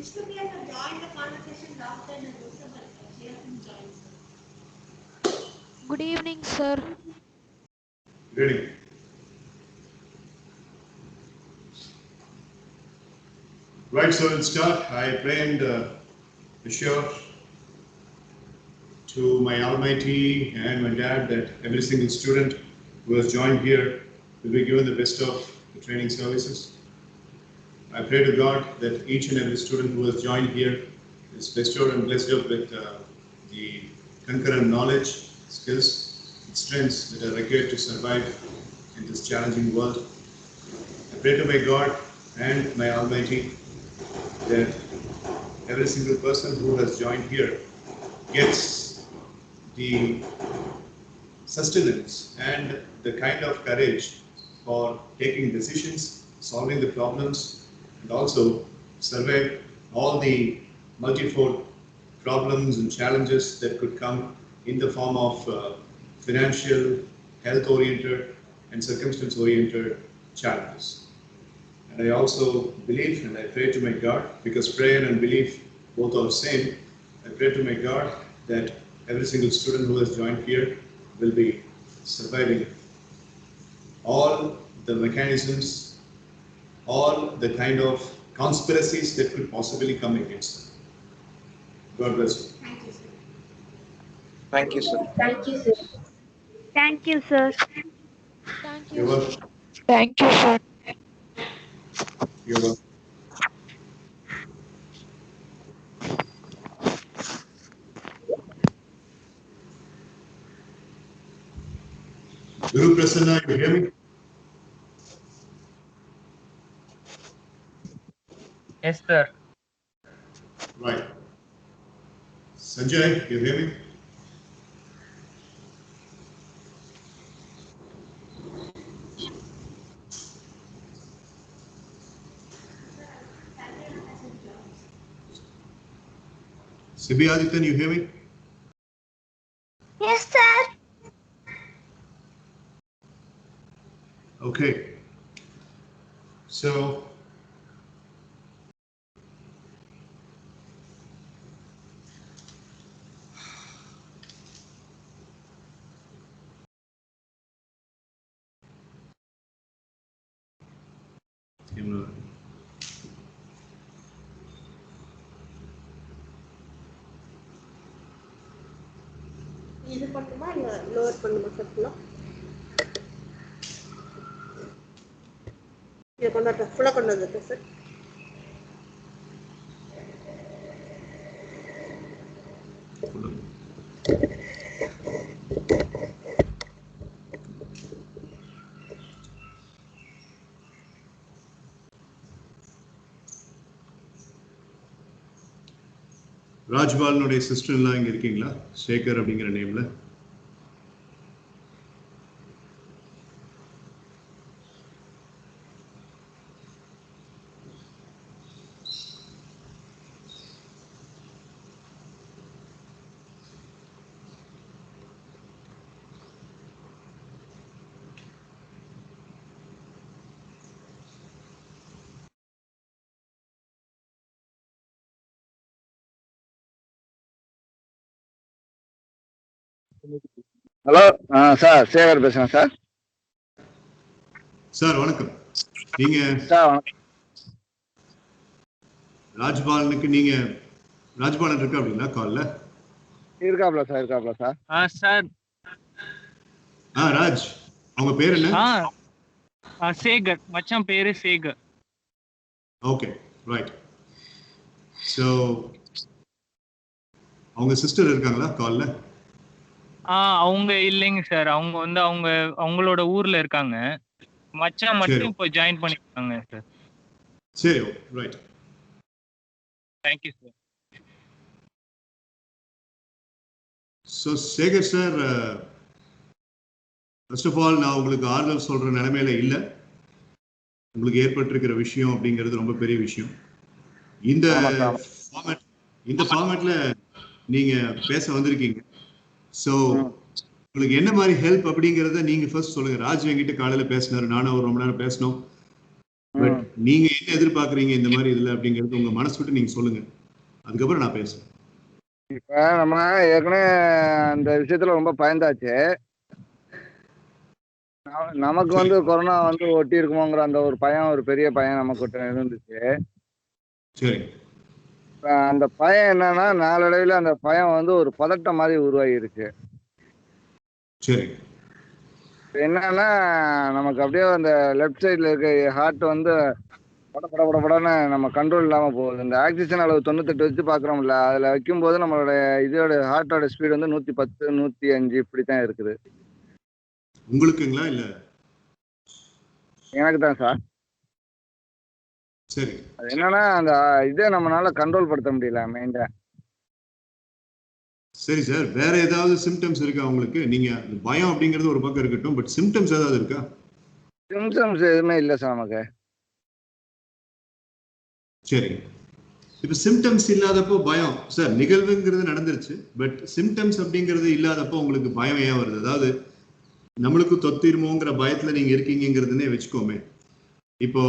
joined the conversation last time and she hasn't joined. Good evening, sir. Good evening. Right, so we'll start. I pray and assure to my Almighty and my dad that every single student who has joined here will be given the best of the training services. I pray to God that each and every student who has joined here is bestowed and blessed up with the concurrent knowledge, skills, and strengths that are required to survive in this challenging world. I pray to my God and my Almighty that every single person who has joined here gets the sustenance and the kind of courage for taking decisions, solving the problems, and also survive all the multifold problems and challenges that could come in the form of financial, health-oriented, and circumstance-oriented challenges. And I also believe and I pray to my God, because prayer and belief both are same, I pray to my God that every single student who has joined here will be surviving all the mechanisms, all the kind of conspiracies that could possibly come against them. God bless you. Thank you, sir. Thank you, sir. Thank you, sir. Thank You're you, welcome. sir. Thank you, sir. You're welcome. Guru Prasanna, you hear me? Yes, sir. Right. Sanjay, you hear me? Sibi Adityan, you hear me? Yes, sir. Okay. So, இது பண்ணுமா இல்ல lower பண்ணுமா ஃபுல்லா இது கொண்டாட்ட ஃபுல்லா கொண்டு வந்துட்டேன் சார் ராஜ்பாலனுடைய சிஸ்டர் எல்லாம் இங்க இருக்கீங்களா? சேகர் அப்படிங்கிற நேம்ல. ஹலோ சார் சேகர் பேசுறேன் சார். சார் வணக்கம். நீங்க சார் வணக்கம். ராஜ்பாலனுக்கு நீங்க ராஜ்பாலன் இருக்கா அப்படிங்களா கால்ல? இருக்காப்ல சார். சார். ராஜ், அவங்க பேர் என்ன? சேகர். மச்சான் பேரு சேகர். Okay, right. சோ அவங்க சிஸ்டர் இருக்காங்களா கால்ல? அவங்க இல்லைங்க சார். அவங்க வந்து அவங்களோட ஊர்ல இருக்காங்க. மச்சான் மட்டும் இப்போ ஜாயின் பண்ணிருக்காங்க சார். சரி, right. Thank you sir. So Sekar sir, first of all நான் உங்களுக்கு ஆறுதல் சொல்ற நிலைமையில இல்லை. உங்களுக்கு ஏற்பட்டிருக்கிற விஷயம் அப்படிங்கிறது ரொம்ப பெரிய விஷயம். இந்த ஃபார்மேட்ல நீங்க பேச வந்திருக்கீங்க. ஸோ உங்களுக்கு என்ன மாதிரி ஹெல்ப் அப்படிங்கிறத நீங்க ஃபர்ஸ்ட் சொல்லுங்க. ராஜ் என்கிட்ட காலையில பேசினாரு, நானும் அவர் ரொம்ப நேரம் பேசணும். பட் நீங்க என்ன எதிர்பார்க்குறீங்க இந்த மாதிரி இதுல அப்படிங்கிறது உங்க மனசு விட்டு நீங்க சொல்லுங்க, அதுக்கப்புறம் நான் பேசுறேன். இப்ப நம்ம ஏற்கனவே அந்த விஷயத்துல ரொம்ப பயந்தாச்சு. நமக்கு வந்து கொரோனா வந்து ஒட்டி இருக்குமோங்கிற அந்த ஒரு பயம், ஒரு பெரிய பயம் நமக்கு இருந்துச்சு. சரி. அந்த பயம் என்னன்னா, நாளடைவில் அந்த பயம் வந்து ஒரு பதட்டம் மாதிரி உருவாகிருச்சு. சரி. என்னன்னா, நமக்கு அப்படியே அந்த லெஃப்ட் சைட்ல இருக்க ஹார்ட் வந்து படபடன்னு நம்ம கண்ட்ரோல் இல்லாம போகுது. இந்த ஆக்சிஜன் அளவு 98 வச்சு பார்க்குறோம்ல, அதுல வைக்கும்போது நம்மளோட இதோட ஹார்ட்டோட ஸ்பீடு வந்து 110, 105 இப்படித்தான் இருக்குது. உங்களுக்குங்களா இல்ல? எனக்கு தான் சார். சரி. அது என்னன்னா, அந்த இதே நம்மளால கண்ட்ரோல் படுத்த முடியல மைண்ட. சரி சார், வேற ஏதாவது சிம்டம்ஸ் இருக்கா உங்களுக்கு? நீங்க பயம் அப்படிங்கிறது ஒரு பக்கம் இருக்கட்டும், பட் சிம்டம்ஸ் ஏதாவது இருக்கா? சிம்டம்ஸ் எதுவுமே இல்லை சார் நமக்கு. சரி. இப்ப சிம்டம்ஸ் இல்லாதப்போ பயம் சார், நிகழ்வுங்கிறது நடந்துருச்சு, பட் சிம்டம்ஸ் அப்படிங்கிறது இல்லாதப்போ உங்களுக்கு பயம் ஏன் வருது? அதாவது நம்மளுக்கு தொத்திருமோங்கிற பயத்துல நீங்க இருக்கீங்கிறதுனே வச்சுக்கோமே. இப்போ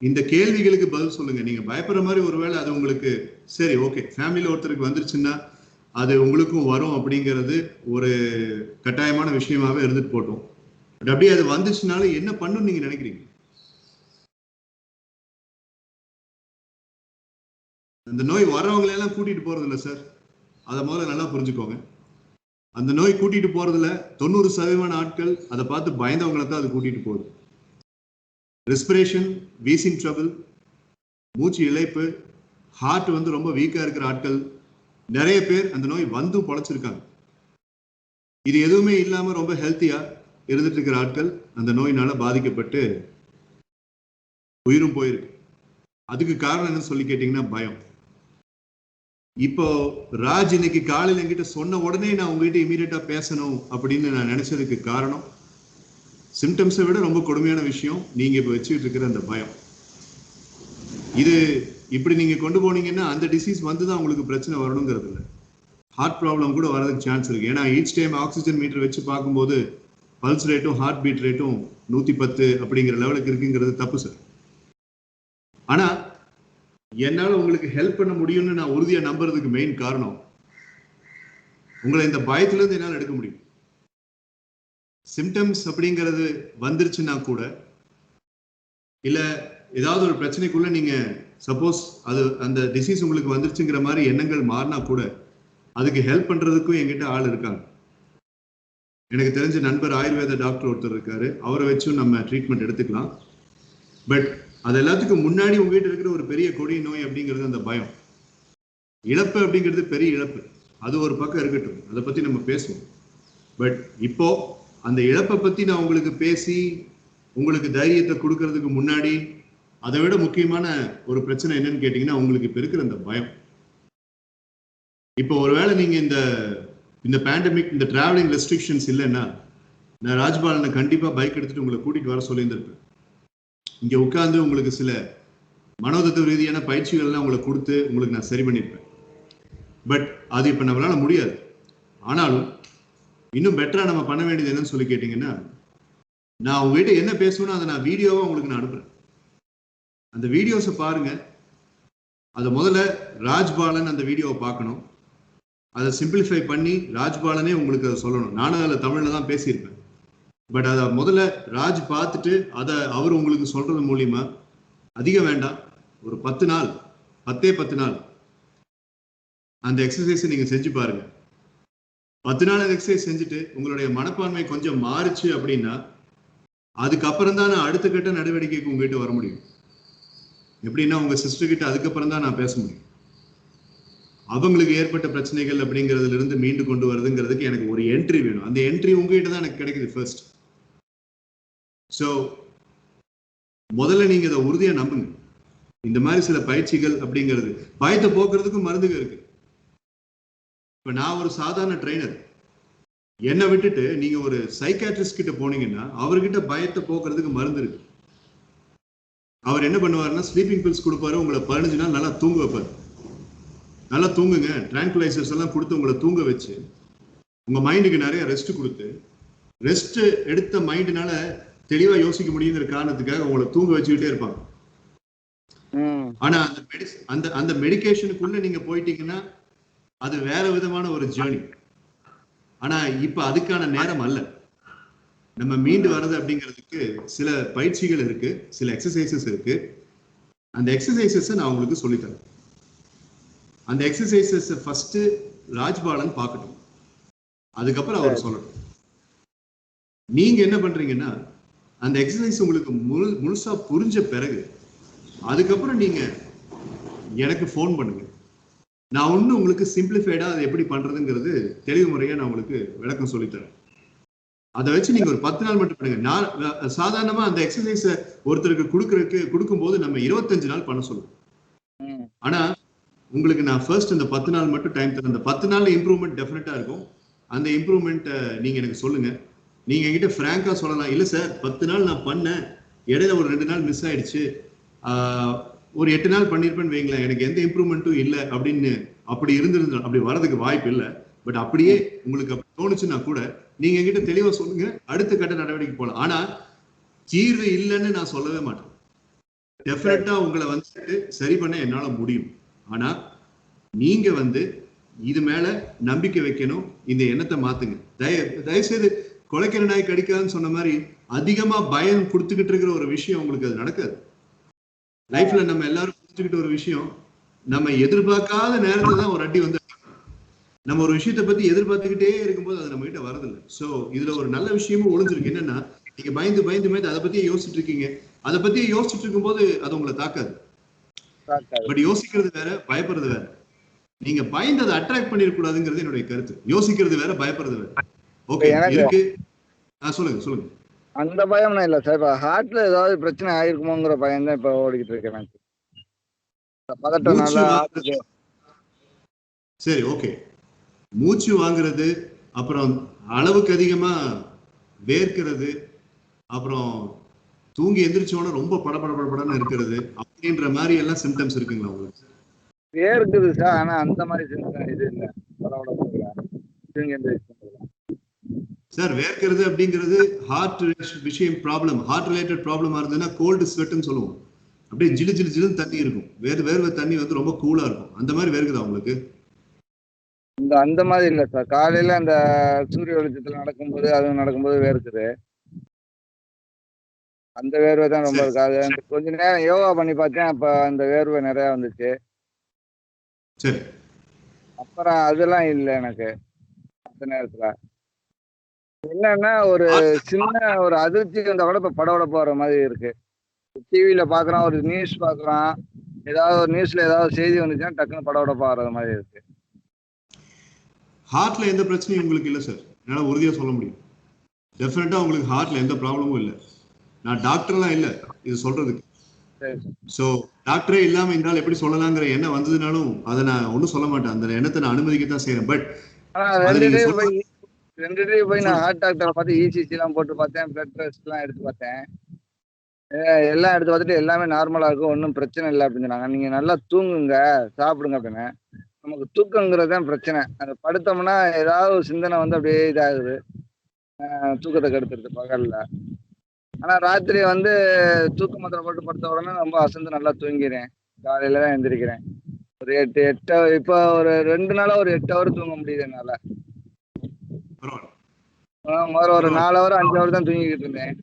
இந்த கேள்விகளுக்கு பதில் சொல்லுங்க. நீங்க பயப்படுற மாதிரி ஒருவேளை அது உங்களுக்கு சரி ஓகே, ஃபேமிலியில ஒருத்தருக்கு வந்துருச்சுன்னா அது உங்களுக்கும் வரும் அப்படிங்கிறது ஒரு கட்டாயமான விஷயமாவே இருந்துட்டு போட்டோம். பட் அப்படியே அது வந்துச்சுனாலும் என்ன பண்ணுன்னு நீங்க நினைக்கிறீங்க? அந்த நோய் வர்றவங்களை எல்லாம் கூட்டிட்டு போறது இல்லை சார், அதை முதல்ல நல்லா புரிஞ்சுக்கோங்க. அந்த நோய் கூட்டிட்டு போறதுல 90% ஆட்கள் அதை பார்த்து பயந்தவங்களை தான் அது கூட்டிட்டு போகுது. ரெஸ்பிரேஷன், வீசிங் ட்ரபிள், மூச்சு இழைப்பு, ஹார்ட் வந்து ரொம்ப வீக்கா இருக்கிற ஆட்கள் நிறைய பேர் அந்த நோய் வந்து பொழைச்சிருக்காங்க. இது எதுவுமே இல்லாம ரொம்ப ஹெல்த்தியா இருந்துட்டு இருக்கிற ஆட்கள் அந்த நோயினால பாதிக்கப்பட்டு உயிரும் போயிருக்கு. அதுக்கு காரணம் என்னன்னு சொல்லி கேட்டீங்கன்னா பயம். இப்போ ராஜ் இன்னைக்கு காலையில் என்கிட்ட சொன்ன உடனே நான் உங்ககிட்ட இமீடியட்டா பேசணும் அப்படின்னு நான் நினைச்சதுக்கு காரணம், சிம்டம்ஸை விட ரொம்ப கொடுமையான விஷயம் நீங்க இப்ப வச்சுக்கிட்டு இருக்கிற அந்த பயம். இது இப்படி நீங்க கொண்டு போனீங்கன்னா அந்த டிசீஸ் வந்துதான் உங்களுக்கு பிரச்சனை வரணுங்கிறது இல்லை, ஹார்ட் ப்ராப்ளம் கூட வரதுக்கு சான்ஸ் இருக்கு. ஏன்னா ஈச் டைம் ஆக்சிஜன் மீட்டர் வச்சு பார்க்கும்போது பல்ஸ் ரேட்டும் ஹார்ட் பீட் ரேட்டும் 110 அப்படிங்கிற லெவலுக்கு இருக்குங்கிறது தப்பு சார். ஆனா என்னால உங்களுக்கு ஹெல்ப் பண்ண முடியும்னு நான் உறுதியா நம்புறதுக்கு மெயின் காரணம், உங்களை இந்த பயத்துல இருந்து என்னால் எடுக்க முடியும். சிம்டம்ஸ் அப்படிங்கிறது வந்துருச்சுன்னா கூட, இல்ல ஏதாவது ஒரு பிரச்சனைக்குள்ள நீங்க சப்போஸ் அது அந்த டிசீஸ் உங்களுக்கு வந்துருச்சுங்கிற மாதிரி எண்ணங்கள் மாறினா கூட அதுக்கு ஹெல்ப் பண்றதுக்கும் என்கிட்ட ஆள் இருக்காங்க. எனக்கு தெரிஞ்ச நண்பர் ஆயுர்வேத டாக்டர் ஒருத்தர் இருக்காரு, அவரை வச்சும் நம்ம ட்ரீட்மெண்ட் எடுத்துக்கலாம். பட் அது எல்லாத்துக்கும் முன்னாடி உங்ககிட்ட இருக்கிற ஒரு பெரிய கொடிய நோய் அப்படிங்கிறது அந்த பயம். இழப்பு அப்படிங்கிறது பெரிய இழப்பு, அது ஒரு பக்கம் இருக்கட்டும், அதை பத்தி நம்ம பேசுவோம். பட் இப்போ அந்த இழப்பை பத்தி நான் உங்களுக்கு பேசி உங்களுக்கு தைரியத்தை கொடுக்கறதுக்கு முன்னாடி அதை விட முக்கியமான ஒரு பிரச்சனை என்னன்னு கேட்டீங்கன்னா உங்களுக்கு இப்ப இருக்கிற அந்த பயம். இப்போ ஒருவேளை நீங்க இந்த பேண்டமிக், இந்த டிராவலிங் ரெஸ்ட்ரிக்ஷன்ஸ் இல்லைன்னா நான் ராஜ்பாலனை கண்டிப்பா பைக் எடுத்துட்டு உங்களை கூட்டிட்டு வர சொல்லியிருந்திருப்பேன். இங்க உட்கார்ந்து உங்களுக்கு சில மனோதத்துவ ரீதியான பயிற்சிகள்லாம் உங்களை கொடுத்து உங்களுக்கு நான் சரி பண்ணியிருப்பேன். பட் அது இப்ப நம்மளால முடியாது. ஆனாலும் இன்னும் பெட்டரா நம்ம பண்ண வேண்டியது என்னன்னு சொல்லி கேட்டீங்கன்னா, நான் உங்ககிட்ட என்ன பேசணும்னு அதை நான் வீடியோவா உங்களுக்கு நான் அனுப்புறேன். அந்த வீடியோஸை பாருங்க. அதை முதல்ல ராஜ்பாலன் அந்த வீடியோவை பார்க்கணும், அதை சிம்பிளிஃபை பண்ணி ராஜ்பாலனே உங்களுக்கு அதை சொல்லணும். நானும் அதில் தமிழ்ல தான் பேசியிருப்பேன். பட் அதை முதல்ல ராஜ் பார்த்துட்டு அதை அவர் உங்களுக்கு சொல்றது மூலியமா, அதிகம் வேண்டாம், ஒரு 10 நாள் 10 நாள் அந்த எக்ஸசைஸை நீங்க செஞ்சு பாருங்க. 10 நாள் அந்த எக்ஸசைஸ் செஞ்சுட்டு உங்களுடைய மனப்பான்மை கொஞ்சம் மாறுச்சு அப்படின்னா அதுக்கப்புறம் தான் நான் அடுத்த கட்ட நடவடிக்கைக்கு உங்ககிட்ட வர முடியும். எப்படின்னா உங்க சிஸ்டர் கிட்ட அதுக்கப்புறம் தான் நான் பேச முடியும். அவங்களுக்கு ஏற்பட்ட பிரச்சனைகள் அப்படிங்கிறதுல இருந்து மீண்டு கொண்டு வருதுங்கிறதுக்கு எனக்கு ஒரு என்ட்ரி வேணும். அந்த என்ட்ரி உங்ககிட்ட தான் எனக்கு கிடைக்குது ஃபர்ஸ்ட். ஸோ முதல்ல நீங்க இதை உறுதியா நம்புங்க. இந்த மாதிரி சில பயிற்சிகள் அப்படிங்கிறது பயத்தை போக்குறதுக்கு மருந்துகள் இருக்கு. இப்ப நான் ஒரு சாதாரண ட்ரெயினர், என்னை விட்டுட்டு நீங்க ஒரு சைக்காட்ரிஸ்ட் கிட்ட போனீங்கன்னா அவர்கிட்ட பயத்தை போக்குறதுக்கு மருந்து இருக்கு. அவர் என்ன பண்ணுவாருன்னா ஸ்லீப்பிங் பில்ஸ் கொடுப்பாரு, உங்களை 15 நாள் நல்லா தூங்க வைப்பாரு. நல்லா தூங்குங்க, டிராங்குலைசர்ஸ் எல்லாம் கொடுத்து உங்களை தூங்க வச்சு உங்க மைண்டுக்கு நிறைய ரெஸ்ட் கொடுத்து, ரெஸ்ட் எடுத்த மைண்டுனால தெளிவா யோசிக்க முடியுங்கிற காரணத்துக்காக உங்களை தூங்க வச்சுக்கிட்டே இருப்பாங்க. ஆனா அந்த அந்த மெடிகேஷனுக்குள்ள நீங்க போயிட்டீங்கன்னா அது வேற விதமான ஒரு ஜேர்னி. ஆனா இப்ப அதுக்கான நேரம் அல்ல. நம்ம மீண்டு வர்றது அப்படிங்கிறதுக்கு சில பயிற்சிகள் இருக்கு, சில எக்ஸசைசஸ் இருக்கு. அந்த எக்ஸசைசஸ் நான் உங்களுக்கு சொல்லித்தரேன். அந்த எக்ஸசைசஸ் ஃபர்ஸ்ட் ராஜ்பாலன் பார்க்கட்டும், அதுக்கப்புறம் அவர் சொல்லட்டும். நீங்க என்ன பண்றீங்கன்னா அந்த எக்ஸசைஸ் உங்களுக்கு முழுசா புரிஞ்ச பிறகு அதுக்கப்புறம் நீங்க எனக்கு ஃபோன் பண்ணுங்க. நான் ஒன்னும் உங்களுக்கு சிம்பிளிஃபைடா அதை எப்படி பண்றதுங்கிறது தெளிவு முறையா நான் உங்களுக்கு விளக்கம் சொல்லித்தரேன். அதை வச்சு நீங்க ஒரு 10 நாள் மட்டும் பண்ணுங்க. நான் சாதாரணமா அந்த எக்ஸசைஸ ஒருத்தருக்கு கொடுக்கும்போது நம்ம 25 நாள் பண்ண சொல்லுவோம். ஆனா உங்களுக்கு நான் ஃபர்ஸ்ட் அந்த 10 நாள் மட்டும் டைம் தரேன். அந்த 10 நாள் இம்ப்ரூவ்மெண்ட் டெஃபினட்டா இருக்கும். அந்த இம்ப்ரூவ்மெண்ட் நீங்க எனக்கு சொல்லுங்க. நீங்க என்கிட்ட பிராங்கா சொல்லலாம், இல்ல சார் 10 நாள் நான் பண்ணேன், இடையில ஒரு 2 நாள் மிஸ் ஆயிடுச்சு, ஒரு 8 நாள் பண்ணிருப்பேன்னு வைங்களேன், எனக்கு எந்த இம்ப்ரூவ்மெண்ட்டும் இல்லை அப்படின்னு அப்படி இருந்திருந்தா அப்படி வரதுக்கு வாய்ப்பு இல்லை. பட் அப்படியே உங்களுக்கு அப்படி தோணுச்சுன்னா கூட நீங்க என்கிட்ட தெளிவா சொல்லுங்க, அடுத்த கட்ட நடவடிக்கை போகலாம். ஆனா தீர்வு இல்லைன்னு நான் சொல்லவே மாட்டேன். டெஃபினட்டா உங்களை வந்து சரி பண்ண என்னால முடியும். ஆனா நீங்க இது மேல நம்பிக்கை வைக்கணும், இந்த எண்ணத்தை மாத்துங்க. தயவுசெய்து கொலைக்கிற நாய் கடிக்காதுன்னு சொன்ன மாதிரி அதிகமா பயம் கொடுத்துக்கிட்டு இருக்கிற ஒரு விஷயம் உங்களுக்கு அது நடக்காது. லைஃப்ல நம்ம எல்லாரும் புரிஞ்சுக்கிட்ட ஒரு விஷயம், நம்ம எதிர்பார்க்காத நேரத்துல தான் ஒரு அடி வந்து நம்ம ஒரு விஷயத்தை பத்தி எதிர்பார்த்துக்கிட்டே இருக்கும்போது அது நம்ம கிட்ட வரதில்லை. சோ இதுல ஒரு நல்ல விஷயமும் ஒளிஞ்சிருக்கு. என்னன்னா நீங்க பயந்து அதை பத்தியே யோசிச்சுட்டு இருக்கீங்க. அதை பத்தியே யோசிச்சுட்டு இருக்கும்போது அது உங்களை தாக்காது. பட் யோசிக்கிறது வேற, பயப்படுறது வேற. நீங்க பயந்து அதை அட்ராக்ட் பண்ணிடக்கூடாதுங்கிறது என்னுடைய கருத்து. யோசிக்கிறது வேற, பயப்படுறது வேற. ஓகே இருக்கு. சொல்லுங்க. அந்த பயம் இல்ல சார். இப்ப ஹார்ட்ல ஏதாவது பிரச்சனை ஆயிருக்குமோங்கிற பயம் தான் இப்ப ஓடிக்கிட்டு இருக்கேன். பதட்டனால. சரி, ஓகே. மூச்சு வாங்குறது, அப்புறம் அளவுக்கு அதிகமா வேர்க்கிறது, அப்புறம் தூங்கி எந்திரிச்சோட ரொம்ப படபடன்னு இருக்கிறது, அப்படின்ற மாதிரி எல்லாம் சிம்டம்ஸ் இருக்குங்களா உங்களுக்கு? வேர்க்குது சார், ஆனா அந்த மாதிரி சிம்டம் இது இல்லை. தூங்கி எந்திரிச்சு சார், வேர்க்கிறது அப்படிங்கிறது ஹார்ட் விஷயம் ப்ராப்ளம், ஹார்ட் ரிலேட்டட் ப்ராப்ளமா இருந்ததுன்னா கோல்டு ஸ்வெட்னு சொல்லுவோம். அப்படியே ஜிலு தண்ணி இருக்கும். வேர்வை தண்ணி வந்து ரொம்ப கூலா இருக்கும். அந்த மாதிரி வேர்க்குதா உங்களுக்கு? அந்த மாதிரி இல்ல சார். காலையில அந்த சூரிய வெளிச்சத்துல நடக்கும்போது வேர்க்குது. அந்த வேர்வை தான் ரொம்ப இருக்காது. கொஞ்ச நேரம் யோகா பண்ணி பார்த்தேன், அப்ப அந்த வேர்வை நிறைய வந்துச்சு. அப்புறம் அதெல்லாம் இல்லை எனக்கு. அந்த நேரத்துல என்னன்னா ஒரு சின்ன ஒரு அதிர்ச்சி வந்தா கூட இப்ப படபடப்பு வர மாதிரி இருக்கு. டிவியில பாக்குறான், ஒரு நியூஸ் பாக்குறான், ஏதாவது ஒரு நியூஸ்ல ஏதாவது செய்தி வந்துச்சுன்னா டக்குன்னு படபடப்பா வர்றது மாதிரி இருக்கு. ஹார்ட்ல எந்த பிரச்சனையும் உங்களுக்கு இல்லை சார், என்னால உறுதியா சொல்ல முடியும். டெஃபினட்டா உங்களுக்கு ஹார்ட்ல எந்த ப்ராப்ளமும் இல்லை. நான் டாக்டர்லாம் இல்லை இது சொல்றதுக்கு. சோ டாக்டரே இல்லாம இருந்தால் எப்படி சொல்லலாங்கிற எண்ணம் வந்ததுனாலும் அதை நான் ஒன்றும் சொல்ல மாட்டேன். அந்த எண்ணத்தை நான் அனுமதிக்கத்தான் செய்யறேன். பட் 2 டே போய் நான் ஹார்ட் டாக்டரை பார்த்து இசிசி எல்லாம் போட்டு பார்த்தேன், பிளட் டெஸ்ட் எல்லாம் எடுத்து பார்த்தேன். எல்லாம் எடுத்து பார்த்துட்டு எல்லாமே நார்மலா இருக்கும், ஒன்றும் பிரச்சனை இல்லை அப்படின்னு சொன்னாங்க. நீங்க நல்லா தூங்குங்க, சாப்பிடுங்க அப்படின்னு. நமக்கு தூக்கங்கிறது தான் பிரச்சனை. அது படுத்தோம்னா ஏதாவது ஒரு சிந்தனை வந்து அப்படியே இதாகுது, தூக்கத்தை கெடுத்துருது பகல்ல. ஆனா ராத்திரி தூக்க மாத்திரை போட்டு படுத்த உடனே ரொம்ப அசந்து நல்லா தூங்கிறேன். காலையில தான் எந்திரிக்கிறேன். ஒரு 8 இப்போ ஒரு 2 நாளா ஒரு 8 ஹவர் தூங்க முடியுது என்னால. முதல்ல ஒரு 4 ஹவர் 5 ஹவர் தான் தூங்கிக்கிட்டு இருந்தேன்.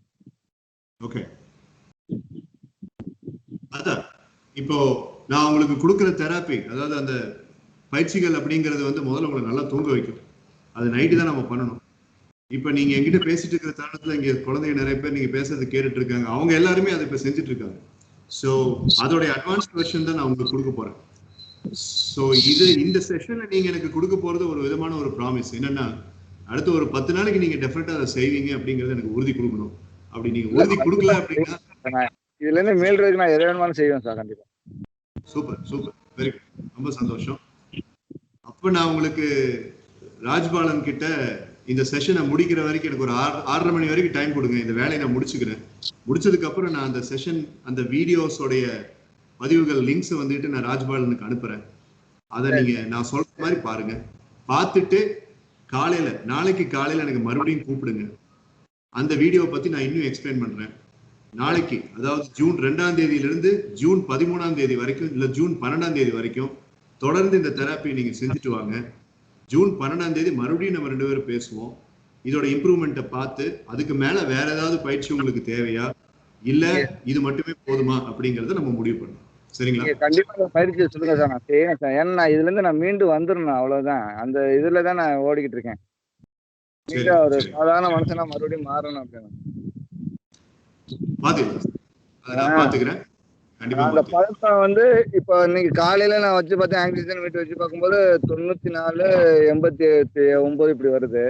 ஓகே, அதான் இப்போ நான் உங்களுக்கு கொடுக்குற தெராப்பி, அதாவது அந்த பயிற்சிகள் அப்படிங்கிறது முதல்ல உங்களை நல்லா தூங்க வைக்கும். அது நைட்டு தான் நம்ம பண்ணணும். இப்ப நீங்க என்கிட்ட பேசிட்டு இருக்கிற தருணத்துல இங்க குழந்தைங்க நிறைய பேர் நீங்க பேசுறது கேட்டுட்டு இருக்காங்க. அவங்க எல்லாருமே அதை இப்ப செஞ்சுட்டு இருக்காங்க. சோ அதோடைய அட்வான்ஸ்ட் வெர்ஷன் தான் நான் உங்களுக்கு கொடுக்க போறேன். சோ இந்த செஷன்ல நீங்க எனக்கு கொடுக்க போறது ஒரு விதமான ஒரு ப்ராமிஸ். என்னன்னா அடுத்த ஒரு 10 நாளைக்கு நீங்க டெஃபினட்டா அதை செய்வீங்க அப்படிங்கறது எனக்கு உறுதி கொடுக்கணும். அப்படி நீங்க உறுதி கொடுக்கல அப்படின்னா இதுல இருந்து மீள்றதுக்கு நான் எதை வேணுமானு செய்வேன் சார். கண்டிப்பா. சூப்பர், வெரி குட், ரொம்ப சந்தோஷம். அப்ப நான் உங்களுக்கு ராஜ்பாலன் கிட்ட இந்த செஷனை முடிக்கிற வரைக்கும் எனக்கு ஒரு 6:30 மணி வரைக்கும் டைம் கொடுங்க. இந்த வேலையை நான் முடிச்சுக்கிறேன். முடிச்சதுக்கு அப்புறம் நான் அந்த செஷன், அந்த வீடியோஸோடைய பதிவுகள் லிங்க்ஸ் நான் ராஜ்பாலனுக்கு அனுப்புறேன். அதை நீங்க நான் சொல்ற மாதிரி பாருங்க. பார்த்துட்டு நாளைக்கு காலையில எனக்கு மறுபடியும் கூப்பிடுங்க. அந்த வீடியோவை பத்தி நான் இன்னும் எக்ஸ்பிளைன் பண்றேன். நாளைக்கு, அதாவது ஜூன் 2ஆம் தேதியிலிருந்து ஜூன் 13ஆம் தேதி வரைக்கும், இல்ல ஜூன் 12ஆம் தேதி வரைக்கும் தொடர்ந்து இந்த தெராப்பி நீங்க செஞ்சுட்டு வாங்க. ஜூன் 12ஆம் தேதி மறுபடியும் நம்ம 2 பேரும் பேசுவோம். இதோட இம்ப்ரூவ்மெண்ட்டை பார்த்து அதுக்கு மேல வேற ஏதாவது பயிற்சி உங்களுக்கு தேவையா, இல்ல இது மட்டுமே போதுமா அப்படிங்கறத நம்ம முடிவு பண்ணணும். சரிங்களா? கண்டிப்பா பயிற்சி சொல்லுங்க சார், நான் செய்யறேன் சார். ஏன்னா இதுல இருந்து நான் மீண்டு வந்துடணும், அவ்வளவுதான். அந்த இதுல தான் நான் ஓடிக்கிட்டு இருக்கேன். ஒரு சாதாரண மனுஷனா மறுபடியும் மாறணும் அப்படின்னு பாத்துக்கிறேன். அந்த பழக்கம் வந்து இப்ப இன்னைக்கு காலையில நான் வச்சு பார்த்தேன், ஆக்சிஜன் மீட்டர் வச்சு பார்க்கும்போது 94, 89 இப்படி வருது.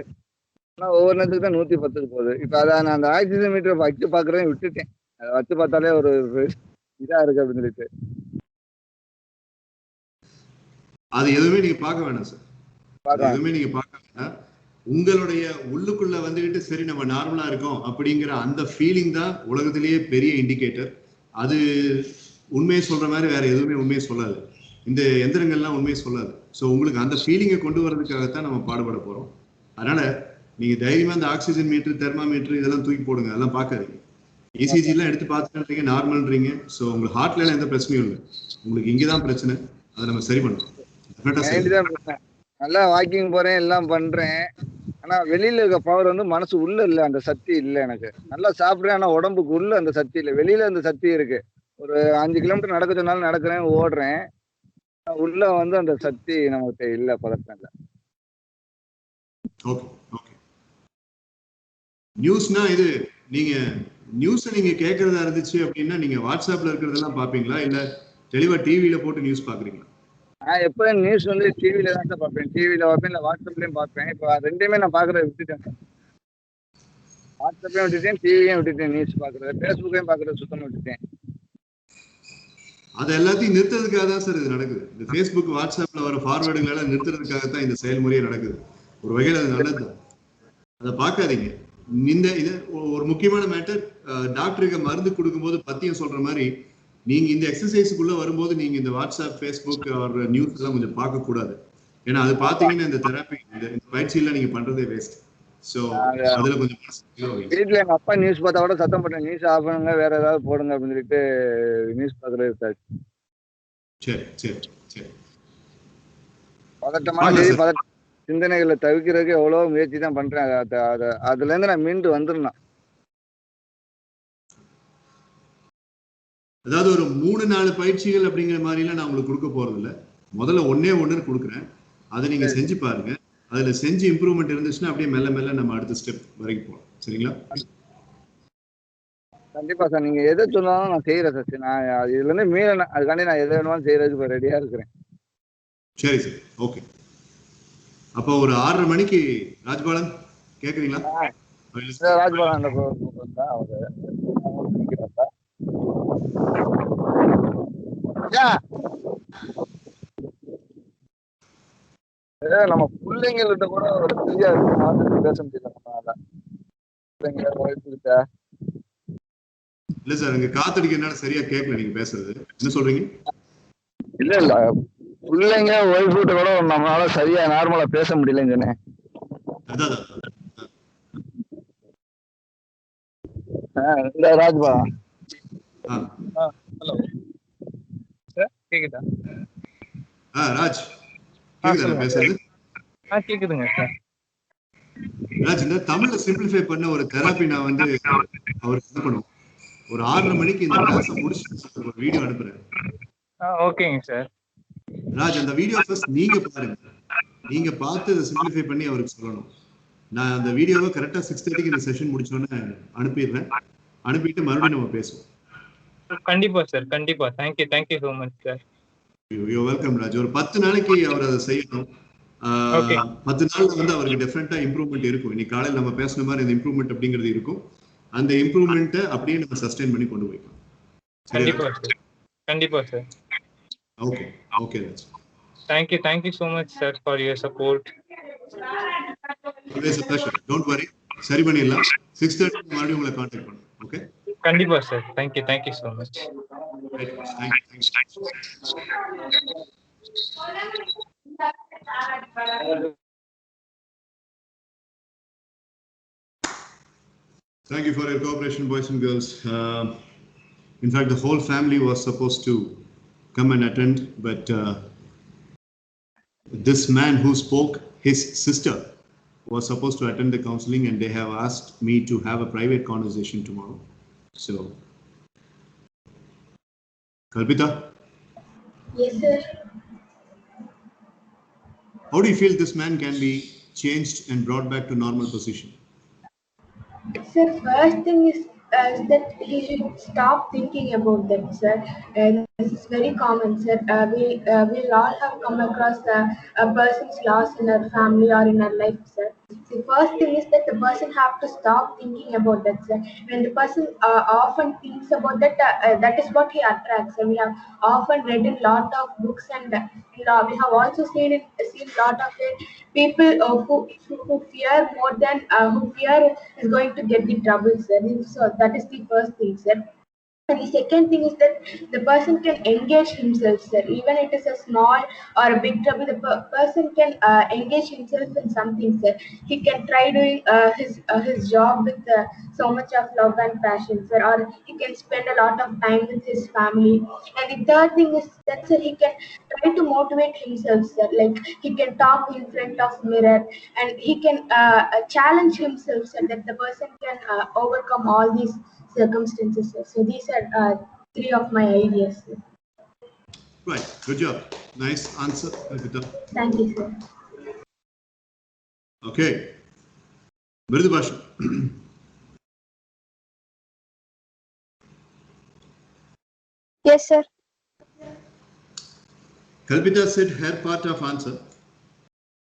ஆனா ஒவ்வொரு நேரத்துக்கு தான் 110 போகுது. இப்ப அதை நான் அந்த ஆக்சிஜன் மீட்டர் வச்சு பாக்குறேன், விட்டுட்டேன். அதை வச்சு பார்த்தாலே ஒரு இதா இருக்கு அப்படின்னு சொல்லிட்டு. அது எதுவுமே நீங்க பார்க்க வேணாம் சார். எதுவுமே நீங்க பார்க்க வேண்டாம். உங்களுடைய உள்ளுக்குள்ள வந்துகிட்டு சரி நம்ம நார்மலா இருக்கோம் அப்படிங்கிற அந்த ஃபீலிங் தான் உலகத்திலேயே பெரிய இண்டிகேட்டர். அது உண்மையை சொல்ற மாதிரி வேற எதுவுமே உண்மையை சொல்லாது. இந்த எந்திரங்கள்லாம் உண்மையை சொல்லாது. ஸோ உங்களுக்கு அந்த ஃபீலிங்கை கொண்டு வர்றதுக்காகத்தான் நம்ம பாடுபட போறோம். அதனால நீங்க தைரியமா அந்த ஆக்சிஜன் மீட்டர், தெர்மாமீட்டர் இதெல்லாம் தூக்கி போடுங்க. அதெல்லாம் பார்க்காதீங்க. ECG எல்லாம் எடுத்து பார்த்துட்டு நார்மல்ன்றீங்க. ஸோ உங்களுக்கு ஹார்ட்ல எல்லாம் எந்த பிரச்சனையும் இல்லை. உங்களுக்கு இங்கதான் பிரச்சனை. அதை நம்ம சரி பண்ணணும். நல்லா வாக்கிங் போறேன், எல்லாம் பண்றேன். ஆனா வெளியில இருக்க பவர் வந்து மனசு உள்ள இல்ல, அந்த சக்தி இல்ல எனக்கு. நல்லா சாப்பிடுறேன், ஆனா உடம்புக்கு உள்ள அந்த சக்தி இல்ல. வெளியில அந்த சக்தி இருக்கு. ஒரு 5 கிலோமீட்டர் நடக்க சொன்னாலும் நடக்கிறேன், ஓடுறேன். உள்ள வந்து அந்த சக்தி நமக்கு இல்ல, பதட்டம் இல்ல. Okay okay. நியூஸ்னா இது நீங்க நியூஸ் நீங்க கேட்கறதா இருந்துச்சு அப்படின்னா நீங்க வாட்ஸ்அப்ல இருக்கிறதெல்லாம் பாப்பீங்களா, இல்ல தெளிவா டிவியில போட்டு நியூஸ் பாக்குறீங்களா? நான் எப்ப நியூஸ் வந்து டிவில தான் சார் பார்ப்பேன். டிவில பார்ப்பேன், இல்ல வாட்ஸ்அப்லயும் பார்ப்பேன். இப்போ ரெண்டுமே நான் பாக்குறத விட்டுட்டேன். வாட்ஸ்அப்பையும் விட்டுட்டேன், டிவியும் விட்டுட்டேன். நியூஸ் பாக்குறது, ஃபேஸ்புக்கையும் பாக்குறது சுத்தமா விட்டுட்டேன். அது எல்லாத்தையும் நிறுத்துறதுக்காக தான் சார் இது நடக்குது. இந்த ஃபேஸ்புக், வாட்ஸ்அப்ல வர ஃபார்வேர்டுகளை எல்லாம் நிறுத்துறதுக்காக தான் இந்த செயல்முறையே நடக்குது. ஒரு வகையில் அது நல்லதுதான். அதை பார்க்காதீங்க. இந்த இது ஒரு முக்கியமான மேட்டர். டாக்டருக்கு மருந்து கொடுக்கும்போது பத்தியம் சொல்ற மாதிரி நீங்க இந்த எக்ஸசைஸுக்குள்ள வரும்போது நீங்க இந்த வாட்ஸ்அப், ஃபேஸ்புக் நியூஸ் எல்லாம் கொஞ்சம் பார்க்க கூடாது. ஏன்னா அது பாத்தீங்கன்னா இந்த தெராப்பி, இந்த பயிற்சியெல்லாம் நீங்க பண்றதே வேஸ்ட். சோ அதுல கொஞ்சம் வீட்டுல எங்க அப்பா நியூஸ் பார்த்தா கூட சத்தம் போட்டேன், நியூஸ் ஆஃப் பண்ணுங்க, வேற ஏதாவது போடுங்க அப்படின்னு சொல்லிட்டு நியூஸ் பார்க்கறது இருக்காது. சரி சரி சரி. பதட்டமான சிந்தனைகளை தவிர்க்கிறதுக்கு எவ்வளவு முயற்சி தான் பண்றேன். அதுல இருந்து நான் மீண்டு வந்துடணும். அதாவது ஒரு 3-4 பயிற்சிகள் அப்படிங்கிற மாதிரி எல்லாம் நான் உங்களுக்கு கொடுக்க போறது இல்லை. முதல்ல ஒண்ணு கொடுக்குறேன். அதை நீங்க செஞ்சு பாருங்க. அதுல செஞ்சு இம்ப்ரூவ்மெண்ட் இருந்துச்சுன்னா அப்படியே மெல்ல மெல்ல நம்ம அடுத்த ஸ்டெப் வரைக்கும் போகலாம். சரிங்களா? கண்டிப்பா சார், நீங்க எதை சொன்னாலும் நான் செய்யறேன் சார். நான் இதுல இருந்து மீறேன், அதுக்காண்டி நான் எதை வேணுமாலும் செய்யறதுக்கு ரெடியா இருக்கிறேன். சரி சார், ஓகே. அப்போ ஒரு 6:30 மணிக்கு ராஜ்பாலன் கேக்குறீங்களா? ராஜ்பாலன் நம்ம பிள்ளைங்கள்ட்ட கூட ஒரு ஃப்ரீயா இருக்கு, பேச முடியல நம்மளால. பிள்ளைங்க ஒய்ஃப் கிட்ட இல்ல சார், அங்க காத்தடிக்கிறதுனால சரியா கேட்கல நீங்க பேசுறது. என்ன சொல்றீங்க? இல்ல பிள்ளைங்க ஒய்ஃப் கிட்ட கூட நம்மளால சரியா நார்மலா பேச முடியலன்னு. அதான் இந்த ராஜ்பாலா. ஹலோ சார், கேக்குதா? ராஜ் கேக்குதா பேசுறது? கேக்குதுங்க சார். ராஜ், இந்த தமிழ்ல சிம்பிளிஃபை பண்ண ஒரு தெராப்பி நான் வந்து அவருக்கு என்ன பண்ணுவோம், ஒரு 6:30 மணிக்கு இந்த கிளாஸ் முடிச்சு ஒரு வீடியோ அனுப்புறேன். ஓகேங்க சார். ராஜ், அந்த வீடியோ ஃபர்ஸ்ட் நீங்க பாருங்க. நீங்க பார்த்து அதை சிம்பிளிஃபை பண்ணி அவருக்கு சொல்லணும். நான் அந்த வீடியோவை கரெக்டா 6:30க்கு இந்த செஷன் முடிச்சோன்னு அனுப்பிடுறேன். அனுப்பிட்டு மறுபடியும் நம்ம பேசுவோம். கண்டிப்பா சார், கண்டிப்பா. Thank you so much sir. You welcome Raj. ஒரு 10 நாளைக்கு அவர் அதை செய்யணும். 10 நாள்ல வந்து அவருக்கு டெஃபினட்டா இம்ப்ரூவ்மெண்ட் இருக்கும். இன்னைக்கு காலையில் நம்ம பேசின மாதிரி இந்த இம்ப்ரூவ்மெண்ட் அப்படிங்கிறது இருக்கும். அந்த இம்ப்ரூவ்மெண்ட்டை அப்படியே நம்ம சஸ்டெயின் பண்ணி கொண்டு போய்க்கலாம். கண்டிப்பா sir. Okay Raj. Thank you so much sir for your support. Always a pleasure. Don't worry. சரி பண்ணிடலாம். 6:30 மறுபடியும் உங்களை கான்டாக்ட் பண்ணுறேன். ஓகே? கண்டிப்பா sir. Thank you so much. Thank you. Thank you for your cooperation, boys and girls. In fact, the whole family was supposed to come and attend, but this man who spoke, his sister, was supposed to attend the counseling, and they have asked me to have a private conversation tomorrow. So, Kalpita, Yes, sir. how do you feel this man can be changed and brought back to normal position? Sir, first thing is that he should stop thinking about that, sir. This is very common, sir. We'll all have come across a person's loss in our family or in our life, sir. The first thing is that the person have to stop thinking about that, sir. When the person often thinks about that, that is what he attracts. And we have often read a lot of books, and we have also seen a lot of it. People who fear more than who fear is going to get the trouble, sir. So that is the first thing, sir. And the second thing is that the person can engage himself, sir. Even it is a small or a big trouble, the person can engage himself in something, sir. He can try doing his job with so much of love and passion, sir. Or he can spend a lot of time with his family. And the third thing is that, sir, he can try to motivate himself, sir. Like he can talk in front of mirror, and he can challenge himself, sir. That the person can overcome all these circumstances, sir. So these are three of my ideas, sir. Right, good job. Nice answer, Kalpita. Thank you, sir. Okay, Mridubhasha. Yes, sir. Kalpita said her part of answer.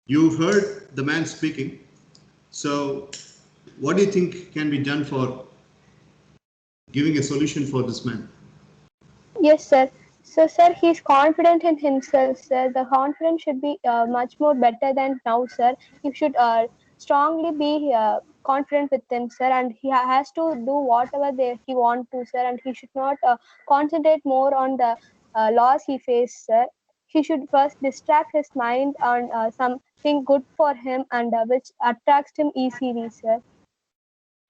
You heard the man speaking. So, what do you think can be done for giving a solution for this man? Yes, sir. So, sir, he's confident in himself, sir. The confidence should be much more better than now, sir. He should strongly be confident with him, sir, and he has to do whatever he want to, sir, and he should not concentrate more on the loss he faced, sir. He should first distract his mind on something good for him and which attracts him easily, sir.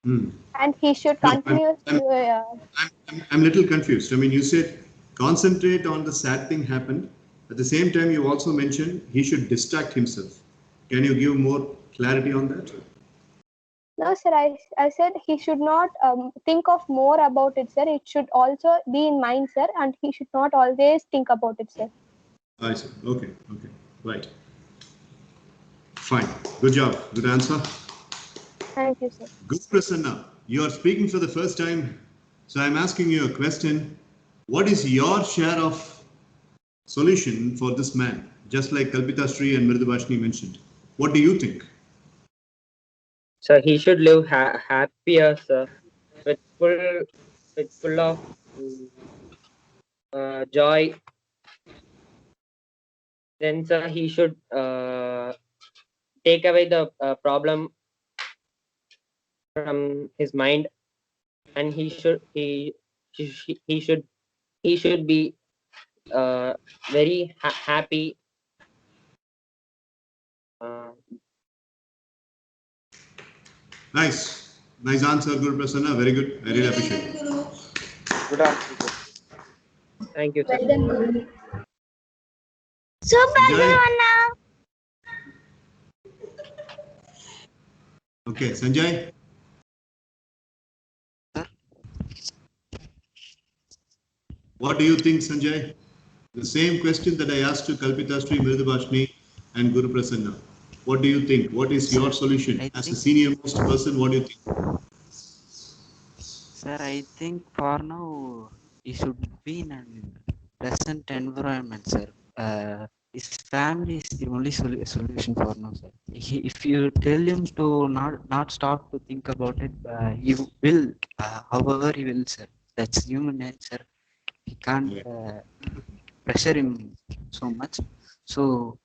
Hmm. And he should No, continue to. I'm a little confused. I mean, you said concentrate on the sad thing happened. At the same time, you also mentioned he should distract himself. Can you give more clarity on that? No, sir, I said he should not think of more about it, sir. It should also be in mind, sir, and he should not always think about it, sir. I see. Okay, okay, right. Fine. Good job. Good answer. Thank you, sir. Good, Prasanna. You are speaking for the first time. So I'm asking you a question. What is your share of solution for this man? Just like Kalpita Sri and Mridubhashini mentioned. What do you think? So he should live happier, sir, with full of joy. Then, sir, he should take away the problem from his mind, and he should be very happy. Nice. Nice answer, Guru Prasanna. Very good. I really appreciate it. Good answer. Thank you, sir. Well done, Guru. Super, Sanjay? Okay, Sanjay. What do you think, Sanjay? The same question that I asked to Kalpita Sri, Mridubhashini and Guru Prasanna. What do you think? What is your solution? As a senior most person, what do you think? Sir, I think for now he should be in a present environment, sir. His family is the only solution for now, sir. If you tell him to not stop to think about it, he will. However, he will, sir. That's human nature. He can't pressure him so much. So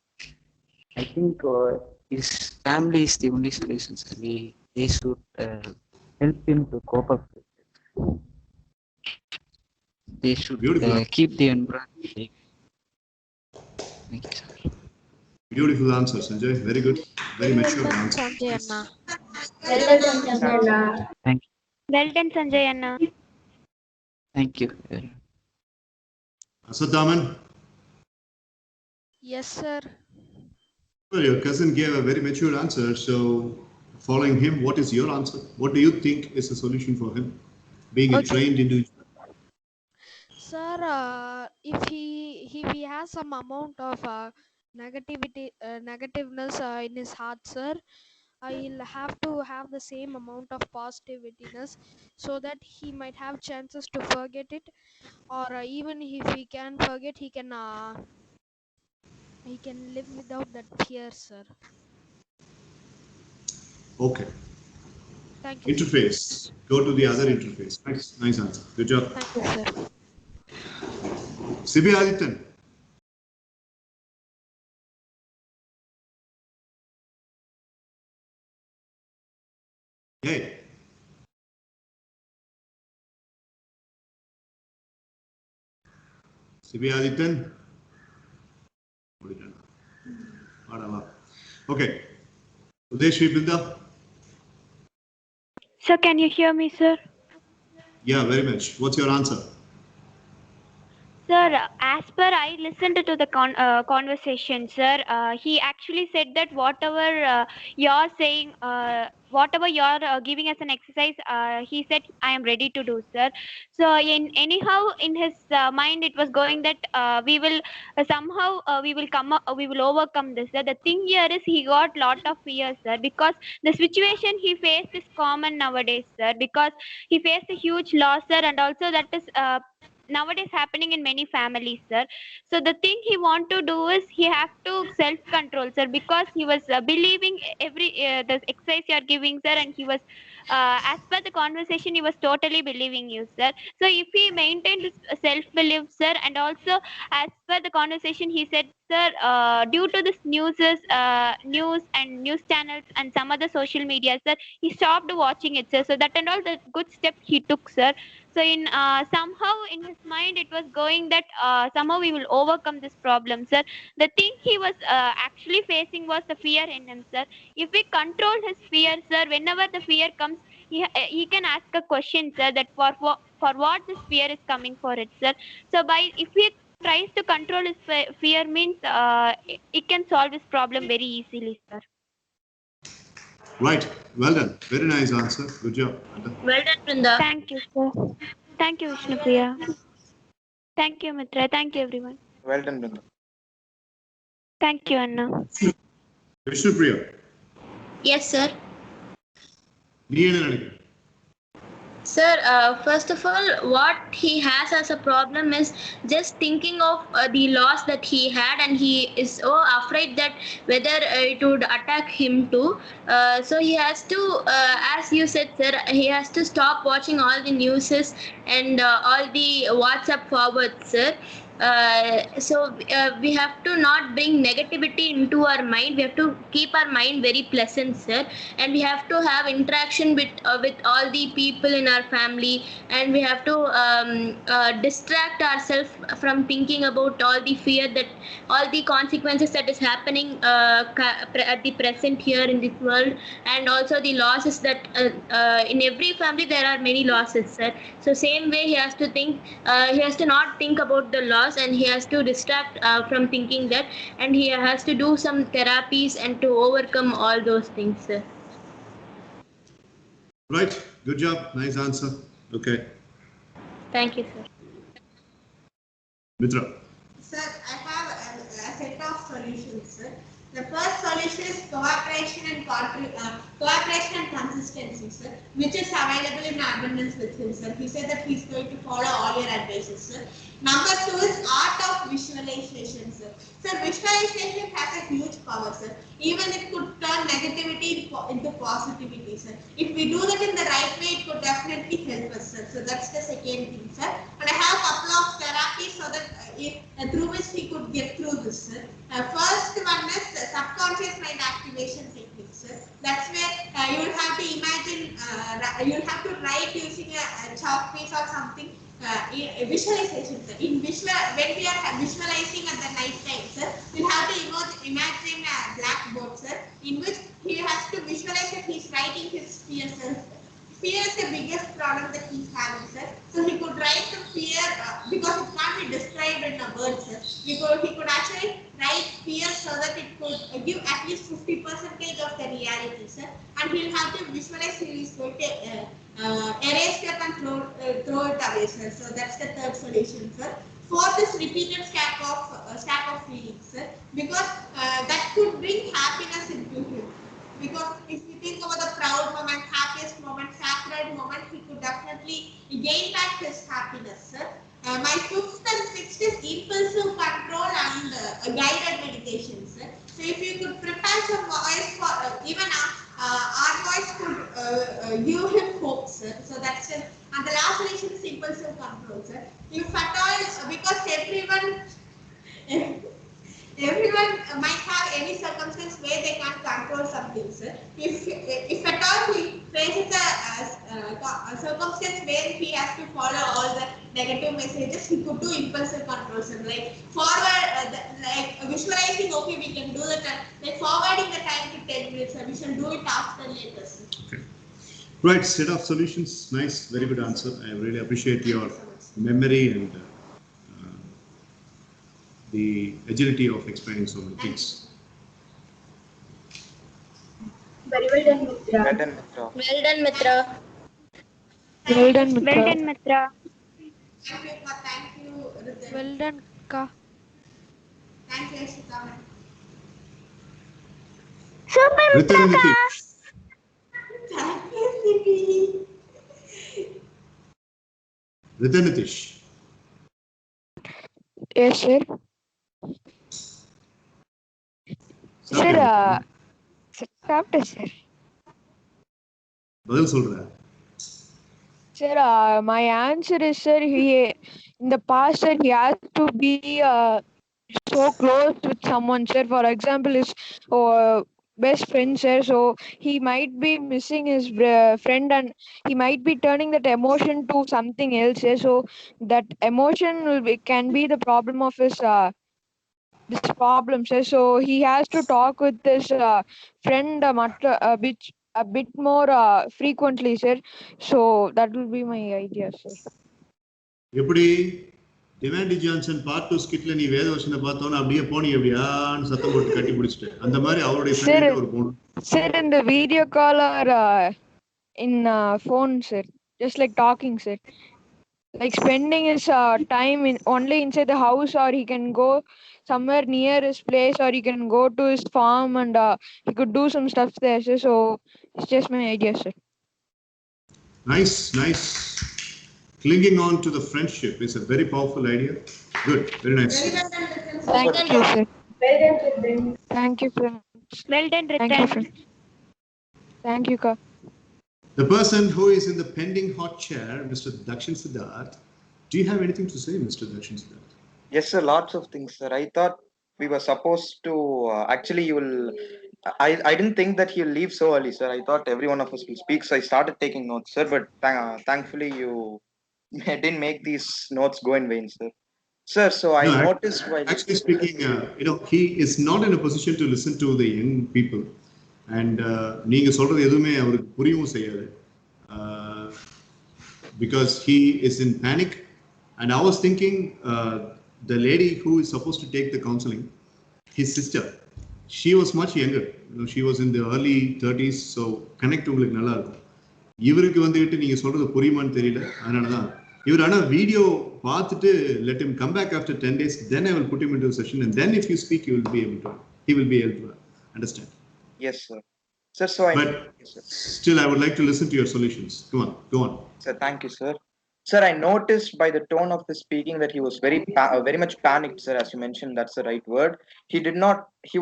I think his family is the only solution, sir. They should help him to cope up with it. They should keep the environment. Thank you, sir. Beautiful answer, Sanjay. Very good. Very mature answer. Sanjay Anna. Well done, Sanjay. Thank you. Well done, Sanjay Anna. Thank you. Asadaman, Yes, sir. well, your cousin gave a very mature answer. So, following him, what is your answer? What do you think is the solution for him? Being a Okay. trained individual. Sir, if he has some amount of negativeness in his heart, sir, I'll have to have the same amount of positivityness so that he might have chances to forget it, or even if he can forget, he can live without that fear, sir. Okay. Thank you, sir. Interface. Go to the Yes, other sir. interface. Nice answer. Good job. Thank you, sir. Sibi Adityan. Hey. Sibi Adityan. Okay. Udeshi Binda. Sir, can you hear me, sir? Yeah, very much. What's your answer? Sir, as per I listened to the conversation, sir, he actually said that whatever you're saying, whatever you're giving as an exercise, he said, I am ready to do, sir. So, anyhow, in his mind, it was going that we will somehow we will we will overcome this. Sir. The thing here is he got lot of fear, sir, because the situation he faced is common nowadays, sir, because he faced a huge loss, sir, and also that is nowadays happening in many families, sir. So the thing he want to do is he have to self control, sir, because he was believing every the exercise you are giving, sir, and he was as per the conversation he was totally believing you, sir. So if he maintained this self belief, sir, and also as per the conversation he said, sir, due to this news and news channels and some other social media, sir, he stopped watching it, sir. So that and all the good step he took, sir. So in somehow in his mind it was going that somehow we will overcome this problem, sir. The thing he was actually facing was the fear in him, sir. If we control his fear, sir, whenever the fear comes, he can ask a question, sir, that for what this fear is coming for it, sir. So by if he tries to control his fear means it can solve his problem very easily, sir. Right. Well done. Very nice answer. Good job. Well done, Brinda. Thank you, sir. Thank you, Vishnupriya. Thank you, Mitra. Thank you, everyone. Well done, Brinda. Thank you, Anna. Vishnu Priya. Yes, sir. நீ என்ன நினைக்கிற? Sir, first of all, what he has as a problem is just thinking of the loss that he had, and he is so afraid that whether it would attack him too. So he has to, as you said, sir, he has to stop watching all the newses and all the WhatsApp forwards, sir. So we have to not bring negativity into our mind. We have to keep our mind very pleasant, sir, and we have to have interaction with all the people in our family, and we have to distract ourselves from thinking about all the fear that all the consequences that is happening at the present here in this world, and also the losses that in every family there are many losses, sir. So same way he has to think, he has to not think about the loss, and he has to distract from thinking that, and he has to do some therapies and to overcome all those things, sir. Right. Good job. Nice answer. Okay. Thank you, sir. Mitra. Sir, I have a set of solutions, sir. The first solution is cooperation and consistency, sir, which is available in abundance with him, sir. He said that he's going to follow all your advices, sir. Number two is art of visualization, sir. Sir, visualization has a huge power, sir. Even it could turn negativity into positivity, sir. If we do that in the right way, it could definitely help us, sir. So that's the second thing, sir. And I have a couple of therapies so that through which we could get through this, sir. First one is subconscious mind activation technique, sir. That's where you will have to imagine, you will have to write using a chalk piece or something. Visualization, sir. When we are visualizing at the night time, sir, we'll have to imagine a blackboard, sir, in which he has to visualize that he's writing his fears, sir. fear is the biggest problem that he's having, sir. So he could write the fear because it can't be described in a word, sir. He could actually write fear so that it could give at least 50% of the reality, sir. And he'll have to visualize he's going to erase it and throw it away, sir. So that's the third solution, sir. Fourth is repeated stack of feelings, sir, because that could bring happiness into him. Because if you think about the proud moment, happiest moment, sacred moment, he could definitely gain back his happiness, sir. My fifth and sixth is impulsive control and guided meditation, sir. So if you could prepare some voice for even our voice could give him hope, sir. So that's it. And the last solution is impulsive control, sir. If at all, because everyone might have any circumstance where they can't control something, sir. If at all he faces a circumstance where he has to follow all the negative messages, he could do impulsive control, sir. Like visualizing, okay, we can do that. Like forwarding the time to 10 minutes, sir. We shall do it after later, sir. Okay. Right, set of solutions. Nice, very good answer. I really appreciate your memory and the agility of explaining so many things. Very well done, Mitra. Well done, Mitra. Well done, Mitra. Well done, Mitra. Well done, Mitra. Thank you, Riten. Well done, Ka. Thank you, Ashita. Super Riten Mitra. Nitish. Thank you, Sibi. Riten Nitish. Yes, sir. Sir, சாப்பிட்டேன் sir. பதில் சொல்றேன். Sir, my answer is, sir, in the past, sir, he has to be so close with someone, sir. For example, his best friend, sir. So he might be missing his friend, and he might be turning that emotion to something else, sir. So that emotion can be the problem of his this problem, sir. So he has to talk with this friend a bit more frequently, sir. So that will be my idea, sir. எப்படி Demonte Johnson part 2 ஸ்கிட்ல நீ வேதவசனை பார்த்தோன்னா அப்படியே போனி எப்படியான்னு சத்தம் போட்டு கட்டி பிடிச்சிட்டு அந்த மாதிரி அவருடைய ஃப்ரெண்ட் ஒரு பொண்ணு. Sir, in the video call or in phone, sir, just like talking, sir, like spending his time only inside the house, or he can go somewhere near his place, or he can go to his farm and he could do some stuff there, sir. So it's just my idea, sir. Nice, nice. Clinging on to the friendship is a very powerful idea. Good, very nice. Thank you, sir. Well done, Riten. Thank you, friends. Well done, Thank you, Riten. friends. Thank you, Ka. The person who is in the pending hot chair, Mr. Dakshin Siddharth. Do you have anything to say, Mr. Dakshin Siddharth? Yes, sir. Lots of things, sir. I thought we were supposed to actually you will. I didn't think that he'll leave so early, sir. I thought every one of us will speak, so I started taking notes, sir. But thankfully, you didn't make these notes go in vain, sir. Sir, so I No, noticed while actually speaking, he is not in a position to listen to the young people, and நீங்க சொல்றது எதுவுமே அவருக்கு புரியவும் செய்யாது, because he is in panic. And I was thinking, the lady who is supposed to take the counseling, his sister, she was much younger. She was in the early 30s, so connect உங்களுக்கு நல்லா இருக்கும். இவருக்கு வந்துட்டு நீங்க சொல்றது புரியுமான்னு தெரியல. அதனாலதான் இவர் ஆனா வீடியோ பார்த்துட்டு let him come back after 10 days, then I will put him into a session, and then if you speak he will be able to understand. Yes, sir. Sir, so but yes, sir. Still I would like to listen to your solutions. Go on. Sir, thank you, sir. Sir, I noticed by the tone of his speaking that he was very much panicked, sir. As you mentioned, that's the right word. He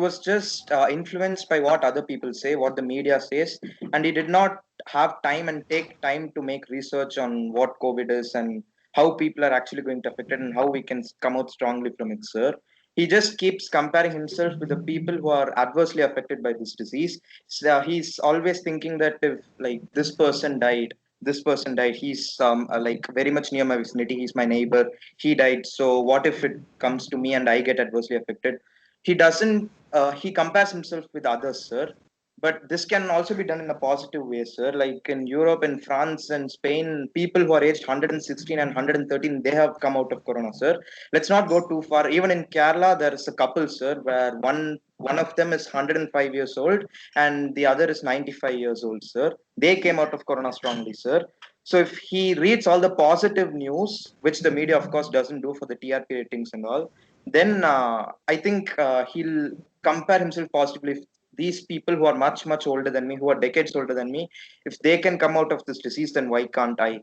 was just influenced by what other people say, what the media says, and he did not have time and take time to make research on what COVID is and how people are actually going to affect it and how we can come out strongly from it, sir. He just keeps comparing himself with the people who are adversely affected by this disease. So he's always thinking that if like this person died, he's like very much near my vicinity, he's my neighbor, he died, so what if it comes to me and I get adversely affected? He doesn't he compares himself with others, sir. But this can also be done in a positive way, sir. Like in Europe and France and Spain, people who are aged 116 and 113, they have come out of corona, sir. Let's not go too far. Even in Kerala, there is a couple, sir, where one of them is 105 years old and the other is 95 years old, sir. They came out of corona strongly, sir. So if he reads all the positive news, which the media, of course, doesn't do for the TRP ratings and all, then I think he'll compare himself positively. If these people who are much older than me, who are decades older than me, if they can come out of this disease, then why can't I?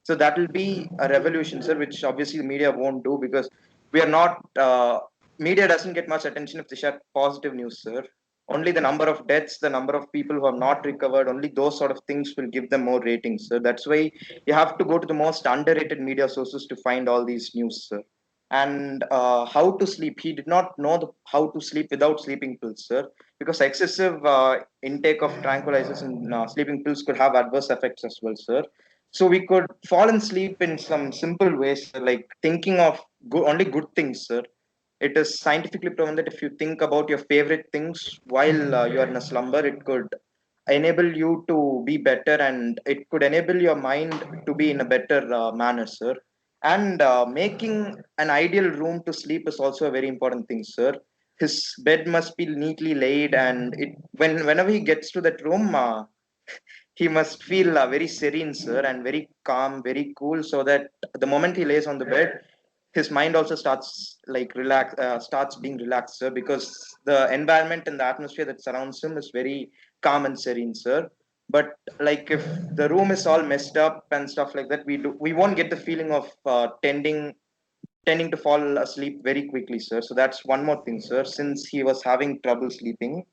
So that will be a revolution, sir, which obviously the media won't do because we are not. Media doesn't get much attention if they share positive news, sir. Only the number of deaths, the number of people who have not recovered, only those sort of things will give them more ratings. So that's why you have to go to the most underrated media sources to find all these news, sir. And how to sleep. He did not know how to sleep without sleeping pills, sir, because excessive intake of tranquilizers and sleeping pills could have adverse effects as well, sir. So we could fall and sleep in some simple ways, sir, like thinking of only good things, sir. It is scientifically proven that if you think about your favorite things while you are in a slumber, it could enable you to be better and it could enable your mind to be in a better manner, sir. And making an ideal room to sleep is also a very important thing, sir. His bed must be neatly laid, and whenever he gets to that room, he must feel very serene, sir, and very calm, very cool, so that the moment he lays on the bed, his mind also starts like starts being relaxed, sir, because the environment and the atmosphere that surrounds him is very calm and serene, sir. But like if the room is all messed up and stuff like that, we won't get the feeling of tending to fall asleep very quickly, sir. So that's one more thing, sir, since he was having trouble sleeping.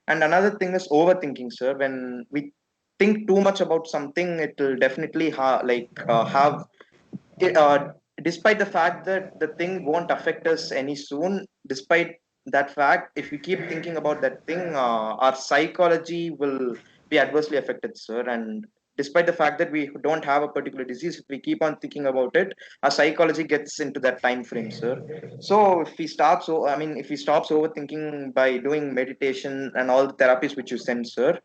And another thing is overthinking, sir. When we think too much about something, it will definitely have uh, despite the fact that the thing won't affect us any soon, despite that fact, if we keep thinking about that thing, our psychology will be adversely affected, sir. And despite the fact that we don't have a particular disease, if we keep on thinking about it, our psychology gets into that time frame, sir. So if he stops overthinking by doing meditation and all the therapies which you send, sir,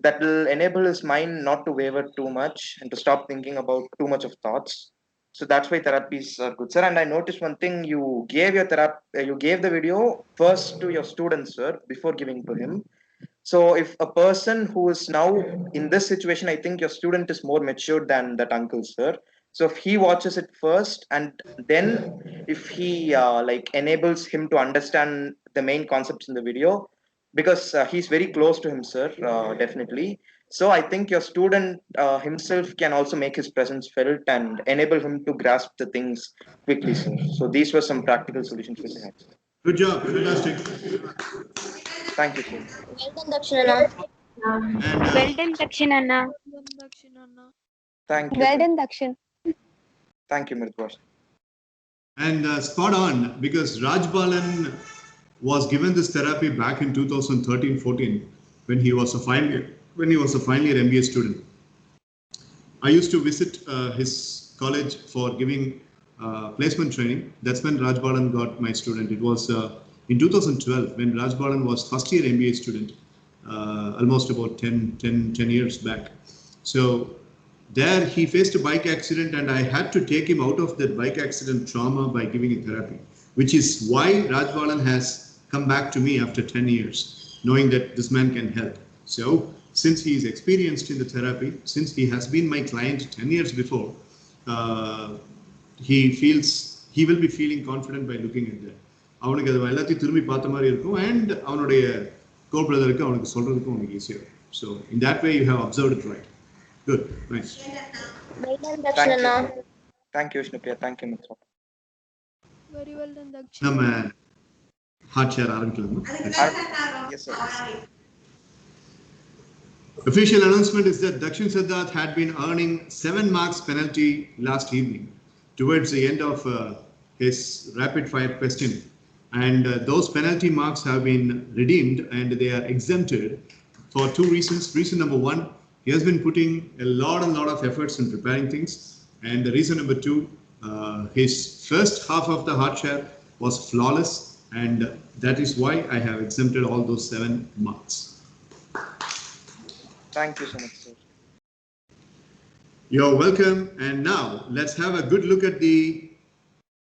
that will enable his mind not to waver too much and to stop thinking about too much of thoughts. So that's why therapies are good, sir. And I noticed one thing: you gave the video first to your students, sir, before giving to him. So if a person who is now in this situation, I think your student is more matured than that uncle, sir. So if he watches it first, and then if he enables him to understand the main concepts in the video, because he's very close to him, sir, definitely. So I think your student himself can also make his presence felt and enable him to grasp the things quickly, sir. So these were some practical solutions which I had, sir. Good job, fantastic. Thank you, sir. Well done, Dakshinana. And Well done, Dakshinanna. Dakshinanna. Thank you, Well sir. done, Dakshin. Thank you, Mritwash. and spot on, because Raj Balan was given this therapy back in 2013-14 when he was a final year MBA student. I used to visit his college for giving placement training. That's when Raj Balan got my student. It was in 2012 when Raj Balan was first year MBA student, almost about 10 years back. So there he faced a bike accident and I had to take him out of that bike accident trauma by giving a therapy, which is why Raj Balan has come back to me after 10 years, knowing that this man can help. So since he is experienced in the therapy, since he has been my client 10 years before, he will be feeling confident by looking at that. அவனுக்கு அது எல்லாத்தையும் திரும்பி பார்த்த மாதிரி இருக்கும் and அவனுடைய co-brotherக்கு அவனுக்கு சொல்றதுக்கும் அவனுக்கு ஈஸியாக இருக்கும். So in that way you have observed it right. Good, nice. Well done, Dakshinana. Thank you, Vishnupriya. Thank you, Mitra. Very well done, நம்ம Dakshinanna. ஹார்ட் ஷேர் ஆரம்பிக்கலாமா? Yes, sir. Official announcement is that Dakshin Siddharth had been earning 7 marks penalty last evening towards the end of his rapid fire question. And those penalty marks have been redeemed and they are exempted for 2 reasons. Reason number 1, he has been putting a lot of efforts in preparing things. And the reason number 2, his first half of the heart share was flawless. And that is why I have exempted all those 7 marks. Thank you so much, sir. You're welcome. And now let's have a good look at the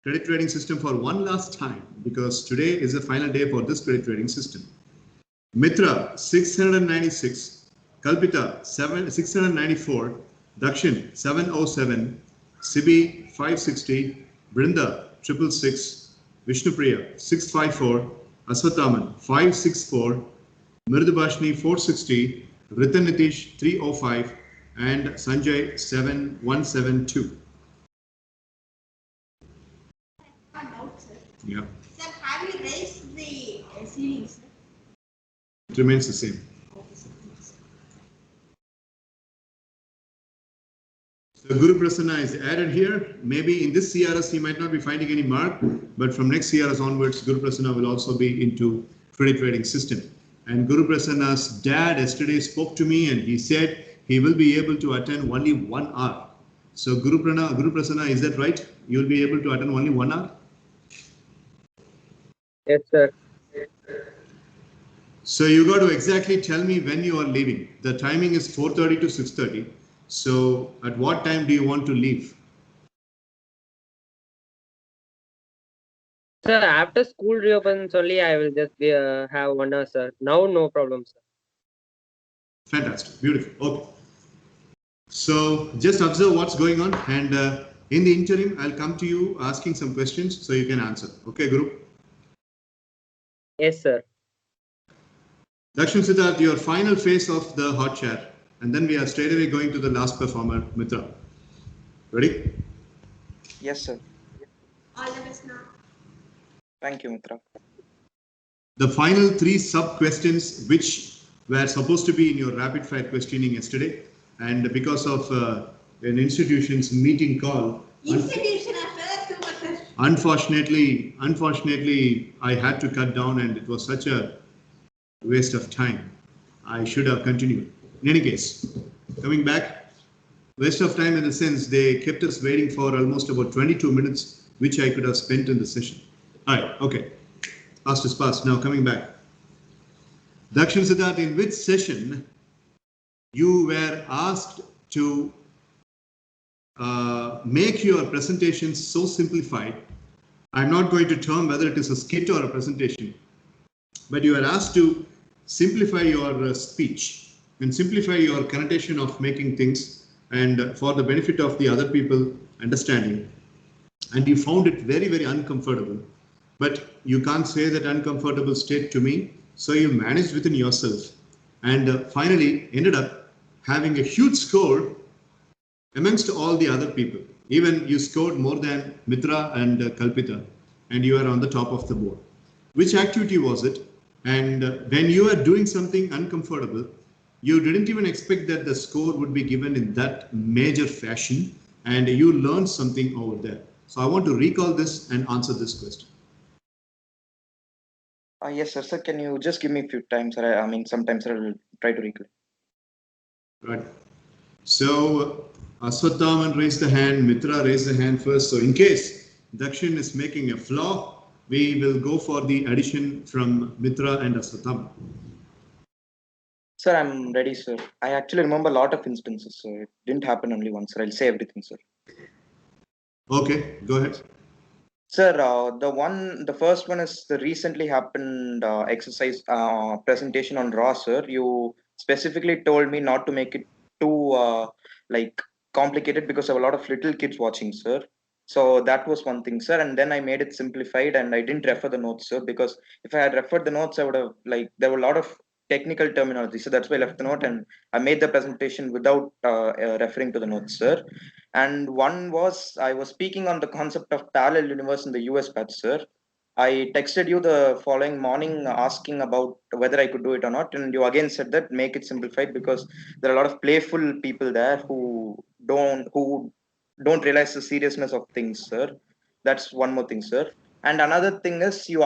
credit rating system for one last time, because today is the final day for this credit rating system. Mitra 696, Kalpita 694, Dakshin 707, Sibi 560, Brinda 666, Vishnupriya 654, Aswathaman 564, Mridubhashni 460, Ritan Nitish 305, and Sanjay 7172. Yeah. Sir, have you raised the ceiling, sir? It remains the same. So Guru Prasanna is added here. Maybe in this CRS he might not be finding any mark, but from next CRS onwards, Guru Prasanna will also be into credit rating system. And Guru Prasanna's dad yesterday spoke to me and he said he will be able to attend only 1 hour. So Guru Prasanna, is that right? You will be able to attend only 1 hour? Yes, sir. So you got to exactly tell me when you are leaving. The timing is 4:30 to 6:30. So at what time do you want to leave? Sir, after school reopens only, I will just have 1 hour, sir. Now, no problem, sir. Fantastic. Beautiful. Okay. So just observe what's going on, and in the interim, I'll come to you asking some questions so you can answer. Okay, Guru? Yes, sir. Dakshin Siddharth, your final phase of the hot chat, and then we are straight away going to the last performer, Mitra. Ready? Yes, sir. All the best now. Thank you, Mitra. The final 3 sub questions which were supposed to be in your rapid fire questioning yesterday, and because of an institution's meeting call, unfortunately I had to cut down, and it was such a waste of time. I should have continued. In any case, coming back, waste of time in the sense they kept us waiting for almost about 22 minutes, which I could have spent in the session. All right, okay. Past is past. Now coming back. Dakshin Siddharth, in which session you were asked to make your presentation so simplified? I'm not going to term whether it is a skit or a presentation, but you are asked to simplify your speech and simplify your connotation of making things, and for the benefit of the other people understanding. And you found it very, very uncomfortable. But you can't say that uncomfortable state to me. So you managed within yourself, and finally ended up having a huge score amongst all the other people. Even you scored more than Mitra and Kalpita, and you are on the top of the board. Which activity was it? And when you are doing something uncomfortable, you didn't even expect that the score would be given in that major fashion, and you learned something over there. So I want to recall this and answer this question. Yes, sir. Sir, can you just give me a few times? Sir? I mean, sometimes I will try to recall. Right. So Aswathaman raised the hand, Mitra raised the hand first. So in case Dakshin is making a flaw, we will go for the addition from Mitra and Aswathaman. Sir, I'm ready, sir. I actually remember a lot of instances, sir. It didn't happen only once, sir. I'll say everything, sir. Okay, go ahead. Sir, the first one is the recently happened exercise presentation on raw, sir. You specifically told me not to make it too like complicated because of a lot of little kids watching, sir. So that was one thing, sir. And then I made it simplified and I didn't refer the notes, sir, because if I had referred the notes, I would have there were a lot of technical terminology. So that's why I left the note and I made the presentation without referring to the notes, sir. And one was I was speaking on the concept of parallel universe in the US batch, sir. I texted you the following morning asking about whether I could do it or not, and you again said that make it simplified because there are a lot of playful people there who don't realize the seriousness of things, sir. That's one more thing, sir. And another thing is you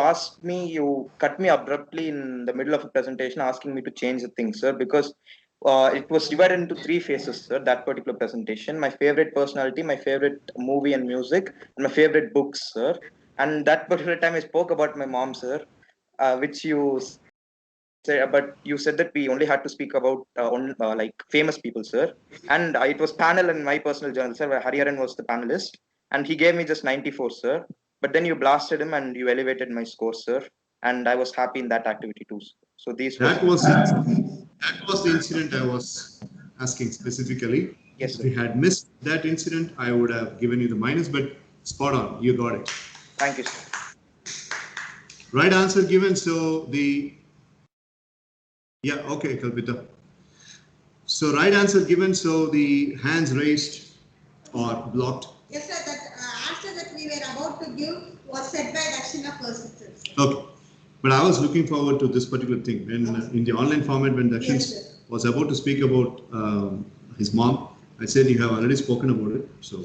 cut me abruptly in the middle of a presentation asking me to change the thing, sir, because it was divided into 3 phases, sir, that particular presentation. My favorite personality, my favorite movie and music, and my favorite books, sir. And that particular time I spoke about my mom, sir, which you But you said that we only had to speak about like famous people, sir. And it was panel in my personal journal, sir, where Hariharan was the panelist, and he gave me just 94, sir. But then you blasted him and you elevated my score, sir. And I was happy in that activity too, sir. So these was That was the incident I was asking specifically. Yes, If sir. you had missed that incident, I would have given you the minus, but spot on, you got it. Thank you, sir. Right answer given, so okay, Kalpita. So right answer given, so the hands raised or blocked. Yes, sir. That answer that we were about to give was said by Dakshina first itself. Okay. But I was looking forward to this particular thing. When in the online format, when Dakshin was about to speak about his mom, I said you have already spoken about it. So,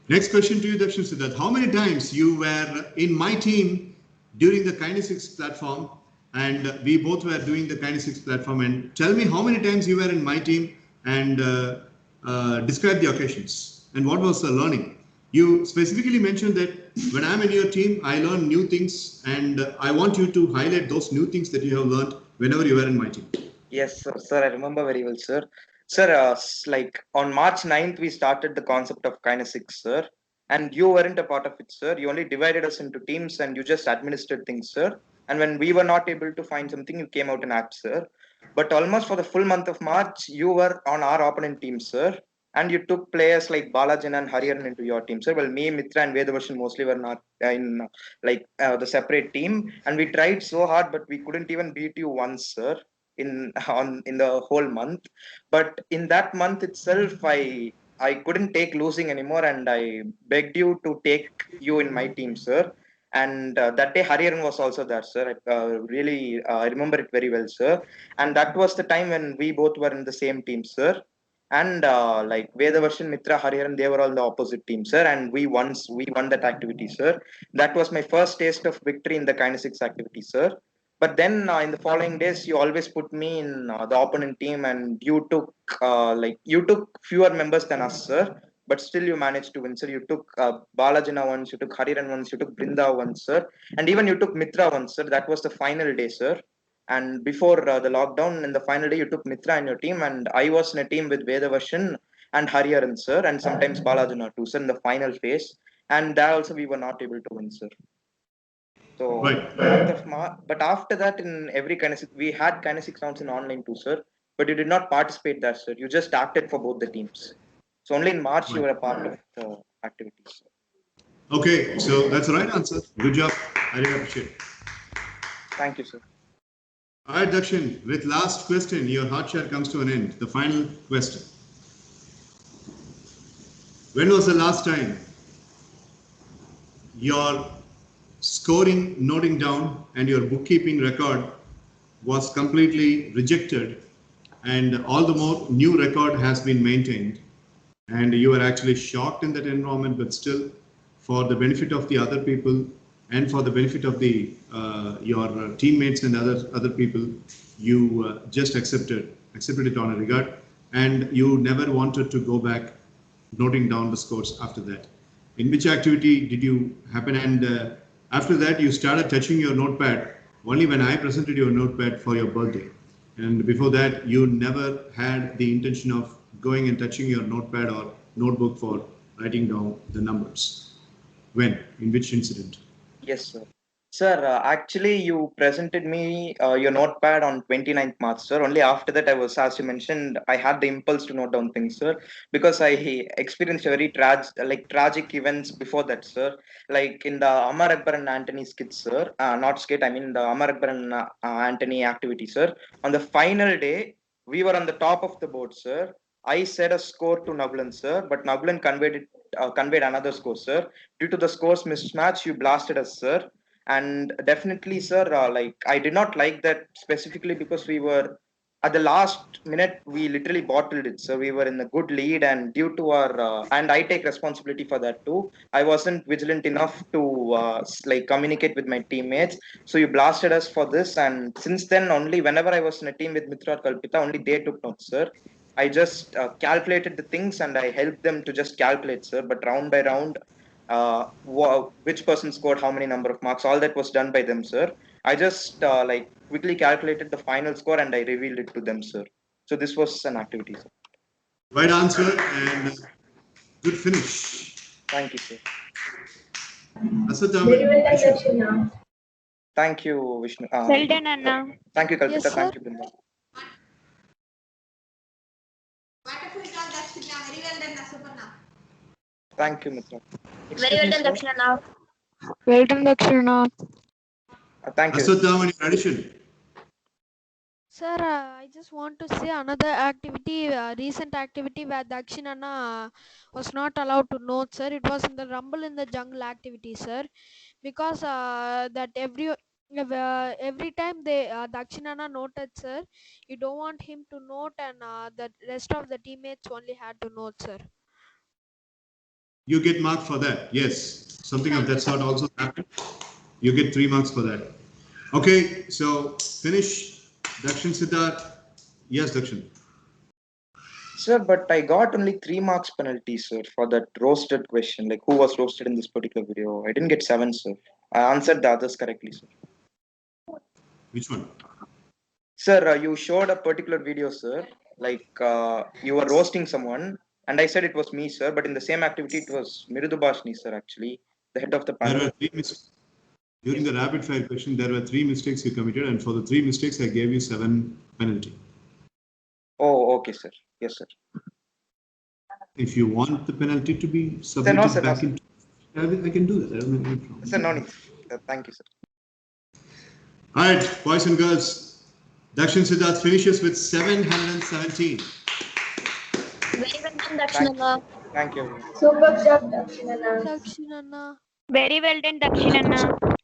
next question to you, Dakshin Siddharth. How many times you were in my team during the Kinesics platform, and we both were doing the Kinesics platform, and tell me how many times you were in my team, and describe the occasions and what was the learning. You specifically mentioned that when I'm in your team, I learn new things, and I want you to highlight those new things that you have learned whenever you were in my team. Yes, sir. I remember very well, sir. Sir, like on March 9th, we started the concept of kinesics, sir. And you weren't a part of it, sir. You only divided us into teams and you just administered things, sir. And when we were not able to find something, you came out and act, sir. But almost for the full month of March, you were on our opponent team, sir. And you took players like Balajan and Hariharan into your team, sir. Well, me, Mitra, and Vedavarsan mostly were not in the separate team. And we tried so hard, but we couldn't even beat you once, sir, in the whole month. But in that month itself, I couldn't take losing anymore, and I begged you to take you in my team, sir. And that day Hariharan was also there, sir. I remember it very well, sir. And that was the time when we both were in the same team, sir. And like Vedavarsan, Mitra, Hariharan, they were all the opposite team, sir. And we won that activity, sir. That was my first taste of victory in the kinesics activity, sir. But then in the following days, you always put me in the opponent team, and you took fewer members than us, sir. But still, you managed to win, sir. You took Balajana once, you took Hariran once, you took Brinda once, sir, and even you took Mitra once, sir. That was the final day, sir. And before the lockdown, in the final day, you took Mitra in your team, and I was in a team with Vedavashan and Hariharan, sir, and sometimes Balajana too, sir, in the final phase. And there also we were not able to win, sir. So, but after that, in every kinesics, we had kinesics rounds in online too, sir. But you did not participate there, sir. You just acted for both the teams. So only in March you were a part of the activities. Okay, so that's the right answer. Good job. I really appreciate it. Thank you, sir. All right, Dakshin, with last question, your hot share comes to an end. The final question. When was the last time your scoring, noting down, and your bookkeeping record was completely rejected, and all the more new record has been maintained, and you are actually shocked in that environment, but still, for the benefit of the other people and for the benefit of the your teammates and other people, you just accepted it on a regard, and you never wanted to go back noting down the scores after that. In which activity did you happen? And after that, you started touching your notepad only when I presented your notepad for your birthday. And before that, you never had the intention of going and touching your notepad or notebook for writing down the numbers. When? In which incident? Yes, sir. Sir, actually, you presented me your notepad on 29th March, sir. Only after that, as you mentioned, I had the impulse to note down things, sir, because I experienced very tragic events before that, sir. Like in the Amar Akbar and Anthony skit, sir. Not skit, I mean the Amar Akbar and Anthony activity, sir. On the final day, we were on the top of the board, sir. I said a score to Navlan, sir, but Navlan conveyed another score, sir. Due to the scores mismatch, you blasted us, sir. And definitely, sir, I did not like that specifically because we were at the last minute, we literally bottled it. So we were in a good lead, and due to our and I take responsibility for that too. I wasn't vigilant enough to communicate with my teammates. So you blasted us for this, and since then, only whenever I was in a team with Mitra or Kalpita, only they took notes, sir. I just calculated the things and I helped them to just calculate, sir. But round by round, which person scored how many number of marks. All that was done by them, sir. I just like quickly calculated the final score and I revealed it to them, sir. So this was an activity, sir. Right answer and good finish. Thank you, sir. Very well done, Dakshina. Thank you, Vishnu. Well done, Anna. Thank you, Kalpita. Yes, sir. Thank you, Brinda. Wonderful job, Dakshina. Very well done, Nasuparna. Thank you, Mitra. Very well done, Dakshina. Well done, Dakshina. Thank you. Aswatthama, in addition. Sir, I just want to say another activity, recent activity where Dakshinana was not allowed to note, sir. It was in the Rumble in the Jungle activity, sir. Because that every time they Dakshinana noted, sir, you don't want him to note, and the rest of the teammates only had to note, sir. You get marked for that. Yes, something of that sort also happened. You get 3 marks for that. Okay, so finish. Dakshin Siddharth. Yes, Dakshin. Sir, but I got only 3 marks penalty, sir, for that roasted question. Like who was roasted in this particular video? I didn't get 7, sir. I answered the others correctly, sir. Which one? Sir, you showed a particular video, sir. Like you were roasting someone, and I said it was me, sir. But in the same activity, it was Mirudubashni, sir. Actually, the head of the panel. There were 3 mistakes. During the rapid fire question, there were 3 mistakes you committed, and for the 3 mistakes, I gave you 7 penalty. Oh, okay, sir. Yes, sir. If you want the penalty to be submitted Sir, back into, I can do that. I don't have any problem. Sir, no need. Thank you, sir. All right, boys and girls, Dakshin Siddharth finishes with 717. Very well done, Dakshina. Thank you. Super job, Dakshina. Dakshinana. Very well done, Dakshinana.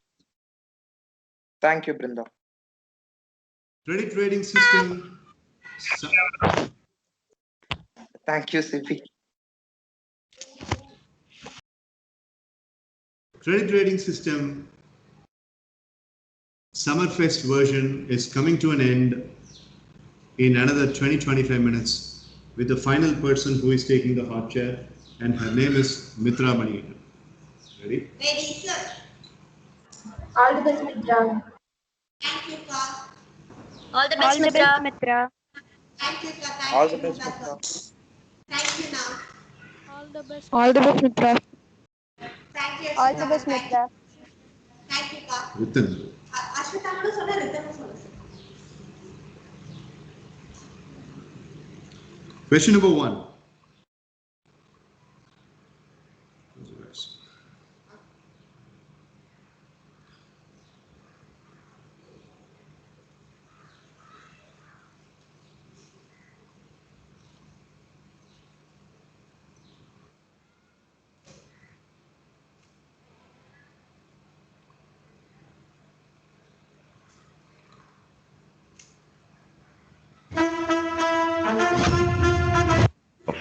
Thank you, Brinda. Credit rating system. Thank you, CP. Credit rating system Summerfest version is coming to an end in another 20-25 minutes with the final person who is taking the hot chair, and her name is Mitra Mani. Ready? Ready, sir. All the best, Mitra. Thank you, sir. All the All best, the best, Mitra. Mitra. Thank you, sir. All Thank the you, best, Mitra, Mitra. sir. Thank you, now. All the best. All the best, Mitra. Thank you, All the Ashita. best, Thank you. Mitra. Thank you, sir. Ritan. Ashita, I'm going to Ritan. Question number 1.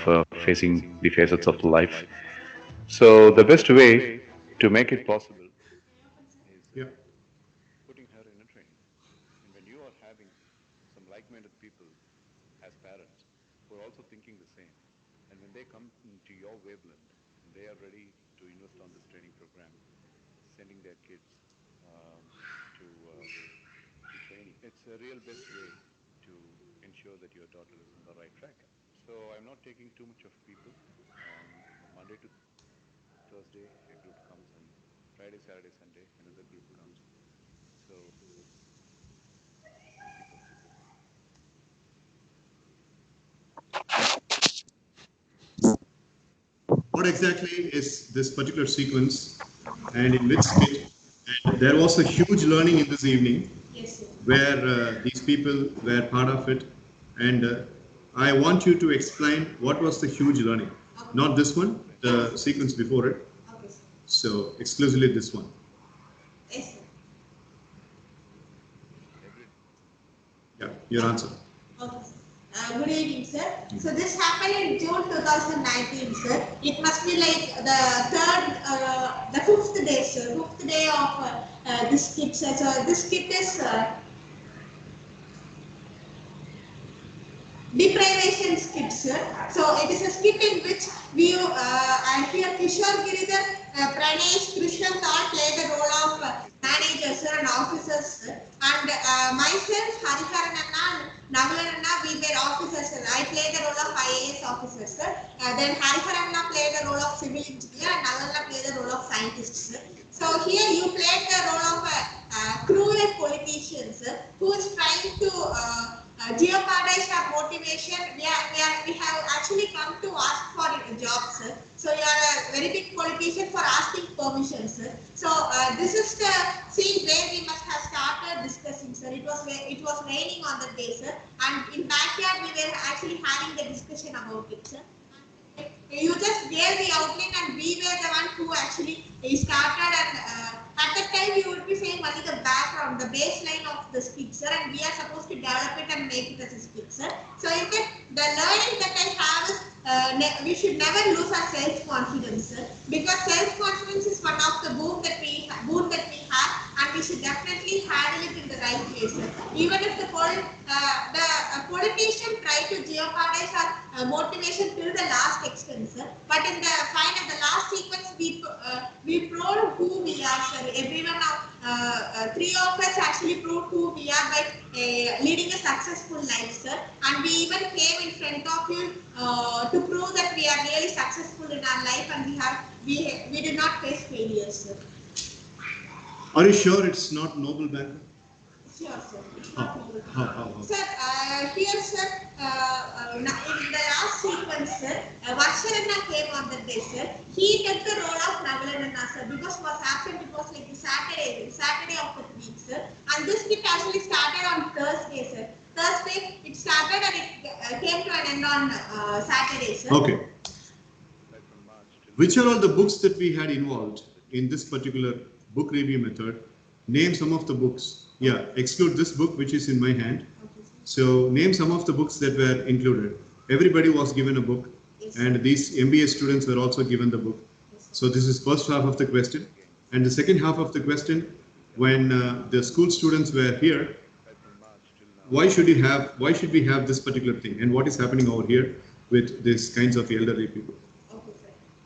Of facing the facets of life. So the best way to make it possible is putting her in a training. And when you are having some like-minded people as parents who are also thinking the same, and when they come into your wavelength and they are ready to invest on this training program, sending their kids to training, it's a real best way to ensure that your daughter is on the right track. So I'm not taking too much of people. From Monday to Thursday, a group comes, and Friday, Saturday, Sunday, another group comes. So keep us posted. What exactly is this particular sequence and in which skit? And there was a huge learning in this evening where these people were part of it, and I want you to explain what was the huge learning. Not this one, the sequence before it. So exclusively this one. Yes, sir. Yeah, your answer. Okay. Good evening, sir. So this happened in June 2019, sir. It must be like the fifth day, sir. Fifth day of this kit, sir. So this kit is deprivation skit, sir. So it is a skit in which we here Kishore Giridhar, Pranesh, Krishnan all play the role of managers, sir, and officers, sir. And myself, Hariharan Anna, Nagalan Anna, we were officers, sir. I played the role of IAS officer, sir. Then Hariharan Anna played the role of civil engineer, and Nagalan played the role of scientist, sir. So here you played the role of a cruel politician, sir, who is trying to jeopardize our motivation. We have actually come to ask for a job, sir. So you are a very big politician for asking permission, sir. So this is the scene where we must have started discussing, sir. It was raining on the day, sir, and in backyard we were actually having the discussion about it, sir. You just gave the outline and we were the one who actually started, and at that time you would be saying only the background, the baseline of the skit, sir, and we are supposed to develop it and make it as a skit, sir. So in fact, the learning that I have is we should never lose our self-confidence, sir, because self-confidence is one of the boon that we have, and we should definitely handle it in the right way, sir. Even if the politician try to jeopardize our motivation till the last extent, sir, but in the the last sequence we proved who we are, sir. Everyone now, three of us actually proved who we are by leading a successful life, sir, and we even came in front of you to prove that we are really successful in our life, and we did not face failures, sir. Are you sure it's not Noble Banker? Sure, sir. Sir, here, sir, in the last sequence, sir, Varsharanna came on the day, sir. He took the role of Nagalanana, sir, because he was absent. It was like the Saturday of the week, sir. And this skit actually started on Thursday, sir. Thursday, it started and it came to an end on Saturday, sir. Okay. Which are all the books that we had involved in this particular book review method? Name some of the books. Yeah, exclude this book which is in my hand. So name some of the books that were included. Everybody was given a book, and these MBA students were also given the book. So this is first half of the question. And the second half of the question, when the school students were here, why should we have this particular thing, and what is happening over here with these kinds of elderly people?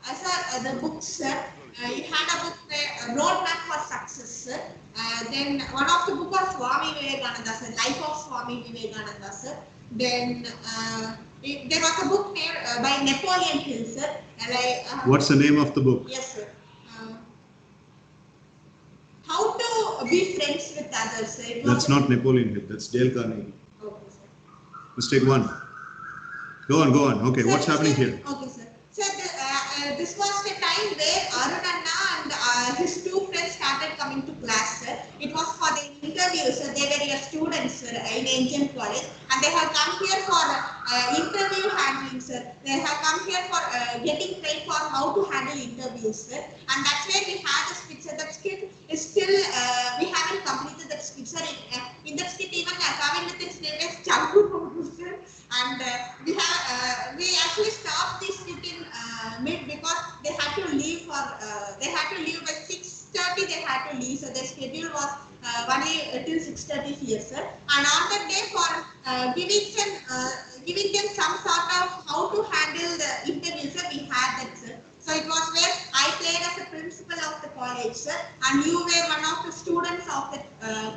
Sir, the book, sir, you had a book, Roadmap for Success, sir. Then one of the book was Swami Vivekananda, sir, Life of Swami Vivekananda, sir. Then there was a book named by Napoleon Hill, sir. What's the name of the book? Yes, sir. How to be friends with others, sir. That's not Napoleon Hill, that's Dale Carnegie. Okay, sir. Mistake one. Go on. Okay, sir, what's happening here? Okay, sir. Sir, this was the time where Arun Anna and his two friends started coming to class, sir. It was for the interview, sir. They were your students, sir, in Indian college, and they have come here for interview handling, sir. They have come here for getting trained for how to handle interviews, sir. And that's where we had the skit, sir. That skit is still, we haven't completed that skit, sir. In that skit, even Kavin with its name is Chanku, sir. And we actually stopped this skit in mid because they had to leave by 6:30. They had to leave, so their schedule was only till 6:30 here, sir. And on that day, for giving them some sort of how to handle the interview, sir, we had that, sir. So it was where I played as a principal of the college, sir, and you were one of the students of the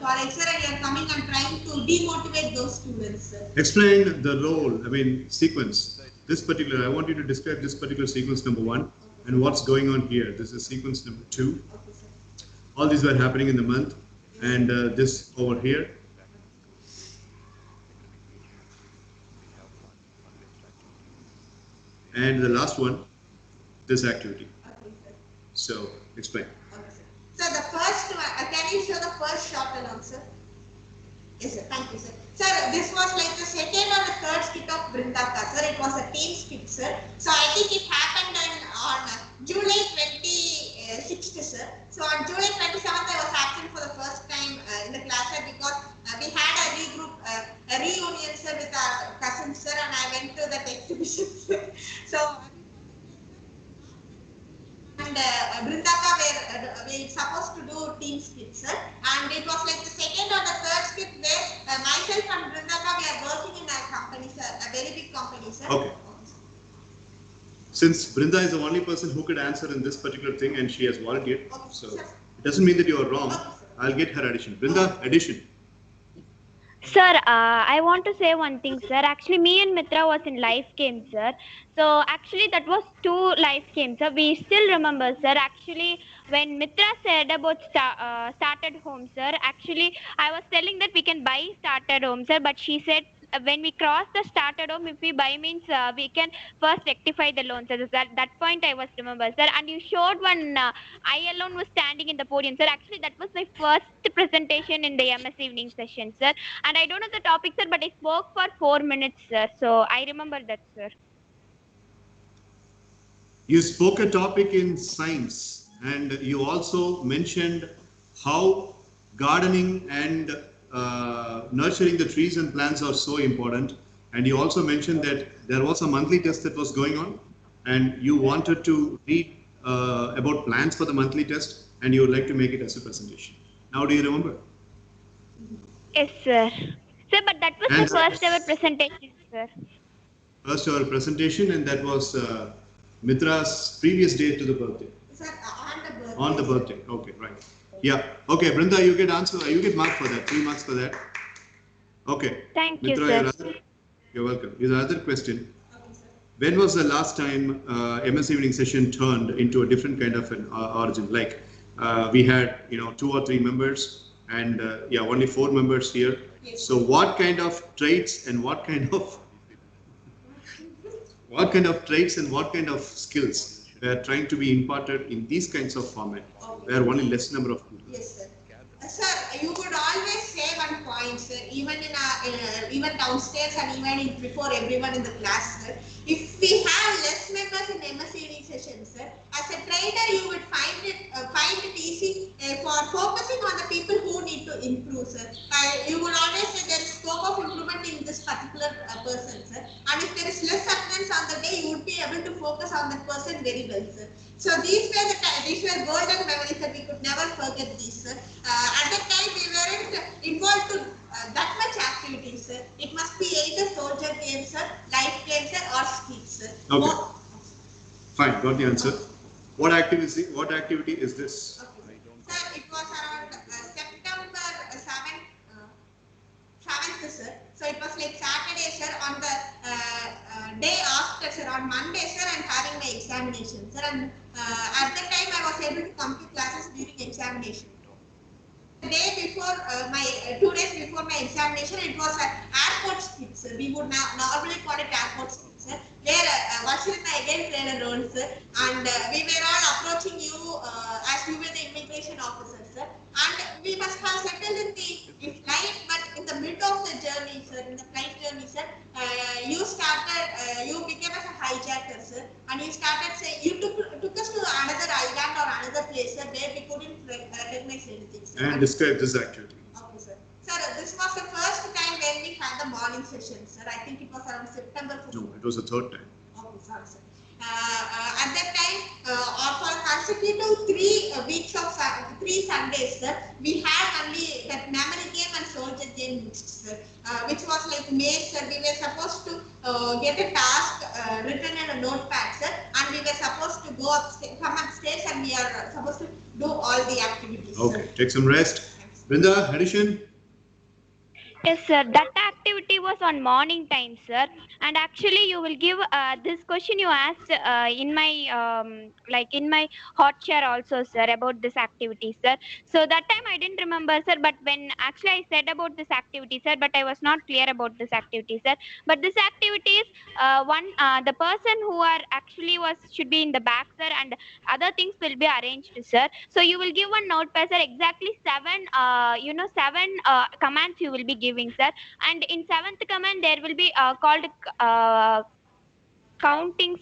college, sir, and you are coming and trying to demotivate those students, sir. Explain the role, sequence. I want you to describe this particular sequence number 1 and what's going on here. This is sequence number 2. All these were happening in the month, and this over here. And the last one, this activity. So, explain. So the first one, can you show the first shot along, sir? Yes, sir. Thank you, sir. Sir, this was like the second or the third skit of Brindaka, sir. It was a team skit, sir. So I think it happened on July 26th, sir. So on July 27th, I was absent for the first time in the class, sir, because we had a reunion, sir, with our cousins, sir, and I went to that exhibition, sir. So and Brindaka were supposed to do team skits, sir. And it was like the second or the third skit where myself and Brindaka we are working in a company, sir, a very big company, sir. Okay. Since Brinda is the only person who could answer in this particular thing and she has volunteered, so it doesn't mean that you are wrong. I'll get her addition. Brinda, addition. Sir, I want to say one thing, sir. Actually, me and Mitra was in life game, sir. So actually, that was two life games, sir. We still remember, sir. Actually, when Mitra said about started home, sir. Actually, I was telling that we can buy started home, sir. But she said when we cross the started home, if we buy means we can first rectify the loan, sir. That point I was remember, sir. And you showed one. I alone was standing in the podium, sir. Actually, that was my first presentation in the MS evening session, sir. And I don't know the topic, sir, but I spoke for 4 minutes, sir. So I remember that, sir. You spoke a topic in science and you also mentioned how gardening and nurturing the trees and plants are so important. And you also mentioned that there was a monthly test that was going on and you wanted to read about plants for the monthly test and you would like to make it as a presentation. Now do you remember? Yes, sir. Sir, but that was And the first ever presentation, sir. first our presentation and that was Mitra's previous day to the birthday. Sir, on the birthday. On the birthday. Okay, right. Yeah. Okay, Brinda, you get answer. You get mark for that. 3 marks for that. Okay. Thank Mitra, you, sir. you're welcome. Here's another question. When was the last time MS evening session turned into a different kind of an origin? Like we had, 2 or 3 members, and only 4 members here. Yes. So what kind of traits and what kind of skills were trying to be imparted in these kinds of format, where only less number of people? Yes, sir. Sir, you would always say one point, sir, even in even downstairs and even before everyone in the class, sir. If we have less members in MSED session, sir, as a trainer, you would find it easy for focusing on the people who need to improve, sir. You would always say there is scope of improvement in this particular person, sir. And if there is less attendance on the day, you would be able to focus on that person very well, sir. So these were golden memories that we could never forget these, sir. At that time, we weren't involved to that much activities, sir. It must be either soldier games, sir, life games, sir, or skits, sir. Okay. Fine, got the answer. What activity is this? Okay. Sir, it was around September 7th, sir. So it was like Saturday, sir, on the day after, sir, on Monday, sir, I'm having my examination, sir. And at that time, I was able to come to classes during examination. The day before 2 days before my examination, it was an airport skit, sir. We would normally call it airport skit, sir, where Vashilna again played a role, sir, and we were all approaching you as you were the immigration officer, sir, and we must have settled in the flight, but in the middle of the journey, sir, in the flight journey, sir, you became as a hijacker, sir, and you started saying, you took us to another island or another place, sir, where we couldn't recognize anything, sir. And describe this activity. Okay, sir. Sir, this was the first time when we had the morning session, sir. I think it was around September 15th. No, it was the third time. Okay, sorry, sir. At that time, for consecutive 3 weeks of 3 Sundays, sir, we had only that memory game and soldier game mixed, sir, which was like maze, sir. We were supposed to get a task written in a notepad, sir, and we were supposed to come upstairs and we are supposed to do all the activities. Okay, sir. take some rest. Brinda, addition? Yes, sir. That activity was on morning time, sir. And actually, you will give this question you asked in my in my hot chair also, sir, about this activity, sir. So that time I didn't remember, sir. But when actually I said about this activity, sir, but I was not clear about this activity, sir. But this activity is the person who are actually should be in the back, sir, and other things will be arranged, sir. So you will give one notepad, sir. Exactly 7 commands you will be giving, sir. And in 7th command there will be called counting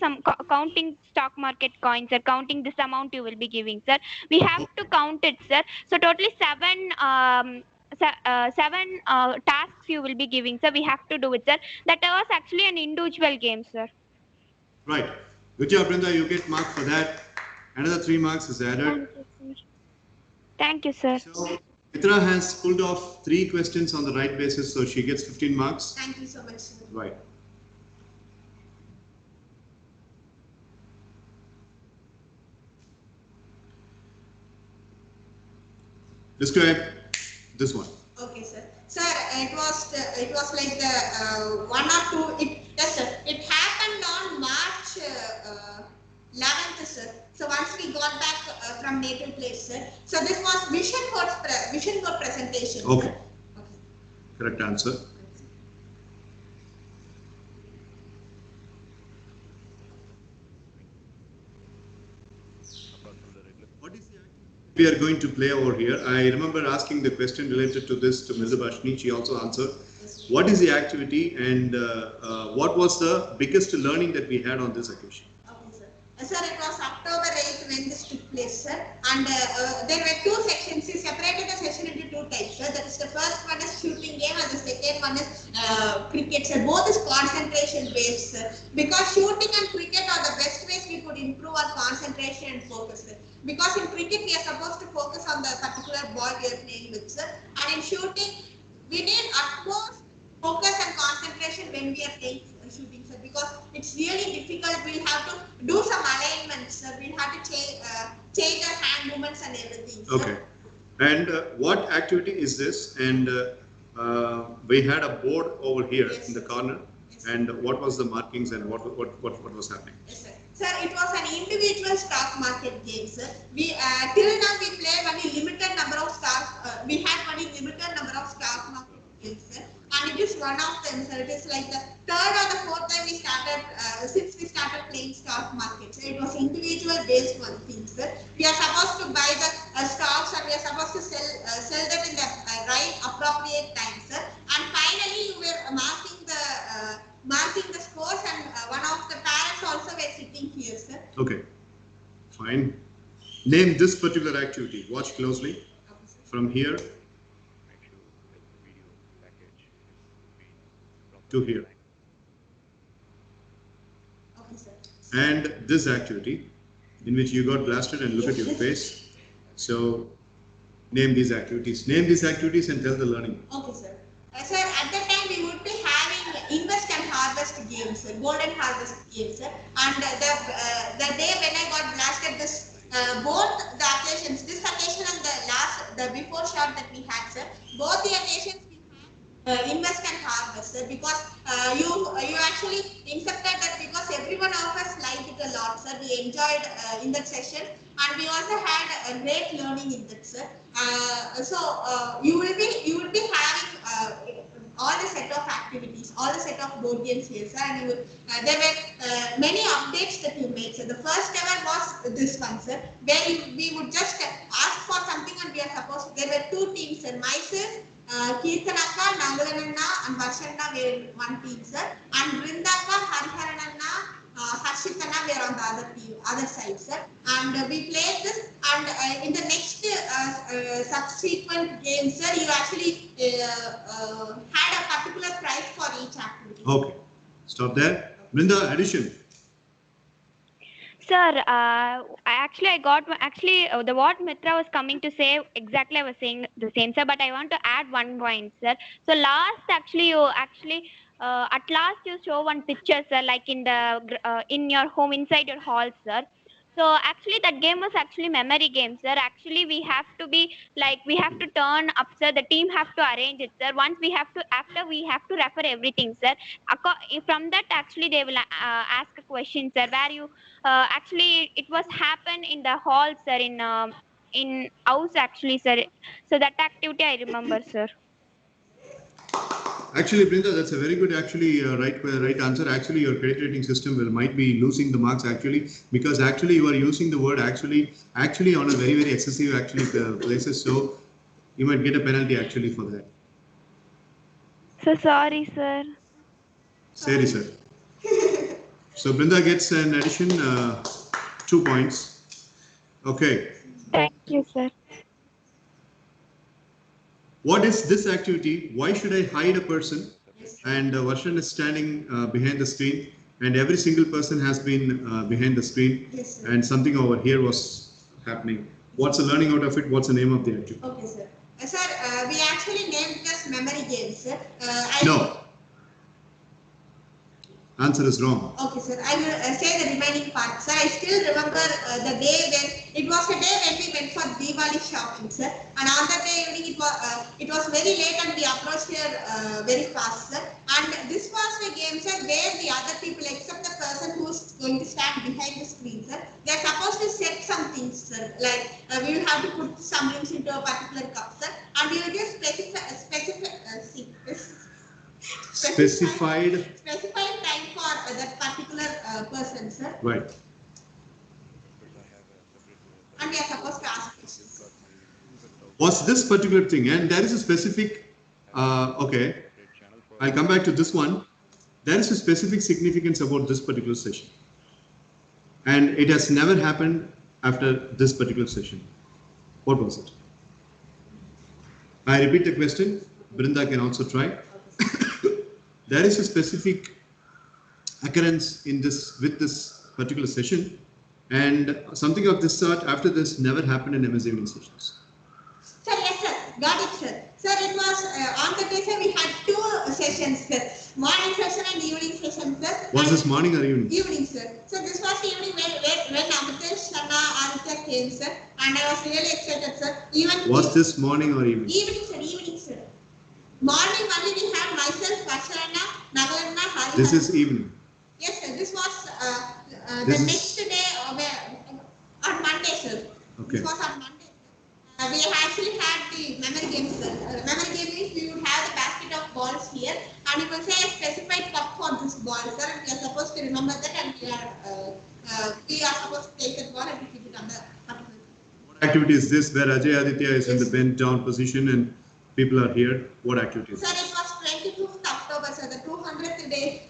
stock market coins, or counting this amount you will be giving, sir. We have to count it, sir. So totally 7 tasks you will be giving, sir. We have to do it, sir. That was actually an individual game, sir. Right. Good job, Brinda. You get mark for that. Another 3 marks is added. Thank you, sir. So Mitra has pulled off 3 questions on the right basis, so she gets 15 marks. Thank you so much, sir. Right. Describe this one. Okay, sir. Sir, it was like the 1 or 2. Yes, sir. It happened on March 11th, sir. So once we got back from native place, sir. So this was vision board presentation. Okay. Sir. Okay. Correct answer. What is the activity we are going to play over here? I remember asking the question related to this to Ms. Bashni. She also answered. What is the activity and what was the biggest learning that we had on this occasion? Okay, sir. Sir, it was October 8th when this took place, sir. And there were 2 sections. We separated the session into 2 types, sir. That is the first one is shooting game and the second one is cricket, sir. Both is concentration based, sir. Because shooting and cricket are the best ways we could improve our concentration and focus, sir. Because in cricket we are supposed to focus on the particular ball we are playing with, sir. And in shooting, we need utmost focus and concentration when we are playing shooting, sir, because it's really difficult. We'll have to do some alignments, sir. We'll have to change our hand movements and everything, sir. Okay. And what activity is this? And we had a board over here in the corner. Yes, and what was the markings and what was happening? Yes, sir. Sir, it was an individual stock market game, sir. We till now we played only limited number of stocks. We had only limited number of stock market games, sir. And it is one of them, sir. It is like the 3rd or the 4th time we started since we started playing stock market. So it was individual based one thing, sir. We are supposed to buy the stocks and we are supposed to sell them in the right appropriate time, sir. And finally, you were marking the scores, and one of the parents also were sitting here, sir. Okay, fine. Name this particular activity. Watch closely. Okay, from here to here. Okay, sir. And this activity in which you got blasted and look at your face. So name these activities. Name these activities and tell the learning. Okay, sir. Sir, at that time we would be having invest and harvest games, sir. Golden harvest games, sir. And the day when I got blasted, both the occasions, this occasion and the before shot that we had, sir, both the occasions invest and harvest, sir, because you actually accepted that because everyone of us liked it a lot, sir. We enjoyed in that session, and we also had a great learning in that, sir. So you will be having all the set of activities, all the set of board games here, sir. And there were many updates that you made, sir. The first ever was this one, sir, where we would just ask for something and we are supposed. There were 2 teams, sir. Myself, Kirtanaka, Nangalananna and Varshana were one team, sir. And Vrindaka, Hariharananna, Harshitana were on the other side, sir. And we played this, and in the next subsequent game, sir, you actually had a particular prize for each activity. Okay, stop there. Brinda, addition. Sir, I got the what Mitra was coming to say exactly. I was saying the same, sir. But I want to add one point, sir. So at last you show one picture, sir, like in your home inside your hall, sir. So actually that game was actually memory game, sir. Actually we have to turn up, sir. The team have to arrange it, sir. After we have to refer everything, sir. From that actually they will ask a question, sir, where you actually it was happen in the hall, sir, in house actually, sir. So that activity I remember, sir. Actually, Brinda, that's a very good right answer. Actually, your credit rating system might be losing the marks because actually you are using the word actually on a very excessive places. So you might get a penalty actually for that. So sorry, sir. Sorry, sir. So Brinda gets an addition 2 points. Okay. Thank you, sir. What is this activity? Why should I hide a person? And Varshan is standing behind the screen. and every single person has been behind the screen. Yes, sir. And something over here was happening. What's the learning out of it? What's the name of the activity? Okay, sir. Sir, we actually named this memory games, sir. No. Answer is wrong. Okay, sir. I will say the remaining part, sir. I still remember the day when it was a day when we went for Diwali shopping, sir. And on that day evening, it was very late and we approached here very fast, sir. And this was a game, sir, where the other people, except the person who's going to stand behind the screen, sir, they're supposed to set some things, sir. Like we will have to put some drinks into a particular cup, sir, and we will give specified time for that particular person, sir. Right. And we are supposed to ask questions. Was this particular thing, and there is a specific, okay, I'll come back to this one. There is a specific significance about this particular session. And it has never happened after this particular session. What was it? I repeat the question. Brinda can also try. There is a specific occurrence in this with this particular session, and something of this sort after this never happened in MS evening sessions. Sir, yes, sir. Got it, sir. Sir, it was on the day, sir, we had two sessions, sir. Morning session and evening session, sir. Was this morning or evening? Evening, sir. So this was evening when Amitesh, Shanna, Aditya came, sir. And I was really excited, sir. Was this morning or evening? Evening, sir. Evening, sir. Morning only we had myself, Vasharana, Nagarana, Hari. This is evening. Yes, sir. This was the next day on Monday, sir. Okay. This was on Monday. We actually had the memory game, sir. Memory game means we would have the basket of balls here, and you will say a specified cup for this ball, sir. And we are supposed to remember that, and we are supposed to take that ball and keep it on the particular. What activity is this where Ajay Aditya is in the bent down position and people are here? What activity is Sir, this? it was 25th October, sir, the 200th day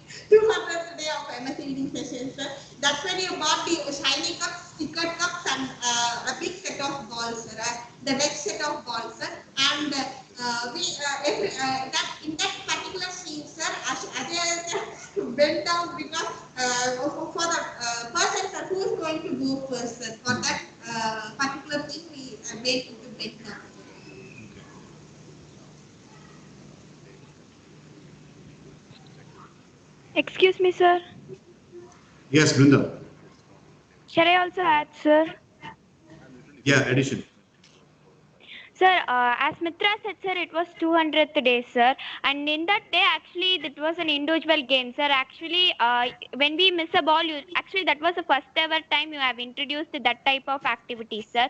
of MS reading session, sir. That's when you bought the shiny cups, stickered cups, and a big set of balls, sir. The next set of balls, sir. And in that particular scene, sir, Ajay bent down because for the person, sir, who is going to go first, sir. For that particular thing, we made him to bend down. Excuse me, sir. Yes, Brinda. Shall I also add, sir? Yeah, addition. Sir, as Mitra said, sir, it was 200th day, sir. And in that day, actually, that was an individual game, sir. Actually, when we miss a ball, actually, that was the first ever time you have introduced that type of activity, sir.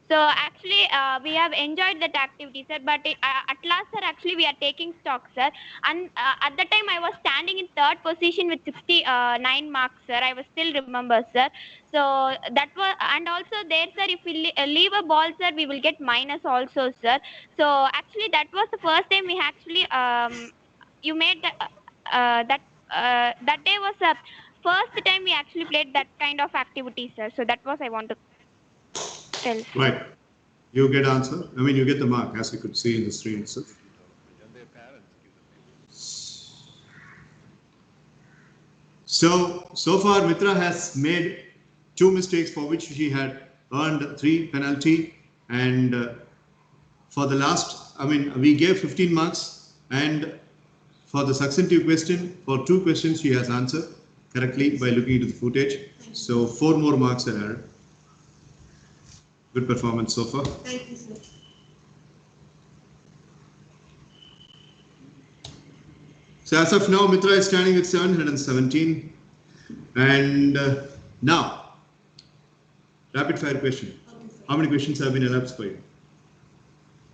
So, actually, we have enjoyed that activity, sir. But at last, sir, actually, we are taking stock, sir. And at the time, I was standing in third position with 69 marks, sir. I was still remember, sir. So that was, and also there, sir, if we leave a ball, sir, we will get minus also, sir. So actually, that was the first time we actually you made that day was the first time we actually played that kind of activity, sir. So that was I want to tell, sir. Right. You get answer. I mean, you get the mark, as you could see in the screen itself. So far, Mitra has made 2 mistakes for which she had earned 3 penalty. And for the last, I mean, we gave 15 marks. And for the substantive question, for 2 questions, she has answered correctly by looking into the footage. So 4 more marks are added. Good performance so far. Thank you, sir. So as of now, Mitra is standing with 717. And now, rapid fire question. Okay, sir. How many questions have been elapsed for you?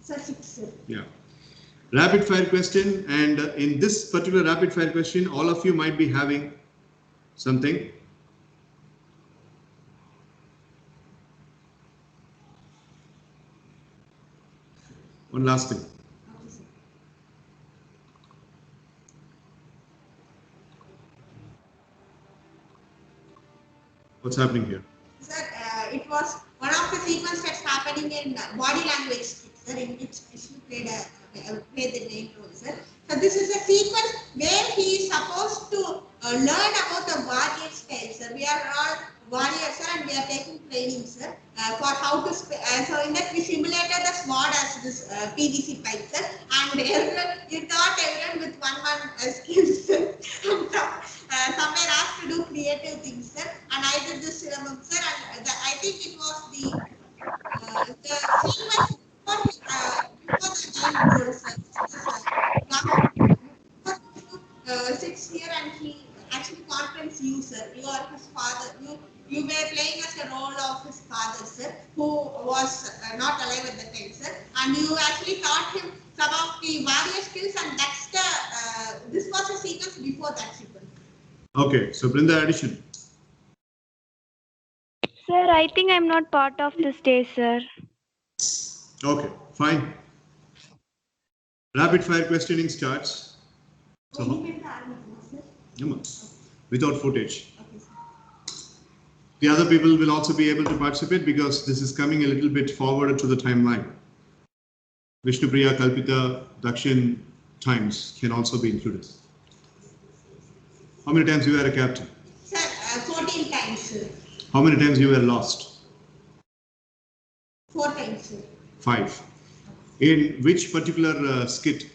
Sir, 6, sir. Yeah. Rapid fire question, and in this particular rapid fire question, all of you might be having something. One last thing. Okay, sir. What's happening here? Sir, it was one of the sequences that's happening in body language, sir, in which Vishnu played the main role, sir. So this is a sequence where he is supposed to learn about the warrior style, sir. We are all warriors, sir, and we are taking training, sir, for how to. So in that we simulated the sword as this PVC pipe, sir, and everyone, you taught everyone with one skills, sir, and somewhere asked to do creative things, sir. And I did this syllabus, sir, and I think it was the syllabus before the time goals, sir. Which was, sits here and he actually confronts you, sir. You are his father. You were playing as the role of his father, sir, who was not alive at the time, sir. And you actually taught him some of the warrior skills, and that's the this was a sequence before that sequence. Okay, so Brinda, addition. Sir, I think I'm not part of this day, sir. Okay, fine. Rapid fire questioning starts. So, without footage. The other people will also be able to participate because this is coming a little bit forward to the timeline. Vishnupriya, Kalpita, Dakshin times can also be included. How many times you were a captain? Sir, 14 times, sir. How many times you were lost? 4 times, sir. 5. In which particular skit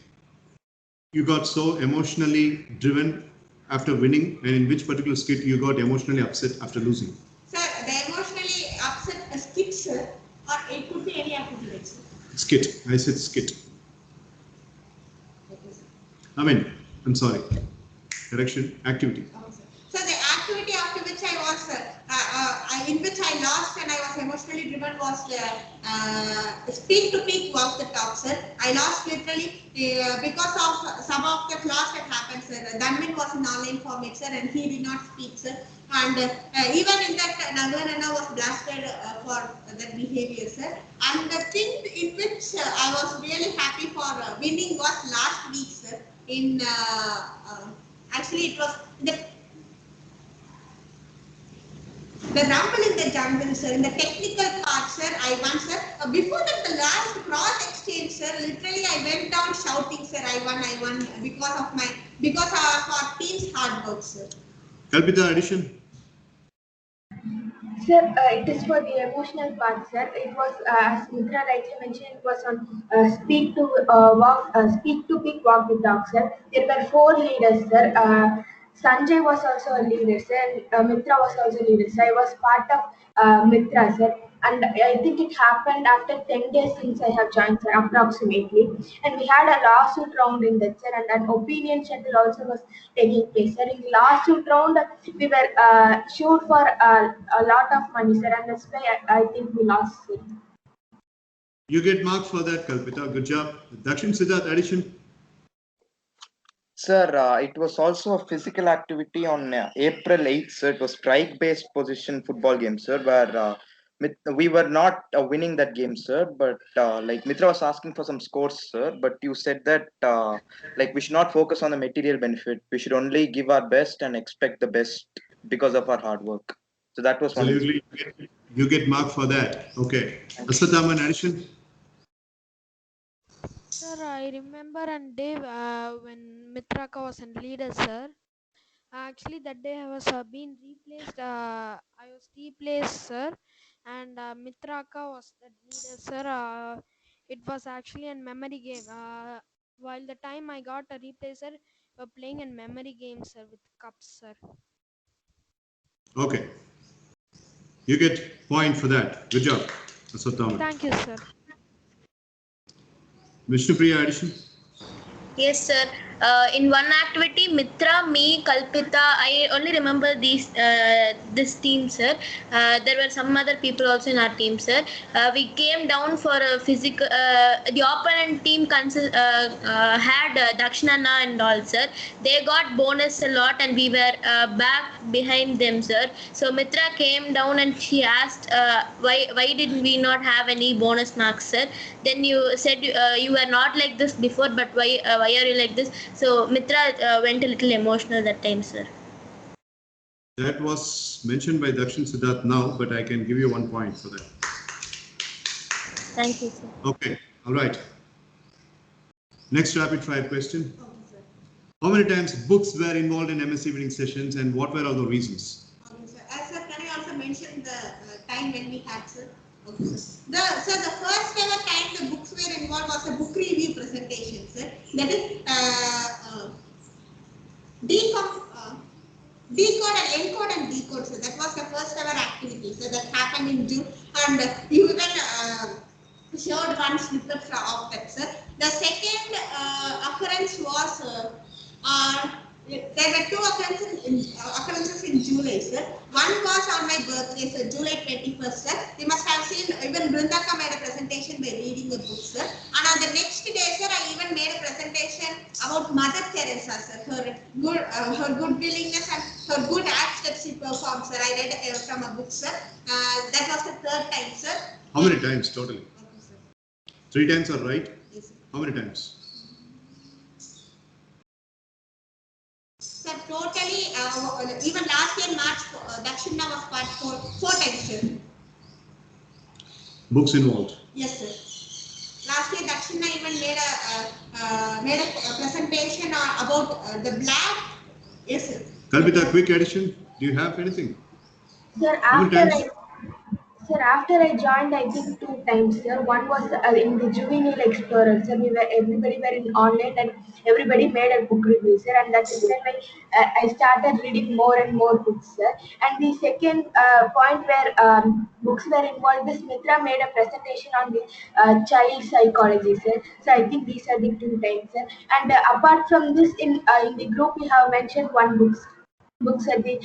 you got so emotionally driven after winning, and in which particular skit you got emotionally upset after losing? Sir, the emotionally upset skit, sir, or it could be any activity, sir. Skit. I said skit. I'm sorry. Correction. Activity. So the activity after which I was, in which I lost and I was emotionally driven was speak to peak walk the talk, sir. I lost literally because of some of the flaws that happened, sir. Dhanmin was in online format, sir, and he did not speak, sir. And even in that, Nagarana was blasted for that behavior, sir. And the thing in which I was really happy for winning was last week, sir. In actually, it was the rumble in the jungle, sir. In the technical part, sir, I won, sir. Before that, the last cross exchange, sir. Literally, I went down shouting, sir. I won because of our team's hard work, sir. Kalpita, addition. Sir, it is for the emotional part, sir. It was, as Mitra rightly mentioned, it was on speak to pick, walk the dog, sir. There were 4 leaders, sir. Sanjay was also a leader, sir, and Mitra was also a leader. So I was part of Mitra, sir. And I think it happened after 10 days since I have joined, sir, approximately. And we had a lawsuit round in that, sir, and an opinion shuttle also was taking place, sir. In the lawsuit round, we were sued for a lot of money, sir, and that's why I think we lost, sir. You get marks for that, Kalpita. Good job. Dakshin, Siddharth, addition. Sir, it was also a physical activity on April 8th, sir. It was strike-based position football game, sir, where we were not winning that game, sir. But like Mitra was asking for some scores, sir. But you said that like we should not focus on the material benefit. We should only give our best and expect the best because of our hard work. So that was one. Absolutely. You get mark for that. Okay. Asataman, addition. Sir, I remember on day when Mitraka was in leader, sir. Actually, that day I was being replaced. I was replaced, sir, and Mitraka was the leader, sir. It was actually a memory game. While the time I got a replacer, we were playing in memory games, sir, with cups, sir. Okay. You get point for that. Good job, Asataman. Thank you, sir. Vishnupriya, addition. Yes, sir. In one activity, Mitra, me, Kalpita, I only remember this team, sir. There were some other people also in our team, sir. We came down for a physical. The opponent team had Dakshinana and all, sir. They got bonus a lot, and we were back behind them, sir. So Mitra came down and she asked, why did we not have any bonus marks, sir? Then you said you were not like this before, but why are you like this? So Mitra went a little emotional that time, sir. That was mentioned by Dakshin Siddharth now, but I can give you 1 point for that. Thank you, sir. Okay. All right. Next rapid fire question. How many times books were involved in MSc evening sessions and what were all the reasons? Okay, sir. Sir, can I also mention the time when we had, sir? Okay, sir. The first ever time the books were involved was a book review presentation, sir. That is decode and encode and decode. So that was the first ever activity. So that happened in June, and you even showed one snippet of that, sir. The second occurrence was there were two occurrences in July, sir. One was on my birthday, sir, July 21st, sir. You must have seen even Brindaka made a presentation by reading a book, sir. And on the next day, sir, I even made a presentation about Mother Teresa, sir. Her good willingness and her good acts that she performed, sir. I read from a book, sir. That was the third time, sir. How many times totally? Okay, sir. 3 times are right? Yes, sir. How many times? Sir, totally, even last year March, Dakshina was part 4 times, sir. Books involved? Yes, sir. Last year Dakshina even made a presentation about the black. Yes, sir. Kalpita, quick addition. Do you have anything? Sir, How many times? after I joined, I think 2 times, sir. One was in the Juvenile Explorer, sir. Everybody were in online and everybody made a book review, sir. And that's when I started reading more and more books, sir. And the second point where books were involved, this Mitra made a presentation on the child psychology, sir. So I think these are the 2 times, sir. And apart from this, in the group we have mentioned one books at the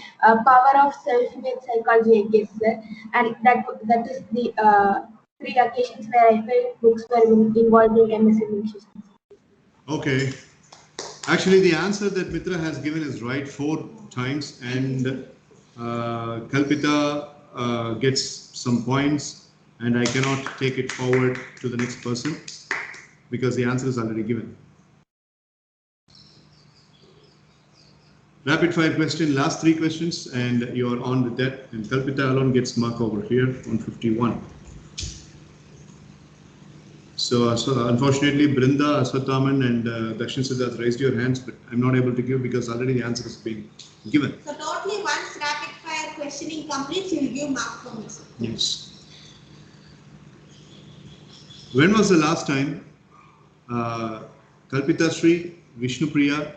power of self-made psychology, I guess, sir. And that is the 3 occasions where I felt books were involved in MSc English. Okay. Actually, the answer that Mitra has given is right 4 times, and Kalpita gets some points, and I cannot take it forward to the next person because the answer is already given. Rapid fire question, last 3 questions, and you're on with that. And Kalpita alone gets mark over here, 151. So unfortunately, Brinda, Aswathaman, and Dakshin Siddharth raised your hands, but I'm not able to give because already the answer is being given. So totally once rapid fire questioning completes, you'll give mark for me, sir. Yes. When was the last time Kalpita Sri, Vishnupriya,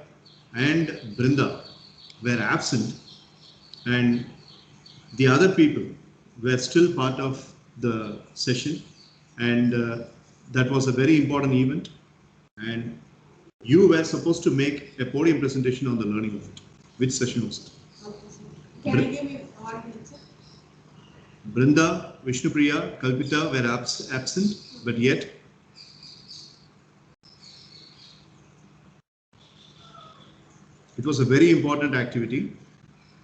and Brinda were absent and the other people were still part of the session, and that was a very important event, and you were supposed to make a podium presentation on the learning of it. Which session was it? Okay, sir. Can you give me 1 minute, sir? Brinda, Vishnupriya, Kalpita were absent, but yet it was a very important activity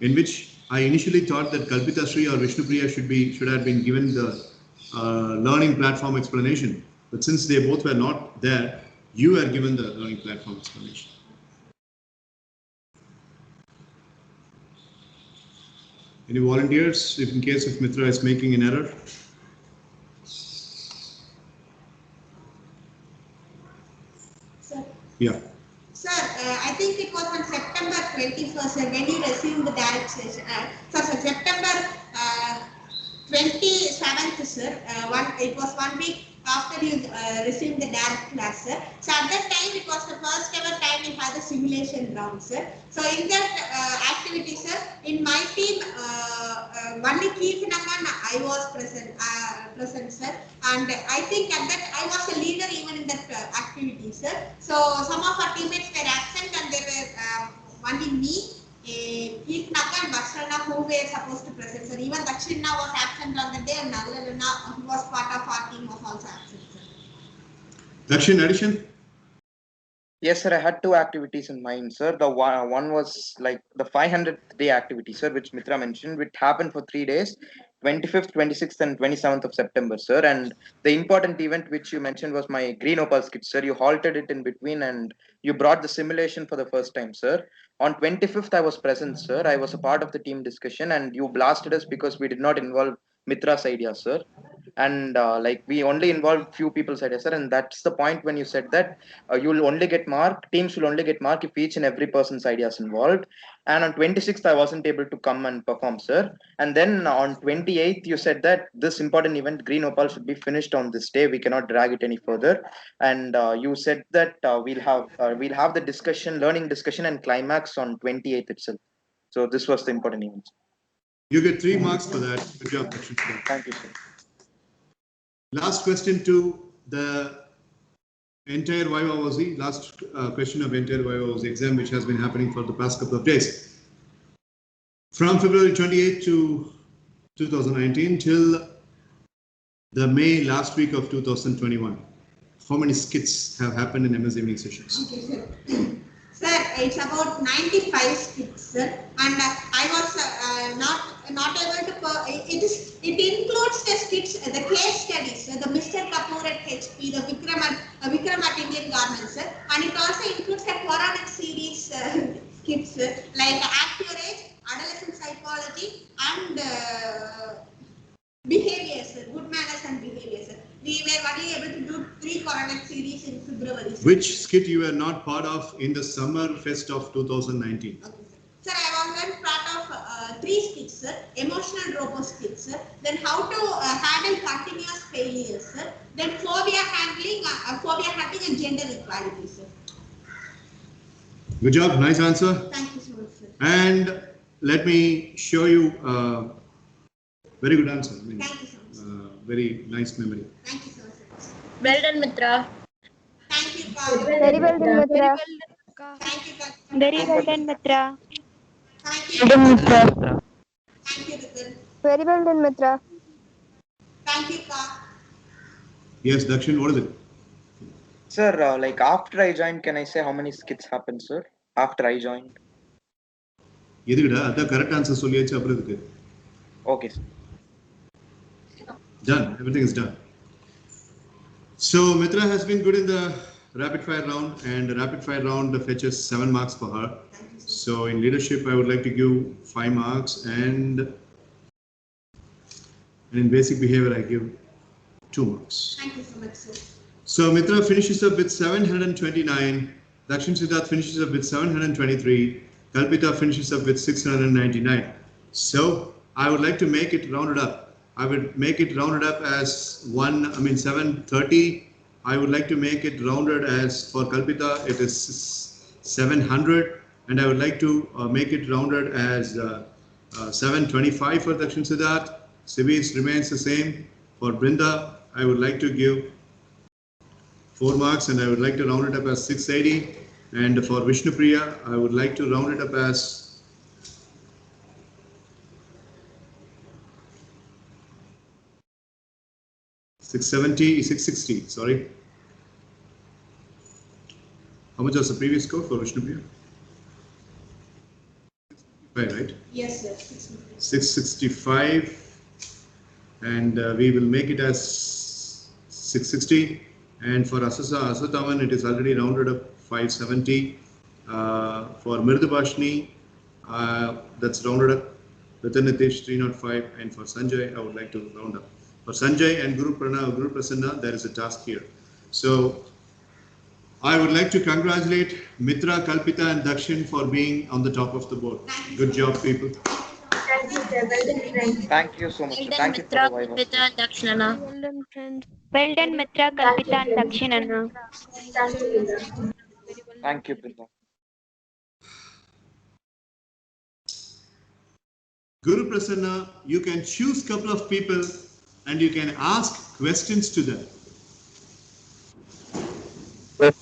in which I initially thought that Kalpita Sri or Vishnupriya should have been given the learning platform explanation. But since they both were not there, you were given the learning platform explanation. Any volunteers, if in case if Mitra is making an error? Sir. Yeah. Sir, I think it was on September 21st, sir, when you resumed the direct session. September 27th, sir. It was 1 week after you resumed the direct class, sir. So at that time, it was the first ever time we had the simulation round, sir. So in that activity, sir, in my team, only Keerthanakan, I was present, sir. And I think at that I was a leader even in that activity, sir. So some of our teammates were absent and they were only me, Keerthanaka and Vasrana who were supposed to present, sir. Even Dakshina was absent on the day and Nagalana, who was part of our team, was also absent, sir. Dakshin, addition? Yes, sir. I had 2 activities in mind, sir. The one was like the 500th day activity, sir, which Mitra mentioned, which happened for 3 days, 25th, 26th, and 27th of September, sir. And the important event which you mentioned was my green opal skit, sir. You halted it in between and you brought the simulation for the first time, sir. On 25th, I was present, sir. I was a part of the team discussion, and you blasted us because we did not involve Mitra's idea, sir. And like we only involved few people's ideas, sir. And that's the point when you said that you'll only get mark, teams will only get mark if each and every person's ideas involved. And on 26th, I wasn't able to come and perform, sir. And then on 28th, you said that this important event, Green Opal, should be finished on this day. We cannot drag it any further. And you said that we'll have the discussion, learning discussion, and climax on 28th itself. So this was the important event. You get 3 marks for that. Good job, Dakshin. Thank you, sir. Last question to the entire ViVa was the last question of entire ViVa was the exam which has been happening for the past couple of days. From February 28th to 2019 till the May last week of 2021. How many skits have happened in MS evening sessions? Okay, sir. Sir, it's about 95 skits, sir, and I was not able to. It includes the skits, the case studies, the Mr. Kapoor at HP, the Vikram at Indian Garments, sir, and it also includes a Quranic series skits like Accurate, Adolescent Psychology, and behavior, sir, good manners and behavior, sir. We were only able to do 3 Quranic series in February. Sir. Which skit you were not part of in the summer fest of 2019? Okay, sir, I was part of 3 skits, sir. Emotional robo skits, sir. Then how to handle continuous failures, sir. Then phobia handling and gender equality, sir. Good job, nice answer. Thank you so much, sir. And let me show you very good answer. I mean, thank you so much. Very nice memory. Thank you so much, sir. Well done, Mitra. Thank you, Ka. Very well done, Mitra. Thank you, Ka. Very well done, Mitra. Thank you. Thank you, Ritan. Very well done, Mitra. Thank you, Ka. Yes, Dakshin, what is it? Sir, like after I joined, can I say how many skits happened, sir? After I joined? The correct answer சொல்லியாச்சு அப்புறம் இதுக்கு. Okay, sir. Done. Everything is done. So Mitra has been good in the rapid fire round, and the rapid fire round fetches 7 marks for her. So in leadership, I would like to give 5 marks, and in basic behavior, I give 2 marks. Thank you so much, sir. So Mitra finishes up with 729. Dakshin Siddharth finishes up with 723. Kalpita finishes up with 699. So I would like to make it rounded up. I would make it rounded up as 730. I would like to make it rounded as for Kalpita, it is 700. And I would like to make it rounded as 725 for Dakshin Siddharth. Sivis remains the same. For Brinda, I would like to give 4 marks, and I would like to round it up as 680. And for Vishnupriya, I would like to round it up as 660, sorry. How much was the previous score for Vishnupriya? 665, right? Yes, sir. 665. And we will make it as 660. And for Asataman, it is already rounded up 570. For Mirdubashni, that's rounded up. Ratanitesh 305. And for Sanjay, I would like to round up. For Sanjay and Guru Prasanna, there is a task here. So I would like to congratulate Mitra, Kalpita, and Dakshin for being on the top of the board. Good job, people. Thank you, sir. Well done, friends. Thank you so much. Well done, Thank you for Mitra, the vibe. Kalpita, and Dakshinana. Well done, friend. Well done, Mitra, Kalpita, and Dakshinana. Thank you, Linda. Very well Thank you, done. Brinda. Guru Prasanna, you can choose a couple of people and you can ask questions to them.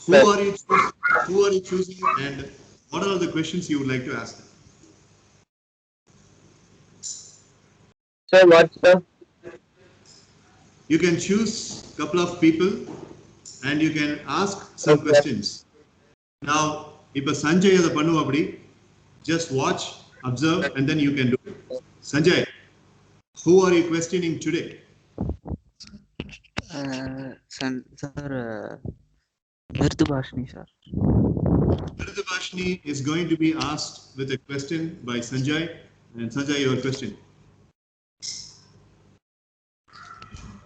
Who are you choosing, and what are the questions you would like to ask them? Sir, what's the? You can choose a couple of people and you can ask some questions. Now, if Sanjay is a pannu abdi, just watch, observe, and then you can do it. Sanjay, who are you questioning today? Sir, Mirdubashni, sir. Mirdubashni is going to be asked with a question by Sanjay. And Sanjay, your question.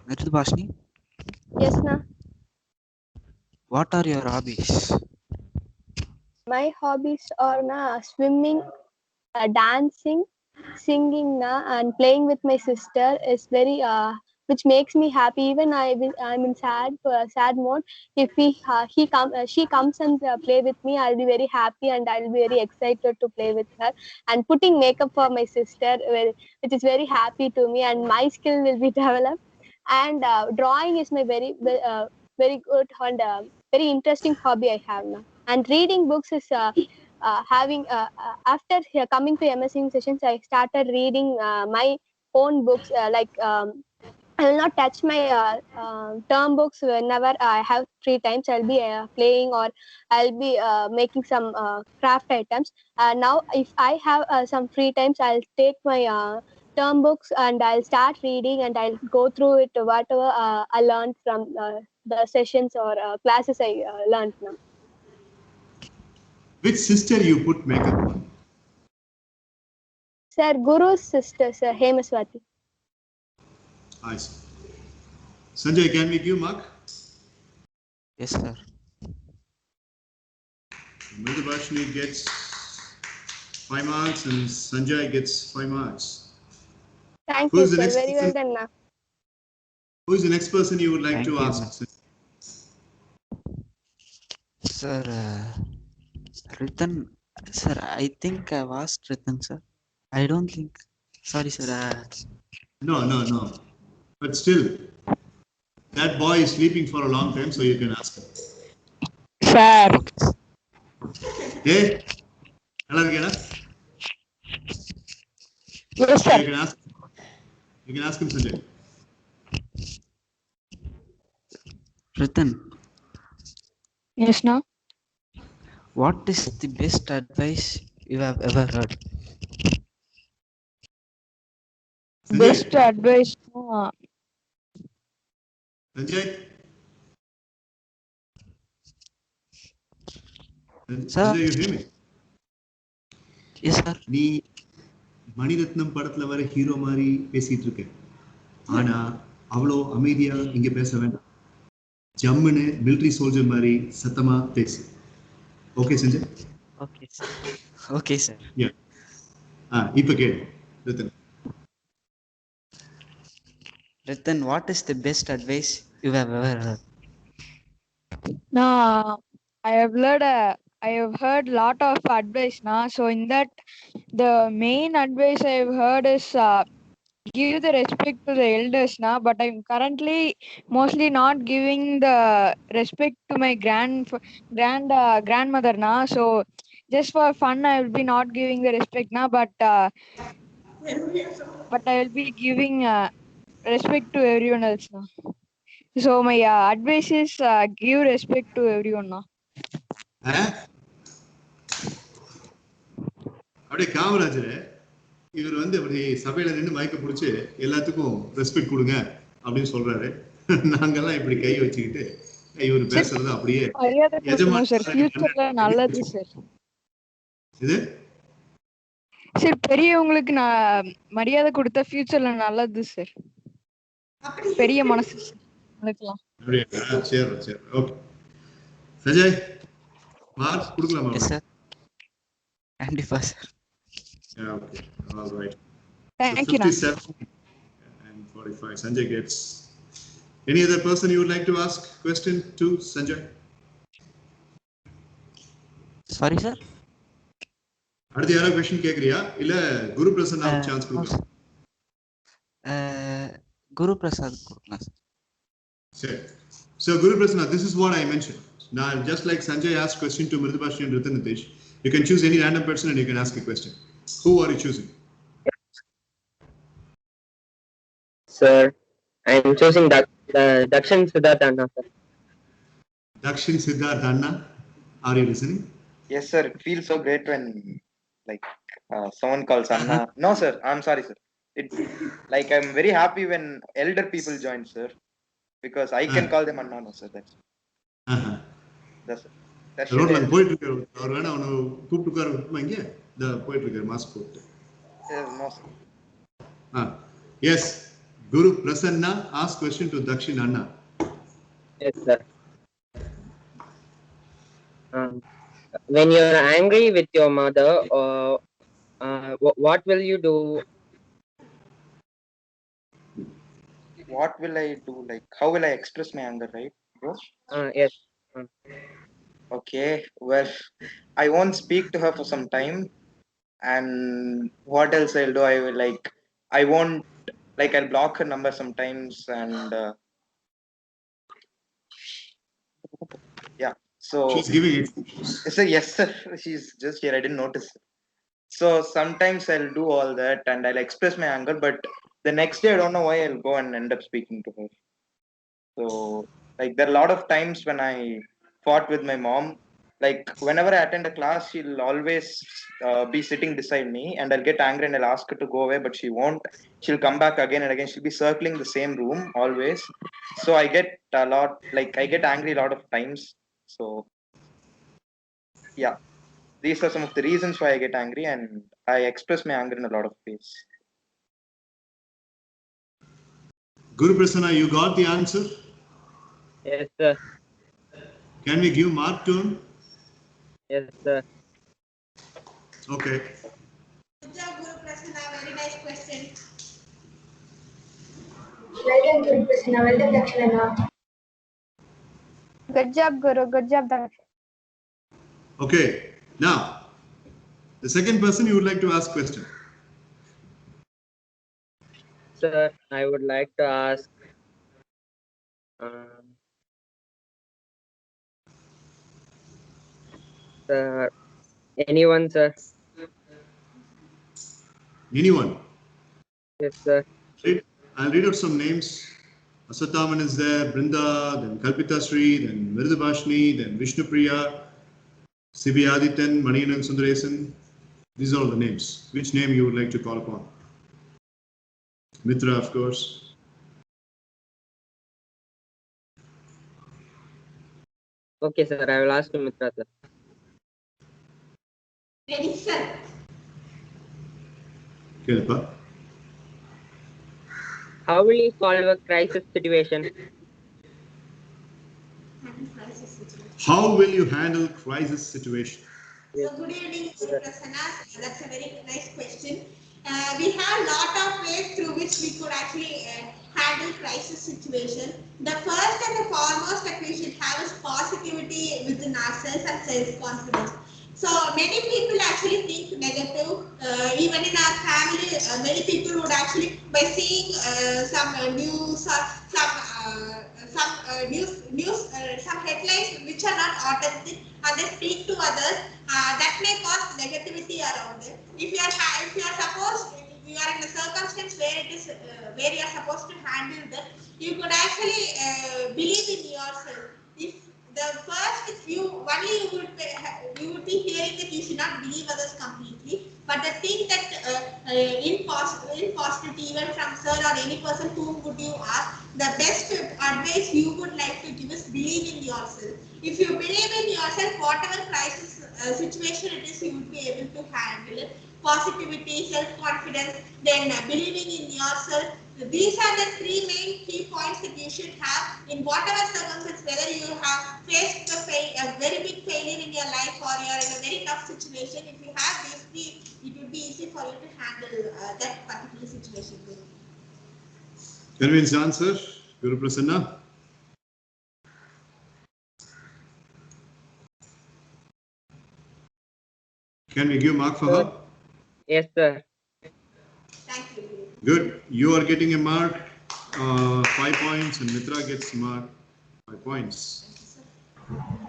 Mridubhashini, Yes, na. what are your hobbies? My hobbies are na swimming, dancing, singing na, and playing with my sister is very which makes me happy. Even I'm in sad mode. If she comes and play with me, I'll be very happy and I'll be very excited to play with her. And putting makeup for my sister, which is very happy to me, and my skill will be developed. And drawing is my very good and very interesting hobby I have now. And reading books is having after coming to MSc sessions, I started reading my own books. I will not touch my term books whenever I have free times. I'll be playing or I'll be making some craft items. Now, if I have some free times, I'll take my term books and I'll start reading and I'll go through it, whatever I learned from the sessions or classes I learned now. Which sister you put makeup on? Sir, Guru's sister, Sir Hemaswati. I see. Sanjay, can we give mark? Yes, sir. Mridubhashini gets 5 marks and Sanjay gets 5 marks. Thank you, sir. Very well done, na. Who is the next person you would like Thank to you, ask? Sir, Ritan, sir, I think I've asked Ritan, sir. I don't think. Sorry, sir. No. But still, that boy is sleeping for a long time, so you can ask him. Sir. Hey, hello again. Yes, sir. You can ask him, Sanjay. Ritan. Yes, no. What is the best advice you have ever heard? Best advice. Sanjay? Sir? Sanjay, you hear me? Yes, sir. நீ மணிரத்னம் படத்துல வர hero மாதிரி பேசிட்டு இருக்க. ஆனா அவ்வளோ அமைதியா இங்க பேச வேண்டாம். ஜம்முன்னு மிலிட்டரி சோல்ஜர் மாதிரி சத்தமா பேசு. Okay Sanjay? Okay, sir. Okay, sir. Yeah. இப்ப கேளு Ratan. Ritan, what is the best advice you have ever heard? No, I have heard lot of advice now. So in that, the main advice I've heard is give the respect to the elders now. But I'm currently mostly not giving the respect to my grandmother now. So just for fun, I will be not giving the respect now. But I will be giving respect to everyone else now. So my advice is give respect to everyone now. அப்படியே காமராஜர் இவர் வந்து அப்படி சபையில நின்று மயக்க பிடிச்சு எல்லாத்துக்கும் respect கொடுங்க அப்படின்னு சொல்றாரு. நாங்கெல்லாம் இப்படி கை வச்சுக்கிட்டு இவர் பேசுறது அப்படியே நல்லது சார். இது சரி, பெரியவங்களுக்கு நான் மரியாதை கொடுத்தா ஃபியூச்சர்ல நல்லது சார். பெரிய மனசு உங்களுக்குலாம். சரி ஓகே சஞ்சய் மார்க் கொடுக்கலாமா? Yes, sir. கண்டிப்பா sir. Yeah, okay. All right. Thank so 57 and 45. Sanjay gets. Any other person you would like to ask question to Sanjay? Sorry, sir. அடுத்து யாராவது question கேக்குறியா இல்ல குரு பிரசாத் சான்ஸ் கொடுக்கலாம்? குரு பிரசாத் கொடுக்கலாம் sir. Sure. So Guru Prasad, this is what I mentioned. Now, just like Sanjay asked question to Mridubhashini and Ritan Nitish, you can choose any random person and you can ask a question. Who are you choosing? Sir, I am choosing Dakshin Siddharth Anna, sir. Dakshin Siddharth Anna, are you listening? Yes, sir. It feels so great when like someone calls Anna. No, sir. I'm sorry, sir. It's like I'm very happy when elder people join, sir, because I can call them Anna, no, sir. That's ரோட்ல போயிட்டு இருக்காரு. அவர் வேணா அவனை கூப்பிட்டு உட்கார இங்க போயிட்டு இருக்காரு மாஸ்க் போட்டு. No, sir. Yes, Guru Prasanna ask question to Dakshin Anna. Yes, sir. When you're angry with your mother, what will you do? What will I do? Like, how will I express my anger, right, bro? Yes. Okay, well, I won't speak to her for some time. And what else I'll do? I will I won't, I'll block her number sometimes. And yeah, so. She's giving it. So, yes, sir. She's just here. I didn't notice. So sometimes I'll do all that and I'll express my anger, but the next day I don't know why I'll go and end up speaking to her. So there are a lot of times when I fought with my mom. Like whenever I attend a class, she'll always be sitting beside me, and I'll get angry and I'll ask her to go away, but she won't. She'll come back again and again. She'll be circling the same room always. So I get a lot, I get angry a lot of times. So yeah, these are some of the reasons why I get angry, and I express my anger in a lot of ways. Guru Prasanna, you got the answer? Yes, sir. Can we give mark to him? Yes, sir. Okay. Good job, Guru Prasanna. Very nice question. Well done, Guru Prasanna. Well done, Dakshin. Good job, Guru. Good job, Dakshin. Okay. Now, the second person you would like to ask question. Sir, I would like to ask. Sir, anyone, sir? Anyone? Yes, sir. I'll read out some names. Asataman is there, Brinda, then Kalpita Sri, then Mirdubhashni, then Vishnupriya, Sibi Adityan, Manianan Sundaresan. These are all the names. Which name you would like to call upon? Mitra, of course. Okay, sir. I will ask to Mitra, sir. Ready, sir. Kelpa. How will you solve a crisis situation? How will you handle crisis situation? So good evening, Guru Prasanna. That's a very nice question. We have a lot of ways through which we could actually handle crisis situation. The first and the foremost that we should have is positivity within ourselves and self-confidence. So many people actually think negative. Even in our family, many people would actually, by seeing some news or some headlines which are not authentic, and they speak to others, that may cause negativity around it. If you are supposed, you are in a circumstance where it is where you are supposed to handle that, you could actually believe in yourself. If the first, you would be hearing that you should not believe others completely, but the thing that in positivity, even from sir or any person whom would you ask, the best advice you would like to give is believe in yourself. If you believe in yourself, whatever crisis situation it is, you would be able to handle it. Positivity, self-confidence, then believing in yourself. These are the three main key points that you should have in whatever circumstance, whether you have faced a very big failure in your life or you are in a very tough situation. If you have these three, it would be easy for you to handle that particular situation. Convinced answer, Guru Prasanna? Can we give mark for her? Yes, sir. Thank you. Good. You are getting a mark, 5 points, and Mitra gets mark 5 points.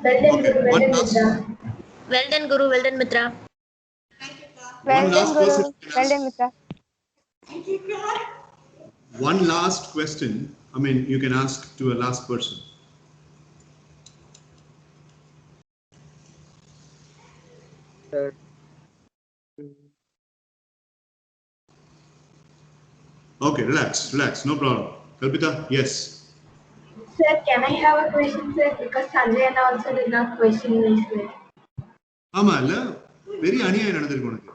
Well done, Guru. Well done, Mitra. Well done, Guru. Well done, Mitra. Well One done, last Guru. person. Well done, Mitra. Thank you, God. One last question. I mean, you can ask to a last person. Sir. Okay, relax, no problem. Kalpita, yes. Sir, can I have a question, sir? Because Sanjay also did not question me, sir. ஆமா இல்ல பெரிய அநியாயம் நடந்திருக்கு உனக்கு.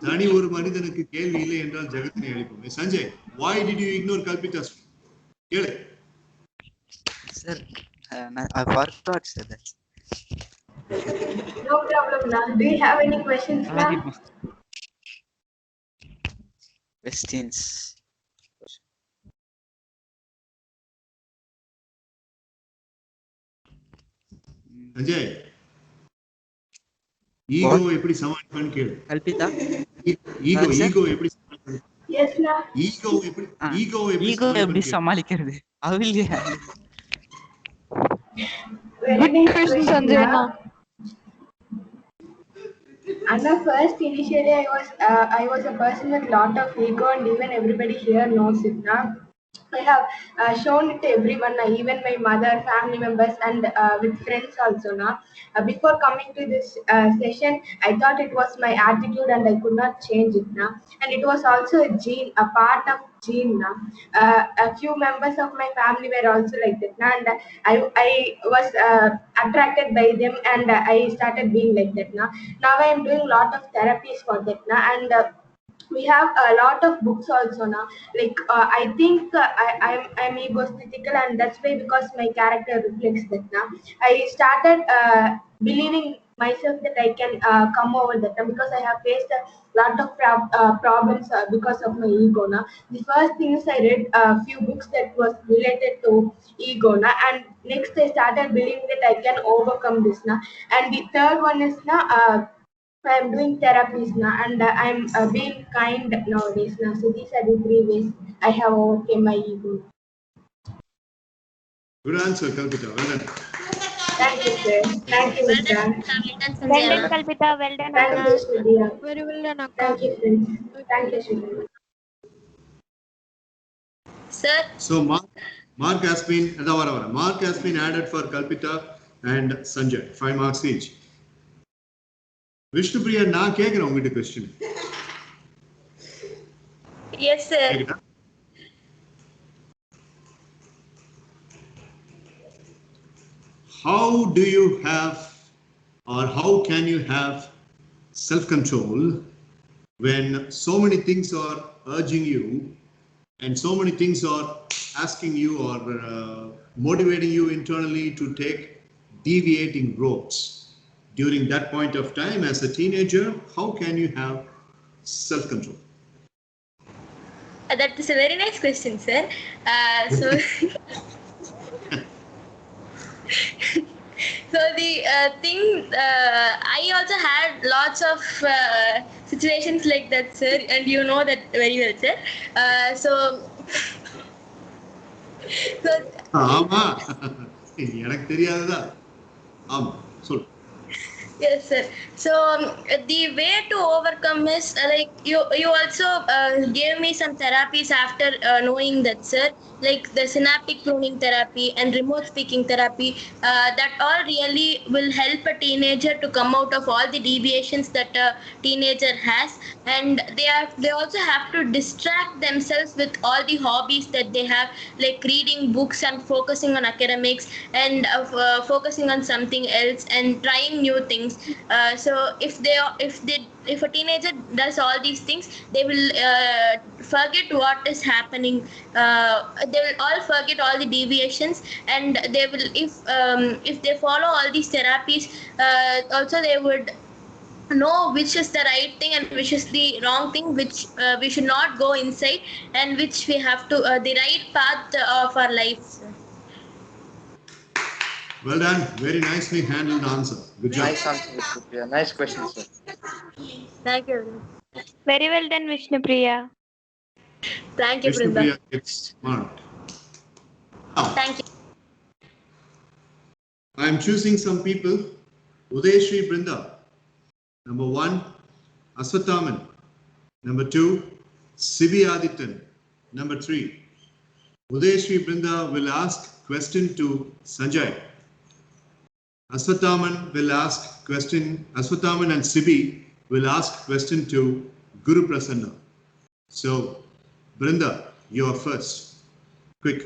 தனி ஒரு மனிதனுக்கு கேள்வி இல்லை என்றால் ஜெகத்தினை அழிப்போம். Sanjay, why did you ignore Kalpita? கேளு. Sir, I forgot, sir. No problem, na. Do you have any questions, na? Questions. Sanjay, ego எப்படி சமாளிப்பேன்னு கேளு. கல்பிதா ego எப்படி சமாளிப்பேன்னு. Yes, na. ego எப்படி சமாளிக்கிறது? அவில்லையே. Very nice question, Sanjay, na. And first, initially, I was a person with lot of ego, and even everybody here knows it now. I have shown it to everyone, even my mother, family members, and with friends also. Now, before coming to this session, I thought it was my attitude, and I could not change it now. And it was also a gene, a part of gene. Now, a few members of my family were also like that. Now, and I was attracted by them, and I started being like that. Now I am doing a lot of therapies for that. Now, and we have a lot of books also now. Like I think I'm egotistical, and that's why because my character reflects that. Now I started believing myself that I can come over that now, because I have faced a lot of problems because of my ego. Now the first thing is I read a few books that was related to ego now, and next I started believing that I can overcome this now. And the third one is now I'm doing therapies now, and I'm being kind nowadays now. So these are the 3 ways I have overcome my ego. Good answer, Kalpita. Well done. Thank you, sir. Thank you, Well Mr. done, Thank well done, Kalpita. Well done, you, Anna. Shreya. Very well done, Akka. Thank you, friends. Thank you, Shreya. Sir. So Mark has been Mark has been added for Kalpita and Sanjay. 5 marks each. Vishnupriya, நான் கேக்குறேன் உங்ககிட்ட question. Yes, sir. How do you have, or how can you have self-control when so many things are urging you and so many things are asking you or motivating you internally to take deviating roads? During that point of time as a teenager, how can you have self-control? That is a very nice question, sir. So the thing, I also had lots of situations like that, sir, and you know that very well, sir. So ஆமா எனக்கு தெரியாததா ஆமா சொல். Yes, sir. So the way to overcome is like you also gave me some therapies after knowing that, sir, like the synaptic pruning therapy and remote speaking therapy. That all really will help a teenager to come out of all the deviations that a teenager has, and they also have to distract themselves with all the hobbies that they have, like reading books and focusing on academics, and focusing on something else and trying new things. So if a teenager does all these things, they will forget what is happening. They will all forget all the deviations, and they will, if they follow all these therapies, also they would know which is the right thing and which is the wrong thing, which we should not go inside, and which we have to the right path of our lives. Well done. Very nicely handled answer. Good job. Nice answer, Vishnupriya. Nice question, sir. Thank you. Very well done, Vishnupriya. Thank you, Brinda. Vishnupriya gets marked. Thank you. I am choosing some people. Udayashri Brinda. Number 1, Aswathaman. Number 2, Sibi Adityan. Number 3, Udayashri Brinda will ask question to Sanjay. Aswathaman and Sibi will ask question to Guru Prasanna. So, Brinda, you are first. Quick.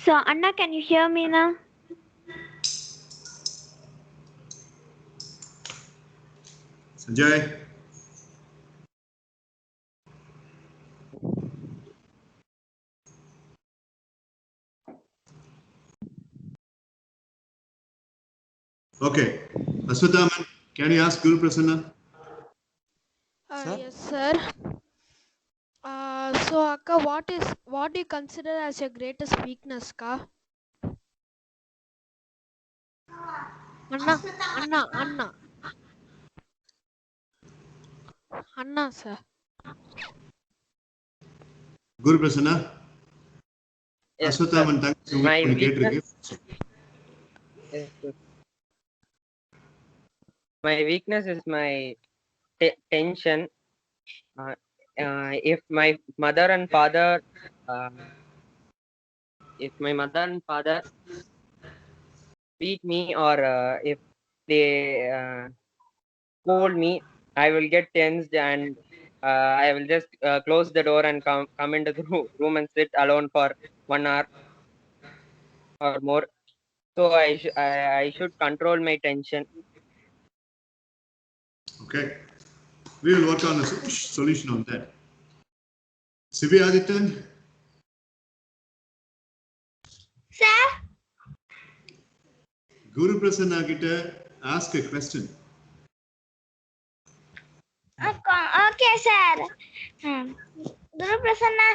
So, Anna, can you hear me now? Sanjay? Okay. Aswathaman, can you ask Guru Prasanna? Sir? Yes, sir. So, Akka, what do you consider as your greatest weakness, Ka? Anna, Anna, Anna, Anna, sir. Guru Prasanna? Yes, sir. Aswathaman, thanks so much My for weakness. Yes, sir. My weakness is my tension. If my mother and father, uh, if my mother and father beat me, or if they scold me, I will get tensed, and I will just close the door and come into the room and sit alone for 1 hour or more. So I should control my tension. Okay. We will work on a solution on that. Sivya Adityan? Sir? Guru Prasanna kita ask a question. Okay, sir. Guru Prasanna,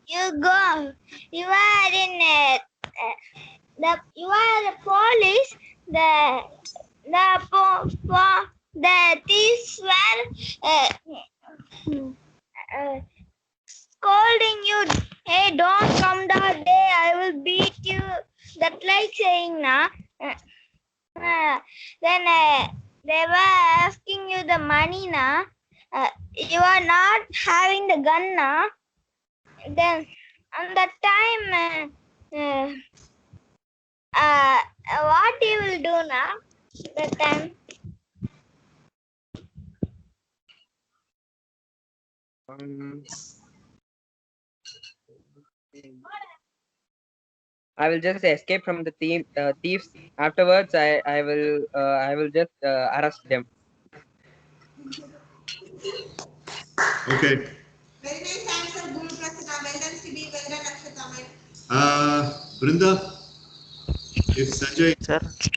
you go. You are in you are the police. The thieves were scolding you. Hey, don't come that day. I will beat you. That like saying na. Then they were asking you the money na. You are not having the gun na. Then on that time, what you will do na? That time. I will just escape from the thieves. Afterwards, I will just arrest them. Okay. Very nice answer, Guru Prasanna. Well done, Sibi. Well done, Akshataman. Brinda? If Sanjay.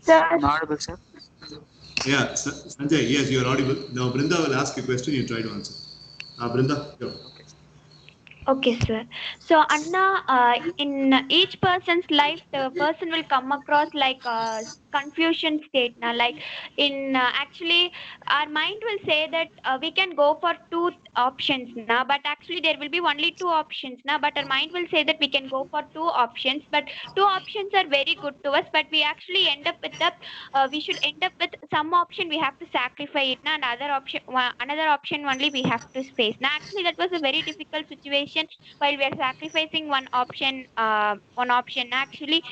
Sir, I'm audible, sir. Yeah, Sanjay, yes, you are audible. Now Brinda will ask a question, you try to answer. Brinda, go. Okay. Okay, sir. So, Anna, in each person's life, the person will come across like a confusion state. Now, like actually, our mind will say that we can go for two options now, but actually there will be only two options now. But our mind will say that we can go for two options, but two options are very good to us. But we actually end up with we should end up with some option we have to sacrifice it now, and another option only we have to face. Now, actually, that was a very difficult situation while we are sacrificing one option. Actually,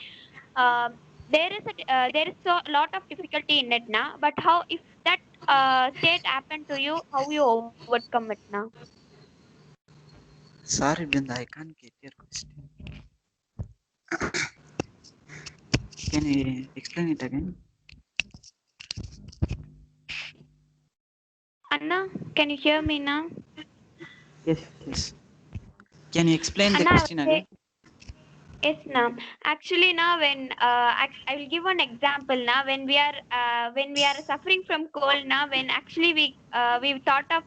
there is a lot of difficulty in it now. But how if that state happened to you, how you overcome it now? Sorry, Brinda, I can't get your question. Can you explain it again? Anna, can you hear me now? Yes, yes. Can you explain the Anna, I would question again? yes, now actually now I will give one example now when we are suffering from cold now, when actually we thought of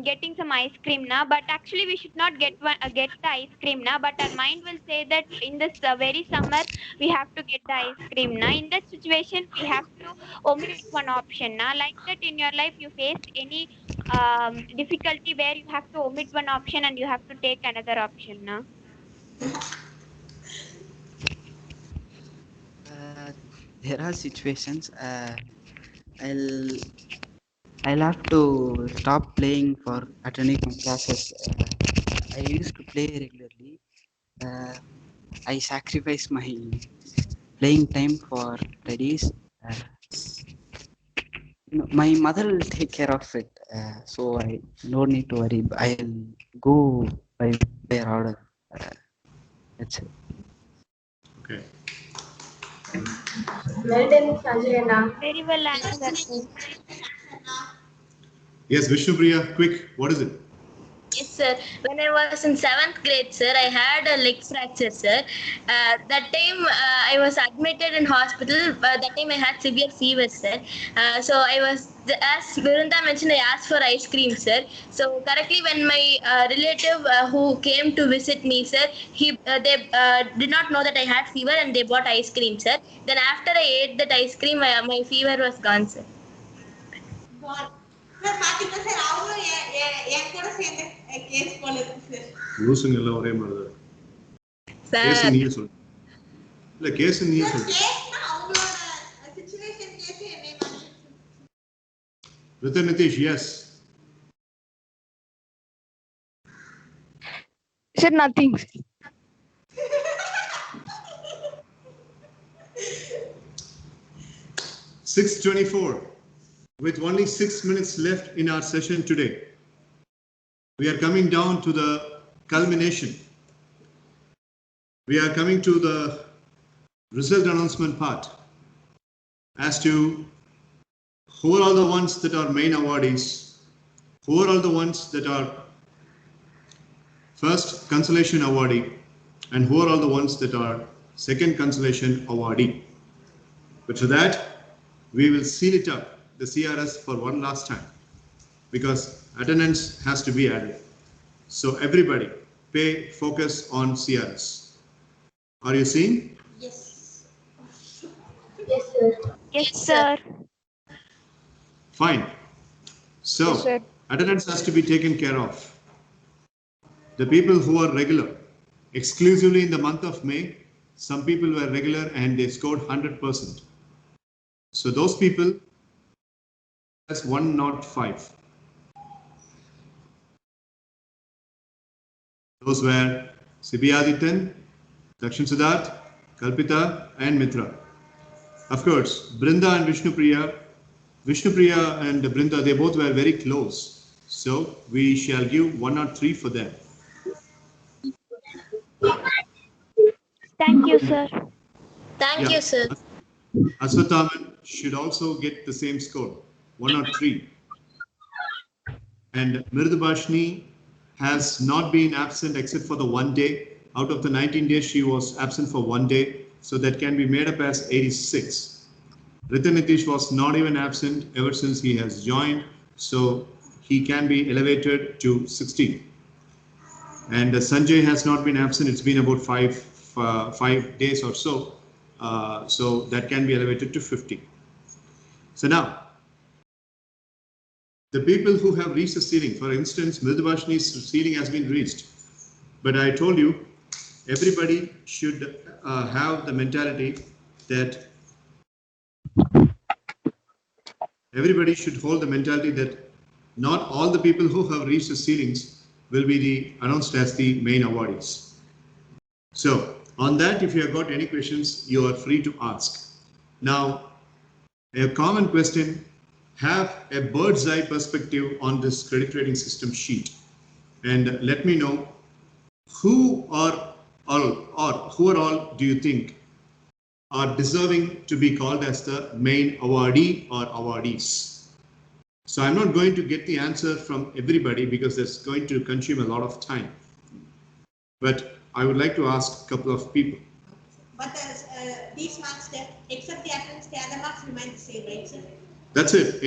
getting some ice cream now, but actually we should not get the ice cream now, but our mind will say that in this very summer we have to get the ice cream now. In that situation we have to omit one option now. Like that, in your life you faced any difficulty where you have to omit one option and you have to take another option now? There are situations. I'll have to stop playing for attending my classes. I used to play regularly. I sacrifice my playing time for studies. My mother will take care of it, so I no need to worry. I'll go by their order. That's it. Okay. Well done, Sanjayana. Very well answered, sir. Yes, Vishnupriya, quick, what is it? Yes, sir. When I was in seventh grade, sir, I had a leg fracture, sir. That time I was admitted in hospital. That time I had severe fever, sir. So I was, as Virunda mentioned, I asked for ice cream, sir. So correctly, when my relative who came to visit me, sir, they did not know that I had fever and they bought ice cream, sir. Then after I ate that ice cream, my fever was gone, sir. Sir பாத்தீங்களா sir அவங்களும் என் கூட சேர்ந்த case போல இருக்கு sir. லூசுங்க எல்லாம் ஒரே மாதிரி தான். Case Sir. நீயே சொல்லு. இல்ல கேஸ் நீயே சொல்லு. கேஸ்னா அவங்களோட சிச்சுவேஷன் கேஸ் என்னை மாதிரி. Ritan Nitish, yes. Sir, nothing. 6:24. With only 6 minutes left in our session today, we are coming down to the culmination. We are coming to the result announcement part as to who are all the ones that are main awardees, who are all the ones that are first consolation awardee, and who are all the ones that are second consolation awardee. But for that, we will seal it up, the CRS, for one last time, because attendance has to be added. So everybody, pay focus on CRS. Are you seeing? Yes. Yes, sir. Yes, sir. Fine. So, Yes, sir. attendance has to be taken care of. The people who are regular, exclusively in the month of May, some people were regular and they scored 100%. So those people, that's 105. Those were Sibiaditan, Dakshin Siddharth, Kalpita, and Mitra. Of course, Brinda and Vishnupriya and Brinda, they both were very close. So we shall give 103 for them. Thank you, sir. Thank you, sir. Aswathaman should also get the same score, 103. And Mirdubashni has not been absent except for the one day. Out of the 19 days, she was absent for one day. So that can be made up as 86. Ritan Nitish was not even absent ever since he has joined. So he can be elevated to 60. And Sanjay has not been absent. It's been about 5 days or so. So that can be elevated to 50. So now, the people who have reached the ceiling, for instance, Mridubashni's ceiling has been reached. But I told you, everybody should have the mentality that everybody should hold the mentality that not all the people who have reached the ceilings will be announced as the main awardees. So on that, if you have got any questions, you are free to ask. Now, a common question, have a bird's eye perspective on this credit rating system sheet and let me know who are all do you think are deserving to be called as the main awardee or awardees. So I'm not going to get the answer from everybody because that's going to consume a lot of time. But I would like to ask a couple of people. But these marks, except the attendance, the other marks remain the same, right, sir? That's it.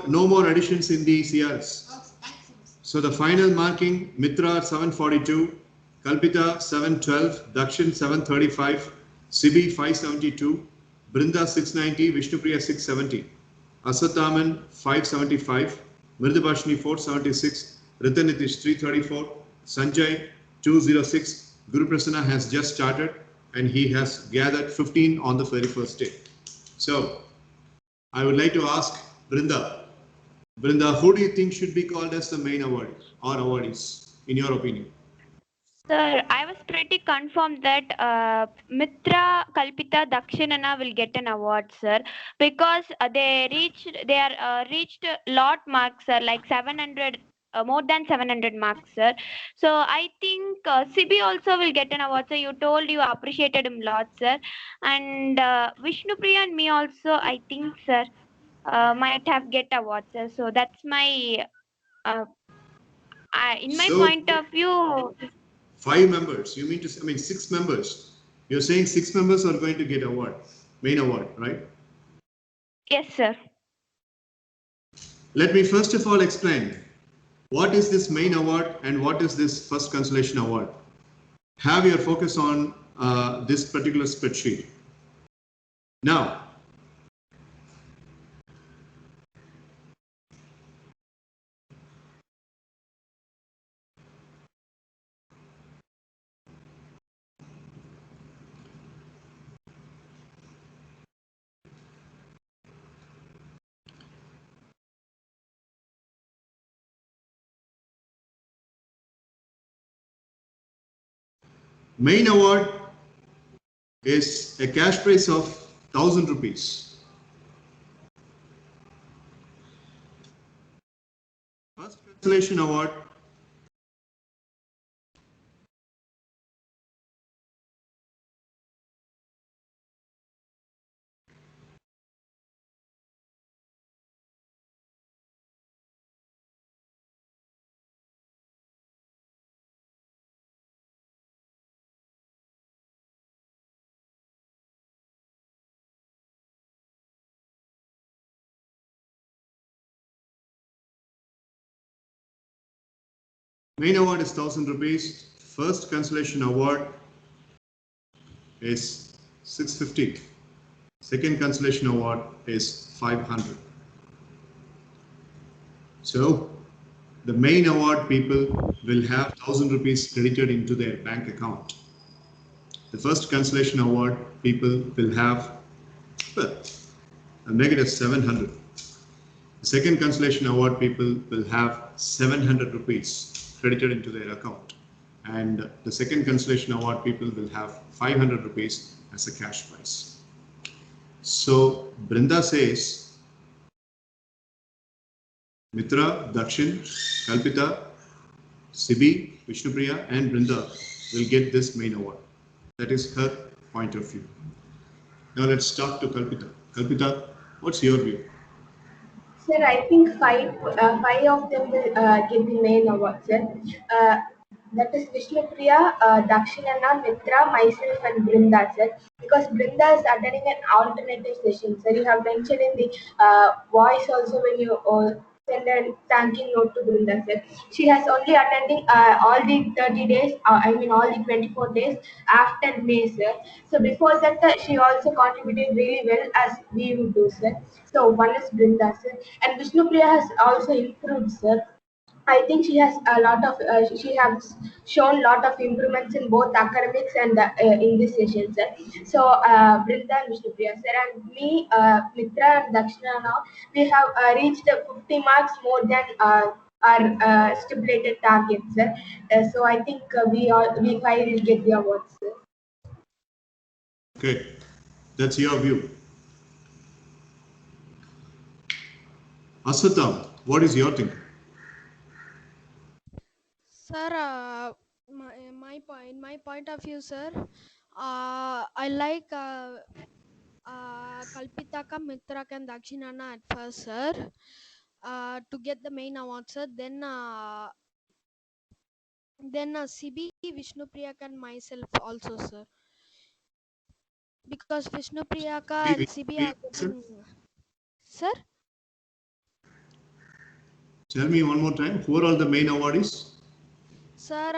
No more additions in the CRS. So the final marking, Mitra 742, Kalpita 712, Dakshin 735, Sibi 572, Brinda 690, Vishnupriya 670, Asathaman 575, Mirdubashni 476, Ritan Nitish 334, Sanjay 206. Guru Prasanna has just started and he has gathered 15 on the very first day. So I would like to ask Brinda, who do you think should be called as the main award or awardees, in your opinion? Sir, I was pretty confirmed that Mitra, Kalpita, Dakshinana will get an award, sir, because they are reached lot marks, sir, like 700 more than 700 marks, sir. So I think Sibi also will get an award, sir. You told you appreciated him a lot, sir. And Vishnupriya and me also, I think, sir, might have get awards, sir. So that's my, in my So point of view. 5 members. You mean to say, I mean 6 members. You're saying 6 members are going to get award, main award, right? Yes, sir. Let me first of all explain what is this main award and what is this first consolation award. Have your focus on this particular spreadsheet. Now, main award is a cash prize of 1000 rupees. First consolation award main award is 1000 rupees. First consolation award is 650. Second consolation award is 500. So the main award people will have 1000 rupees credited into their bank account. The first consolation award people will have a negative 700. The second consolation award people will have 700 rupees credited into their account. And the second consolation award people will have 500 rupees as a cash prize. So Brinda says, Mitra, Dakshin, Kalpita, Sibi, Vishnupriya and Brinda will get this main award. That is her point of view. Now let's talk to Kalpita. Kalpita, what's your view? Sir, I think five of them will get the main award, sir. That is Vishnupriya, Dakshinana, Mitra, myself, and Brinda, sir. Because Brinda is attending an alternative session, sir. You have mentioned in the voice also when you send a thanking note to Brinda, sir. She has only attending all the 30 days, all the 24 days after May, sir. So before that, she also contributed really well as we would do, sir. So one is Brinda, sir. And Vishnupriya has also improved, sir. I think she has a lot of she has shown lot of improvements in both academics and in this session, sir. So Brinda and Vishnupriya, sir, and me, Mitra and Dakshina now we have reached 50 marks more than our stipulated target, sir. So I think we five will get the awards, sir. Okay, that's your view. Aswatam, what is your thinking? Sir, my point of view, sir, I like Kalpitaka, Mitraka, and Dakshinana at first, sir, to get the main award, sir. Then Sibi, Vishnupriyaka, and myself also, sir. Because Vishnupriyaka and Sibi are getting, sir. Tell me one more time, who are all the main awardees? Sir,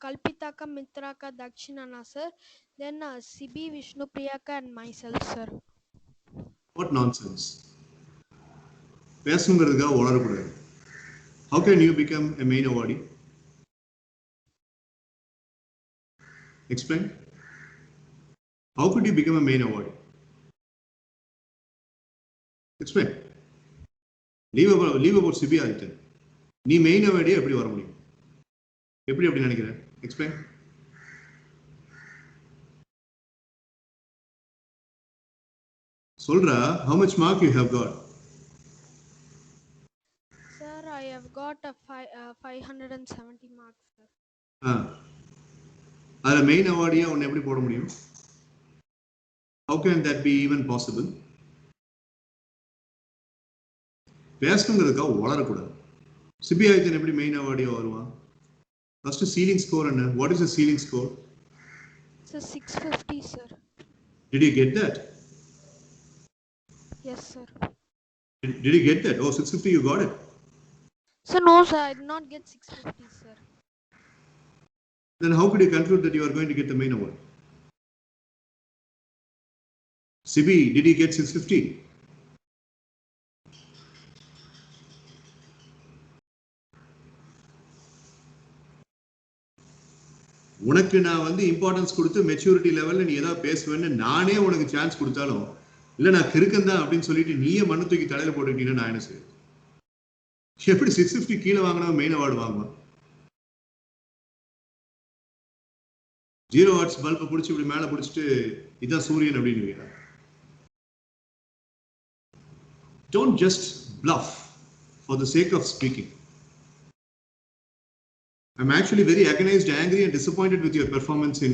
Kalpitaka, Mitraka, Dakshinana, sir. Then Sibi, Vishnupriyaka, and myself, sir. What nonsense. பேசுங்கிறதுக்காக வளரக்கூடாது. How can you become a main awardee? Explain. How could you become a main awardee? Explain. Leave about Sibi Adityan. நீ main awardee எப்படி வர முடியும்? எப்படி அப்படி நினைக்கிற? Explain. சொல்றா, how much mark you have got? got a 570 marks, sir. அதில் main அவார்டியாக ஒன்று எப்படி போட முடியும்? How can that be even possible? பேசணுங்கிறதுக்காக வளரக்கூடாது. சிபிஐத்தன் எப்படி மெயின் அவார்டியாக வருவான்? ஃபர்ஸ்ட் சீலிங் ஸ்கோர் என்ன? What is the ceiling score? Sir, 650, sir. Did you get that? Yes, sir. Did you get that? Oh, 650, you got it. So no, sir, I did not get 650, sir. Then how could you conclude that you are going to get the main award? Sibi, did he get 650? உனக்கு நான் வந்து importance கொடுத்து maturity லெவலில் நீ ஏதாவது பேசுவேன்னு நானே உனக்கு chance கொடுத்தாலும் இல்லை நான் கிறுக்கன் தான் அப்படின்னு சொல்லிட்டு நீயே மண்ணு தூக்கி தலையில் போட்டுக்கிட்டீங்கன்னா நான் என்ன செய்வேன்? எப்படி 650 கீழே வாங்கினா மெயின் அவார்டு வாங்குவான்? 0 வாட்ஸ் பல்பை பிடிச்சி இப்படி மேலே பிடிச்சிட்டு இதான் சூரியன் அப்படின்னு. Don't just bluff for the sake of speaking. I'm actually very agonized, angry and disappointed with your performance in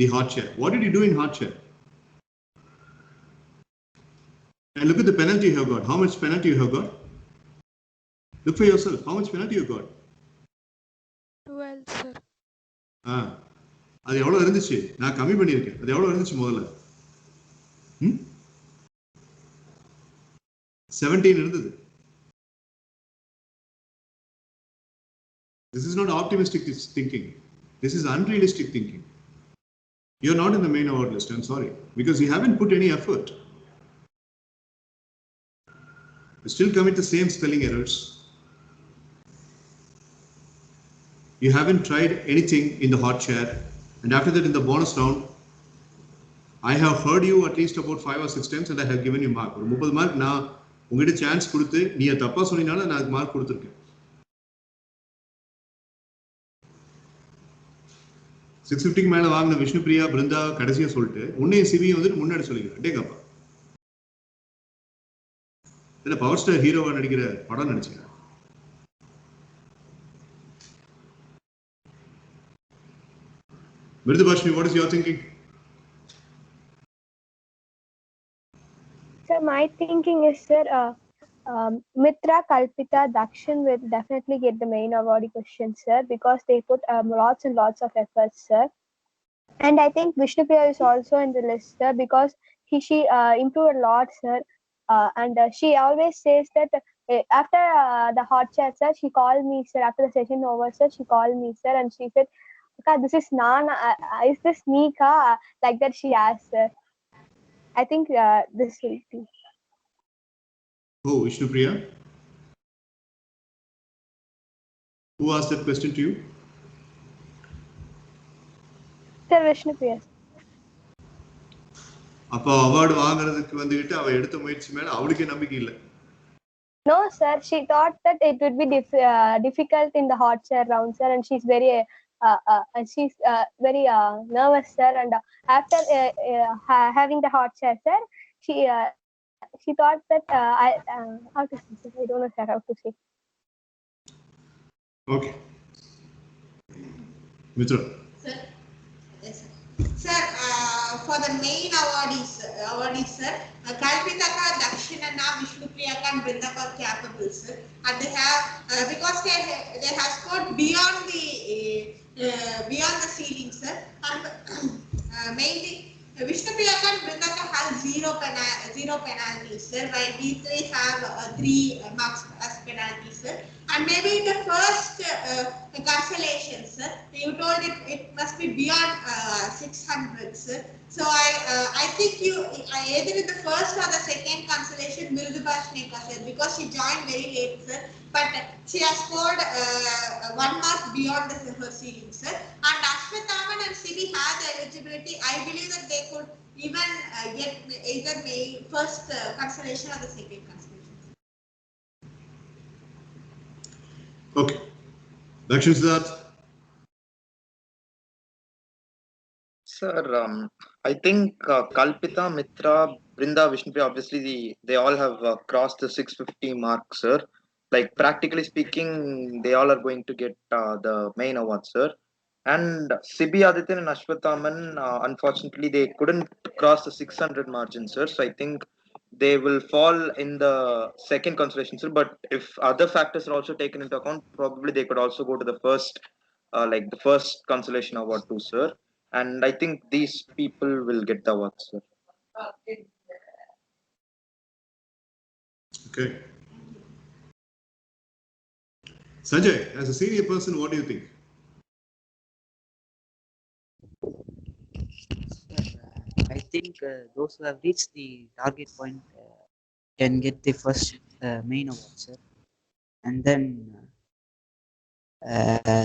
the hot chair. What did you do in hot chair? And look at the penalty you have got. How much penalty you have got? Look for yourself. How much penalty you got? 12, sir. அது எவ்வளவு இருந்துச்சு? நான் கம்மி பண்ணியிருக்கேன். அது எவ்வளவு இருந்துச்சு முதல்ல? 17 இருந்தது. This is not optimistic thinking. This is unrealistic thinking. You're not in the main award list. I'm sorry. Because you haven't put any effort. You still commit the same spelling errors. You haven't tried anything in the hot chair. And after that, in the bonus round, I have heard you at least about 5 or 6 times and I have given you mark. ஒரு 30 mark நான் உங்ககிட்ட chance கொடுத்து நீ தப்பா சொன்னீனால நான் அதுக்கு mark கொடுத்துருக்கேன். 650 மேல வாங்கின விஷ்ணுபிரியா பிருந்தா கடைசியா சொல்லிட்டு உன்னையும் சிவியும் வந்துட்டு முன்னாடி சொல்லிக்கிறேன். டேங்கப்பா, இல்ல பவர் ஸ்டார் ஹீரோவா நடிக்கிற படம் நடிச்சேன். Mirdubashmi, what is your thinking? Sir, my thinking is, sir, Mitra, Kalpita, Dakshin will definitely get the main award question, sir, because they put lots and lots of efforts, sir. And I think Vishnupriya is also in the list, sir, because she improved a lot, sir. And she always says that after the hot chat, sir, she called me, sir, after the session over, sir, she called me, sir, and she said, this is Nana, is this me, ka? Like that she asked, sir. I think this will be. Oh, Vishnupriya? Who asked that question to you? Sir, Vishnupriya. அப்ப award வாங்குறதுக்கு வந்துகிட்டு அவ எடுத்த முயற்சி மேல அவளுக்கே நம்பிக்கை இல்லை. No, sir. She thought that it would be difficult in the hot chair round, sir, and she's very nervous, sir. And after having the hot chair, sir, she thought that how to say, sir? I don't know, sir, how to say. Okay, Mitra. Sir, yes, sir. Sir, for the main awardees, sir, Kalpitaka, Dakshinana, Vishnupiyaka, and Brindaka are capable, sir, and they have because they have scored beyond the ceiling, sir, and mainly Vishnupiyaka and Brindaka have zero penalties, sir, while we three have 3 marks as penalties, sir. And maybe in the first cancellation, sir, you told it must be beyond 600, sir. So I think either in the first or the second cancellation, Mirdubashmi, sir, because she joined very late, sir. But she has scored 1 mark beyond her ceiling, sir. And Ashwathaman and Sibi have the eligibility. I believe that they could even get either first cancellation or the second cancellation. Okay. Dakshin Siddharth. Sir, I think Kalpita, Mitra, Brinda, Vishnupriya, obviously they all have crossed the 650 mark, sir. like practically speaking, they all are going to get the main award, sir. And Sibi Adityan and Ashwathaman, unfortunately, they couldn't cross the 600 margin, sir. So I think they will fall in the second consolation, sir. But if other factors are also taken into account, probably they could also go to the first, like the first consolation award too, sir. And I think these people will get the award, sir. Okay. Sanjay, as a senior person, what do you think? I think those who have reached the target point can get the first main award, sir. And then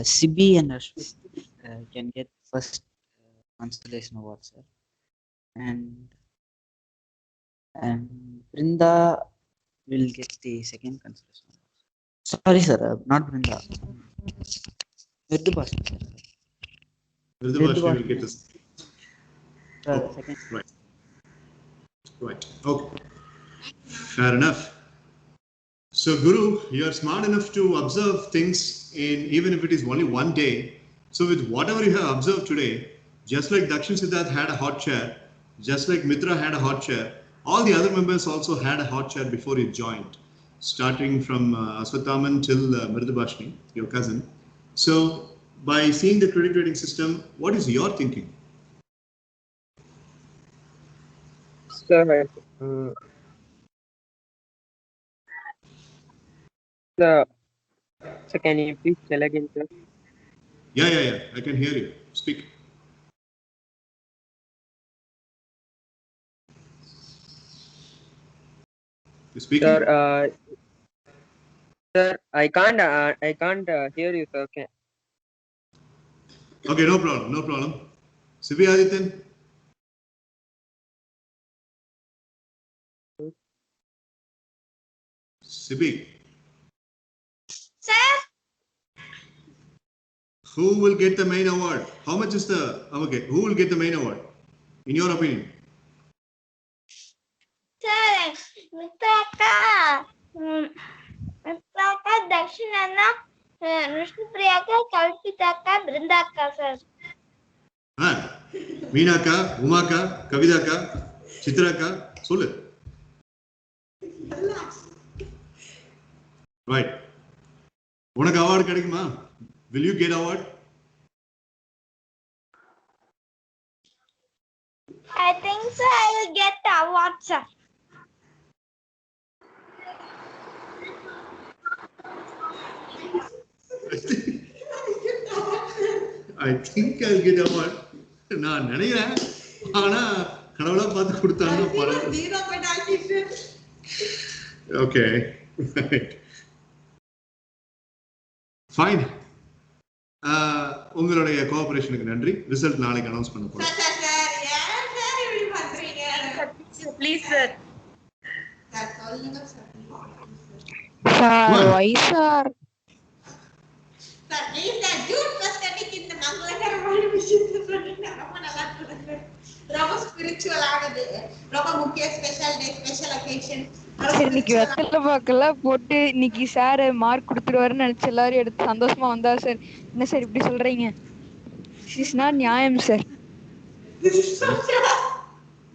Sibi and Ashwit can get first constellation award, sir. And Brinda will get the second constellation award. Sorry, sir, not Brinda. Virdubhashni, sir. Virdubhashni will get this. Second. Right. Right. Okay. Fair enough. So, Guru, you are smart enough to observe things in even if it is only one day. So, with whatever you have observed today, just like Dakshin Siddharth had a hot chair, just like Mitra had a hot chair, all the other members also had a hot chair before you joined, starting from Aswathaman till Mridubhashni, your cousin. So, by seeing the credit rating system, what is your thinking? Sir, so can you please tell again, sir? Yeah. I can hear you. Speak. You speaking? Sir, I can't hear you, sir. Okay. Okay, no problem. Sibi Adityan? Sibi? Sir? Who will get the main award? How much is the... Okay, who will get the main award? In your opinion? Sir, Mitra Akka, Dakshin Anna, Vishnu Priyaka, Kalpitaka, Brindaka, sir. Meenaka, Umaka, Kavidaka, Chitraka, Sulu. Right. உனக்கு award கிடைக்குமா? Will you get award? I think so. I will get the award, sir. I think I'll get award. நான் நினைக்கிறேன். ஆனா கடவுளா பார்த்து கொடுத்தாங்க பரவாயில்லை. Okay. Right. Fine. உங்களுடைய கோஆபரேஷனுக்கு நன்றி. ரிசல்ட் நாளைக்கு அனௌன்ஸ் பண்ண போறோம். Please, sir. Sir, why, sir? Sir, please, sir. June first அன்னைக்கு இந்த மங்களகரமான விஷயத்தை சொன்னீங்க. ரொம்ப நல்லா இருந்தது. ரொம்ப ஸ்பிரிச்சுவல் ஆனது. ரொம்ப முக்கிய ஸ்பெஷல் டே, ஸ்பெஷல் அகேஷன். இன்னைக்கு வெத்தலை பாக்கெல்லாம் போட்டு இன்னைக்கு சார் மார்க் கொடுத்துருவாருன்னு நினைச்சு எல்லாரும் எடுத்து சந்தோஷமா வந்தா சார். என்ன சார் இப்படி சொல்றீங்க? This is not நியாயம் சார்.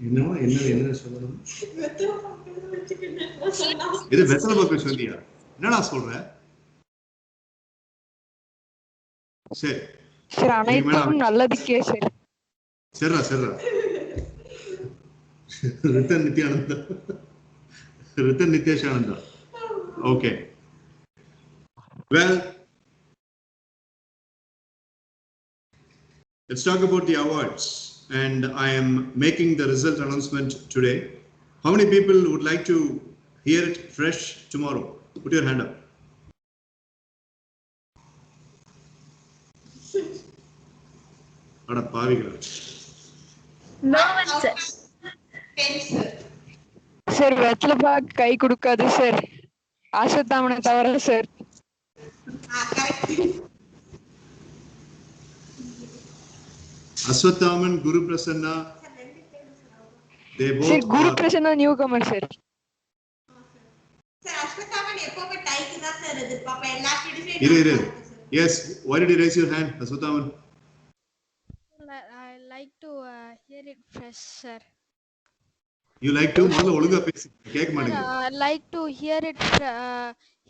என்ன சொல்லணும்? இது வெத்தலை பாக்கு சொல்லியா? என்னடா சொல்ற? சரி. சார் அனைத்தும் நல்லதுக்கே சார். சரிடா. ரித்தன் Nithyananda. Okay. Well, let's talk about the awards. And I am making the result announcement today. How many people would like to hear it fresh tomorrow? Put your hand up. Ada pavigal. No one, sir. Sir வெத்தலை பாக்கு கை கொடுக்காது sir. ஆசத்தாமனை தவிர sir. Aswathaman, Guru Prasanna. They both. Sir, Guru Prasanna newcomer, sir. Sir, Ashwathaman எப்பவுமே டைக்கு தான் sir Yes, why did you raise your hand, Aswathaman? I like to hear it fresh, sir. You like to? முதல்ல ஒழுங்கா பேசு. கேட்க Sir, மாட்டேங்குது. I like to hear it,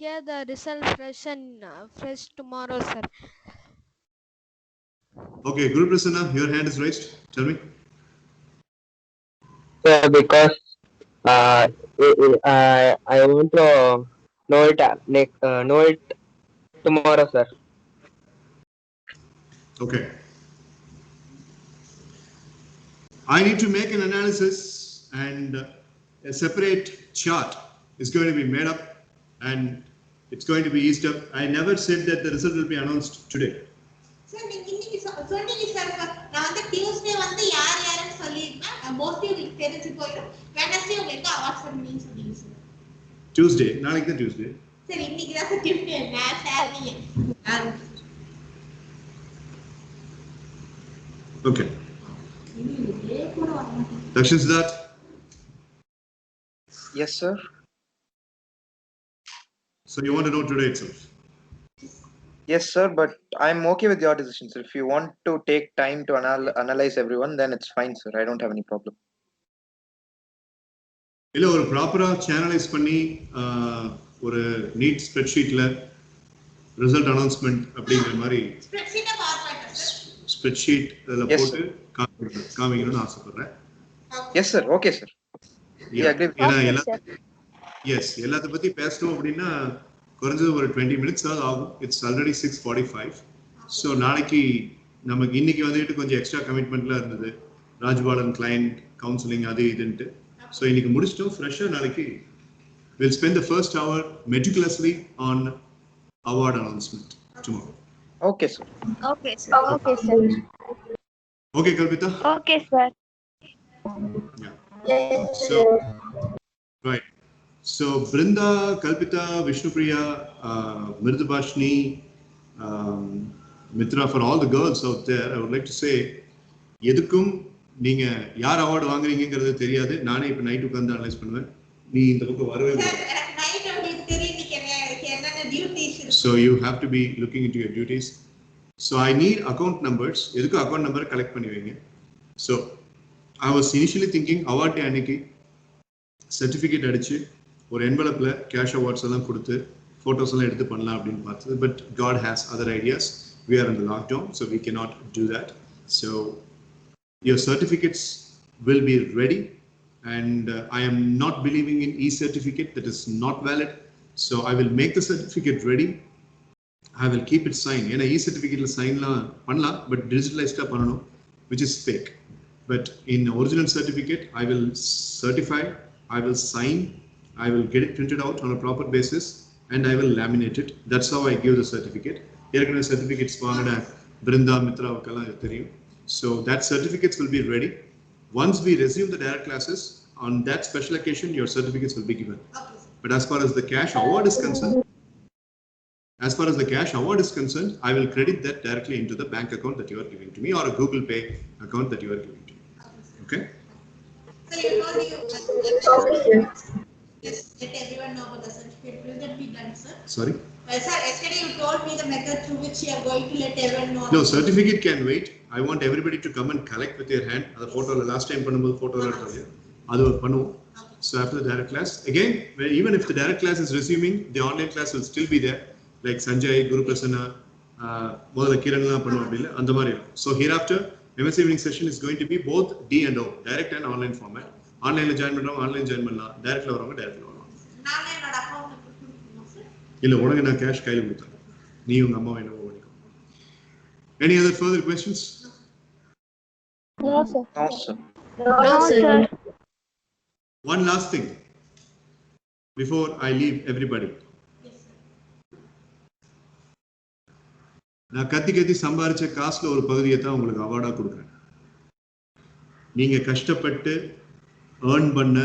hear the result fresh and fresh tomorrow, sir. Okay, Guru Prasanna, your hand is raised. Tell me. Sir, because I want to know it know it tomorrow, sir. Okay. I need to make an analysis, and a separate chart is going to be made up, and it's going to be eased up. I never said that the result will be announced today. Sir, இன்னைக்கு சொன்னீங்க sir, நான் வந்து Tuesday வந்து யார் யாருன்னு சொல்லிருந்தேன், mostly உங்களுக்கு தெரிஞ்சு போயிடும். வெட்னஸ்டே உங்களுக்கு அவார்ட் செரமனின்னு சொன்னீங்க சார். Tuesday, நாளைக்கு தான் Tuesday. சரி, இன்னைக்கு தான் சார் டியூஸ்டே. நான் சாரிங்க. Okay. Dakshin Siddharth? Yes, sir. So you want to know today itself? Yes, sir, but I'm okay with your decision, sir. If you want to take time to analyze everyone, then it's fine, sir. I don't have any problem. இல்ல ஒரு ப்ராப்பரா channelise பண்ணி ஒரு NEET ஸ்ப்ரெட்ஷீட்ல result announcement அப்படிங்கிற மாதிரி spreadsheet அதில் போட்டு காமிக்கணும்னு ஆசைப்படுறேன். Yes sir, okay sir. Yes, எல்லாத்த பத்தி பேசணும் அப்படின்னா குறைஞ்சது ஒரு 20 minutes ஆகும். It's already 6:45. ஸோ நாளைக்கு நமக்கு இன்னைக்கு வந்துட்டு கொஞ்சம் எக்ஸ்ட்ரா கமிட்மெண்ட்லாம் இருந்தது, ராஜ்பாலன் கிளைண்ட் கவுன்சிலிங் அது இதுன்ட்டு. ஸோ இன்னைக்கு முடிச்சிட்டோம். ஃப்ரெஷ்ஷாக நாளைக்கு we'll spend the first hour meticulously on award announcement tomorrow. Okay, sir. Okay, sir. Okay, sir. Okay, Kalpita? Okay, sir. Yeah. So, right. So, Brinda, Kalpita, Vishnupriya, Mirdabashni, Mitra, for all the girls out there, I would like to say, எதுக்கும் நீங்க யார் award வாங்குறீங்கிறது தெரியாது. நானே இப்ப night உட்கார்ந்து analyse பண்ணுவேன். நீ இந்த பக்கம் வரவே இல்லை. So you have to be looking into your duties. So I need account numbers. எதுக்கு account number collect பண்ணி வைங்க. So I was initially thinking award day அன்னைக்கு certificate அடிச்சு ஒரு envelopeல cash awards எல்லாம் கொடுத்து photos எல்லாம் எடுத்து பண்ணலாம் அப்படின்னு பார்த்தது. But God has other ideas. We are in the lockdown, so we cannot do that. So your certificates will be ready, and I am not believing in e-certificate. That is not valid. So I will make the certificate ready. I will keep it signed. ஏன்னா e-certificate signலாம் பண்ணலாம், but digitalized பண்ணணும், which is fake. But in original certificate, I will certify, I will sign, I will get it printed out on a proper basis, and I will laminate it. That's how I give the certificate. ஏற்கனவே certificates வாங்கின பிருந்தா மித்ராவுக்கெல்லாம் இது தெரியும். So that certificates will be ready. Once we resume the direct classes, on that special occasion, your certificates will be given. But as far as the cash award is concerned, I will credit that directly into the bank account that you are giving to me, or a Google Pay account that you are giving to me. Okay? So you told just let everyone know about the certificate. Will that be done, sir? Sorry? Sir, yesterday you told me the method through which you are going to let everyone know. No, certificate can wait. I want everybody to come and collect with your hand. The photo last time பண்ணும்போது photo எடுத்தோம். அது பண்ணுவோம். So after the direct class, again, even if the direct class is resuming, the online class will still be there. Like Sanjay, Guru Prasanna, முதல்ல கிரண்லாம் பண்ணுவோம் அப்படி இல்லை, அந்த மாதிரி இருக்கும். So hereafter, MS evening session is going to be both D and O, direct and online format. ஆன்லைன்ல join பண்றவங்க online join பண்ணலாம், டைரக்ட்ல வரவங்க டைரக்ட்ல வரலாம். நான் என்னோட அக்கவுண்ட்ல கொடுக்கணுமா சார்? இல்ல, உனக்கு நான் கேஷ் கையில கொடுத்தேன், நீ உங்க அம்மா என்னவோ பண்ணிக்கோ. Any other further questions? No, sir. No, sir. No, sir. One last thing before I leave everybody. நான் கத்தி சம்பாரிச்ச காசுல ஒரு பகுதியை தான் உங்களுக்கு அவார்டா கொடுக்குறேன். நீங்க கஷ்டப்பட்டு ஏர்ன் பண்ண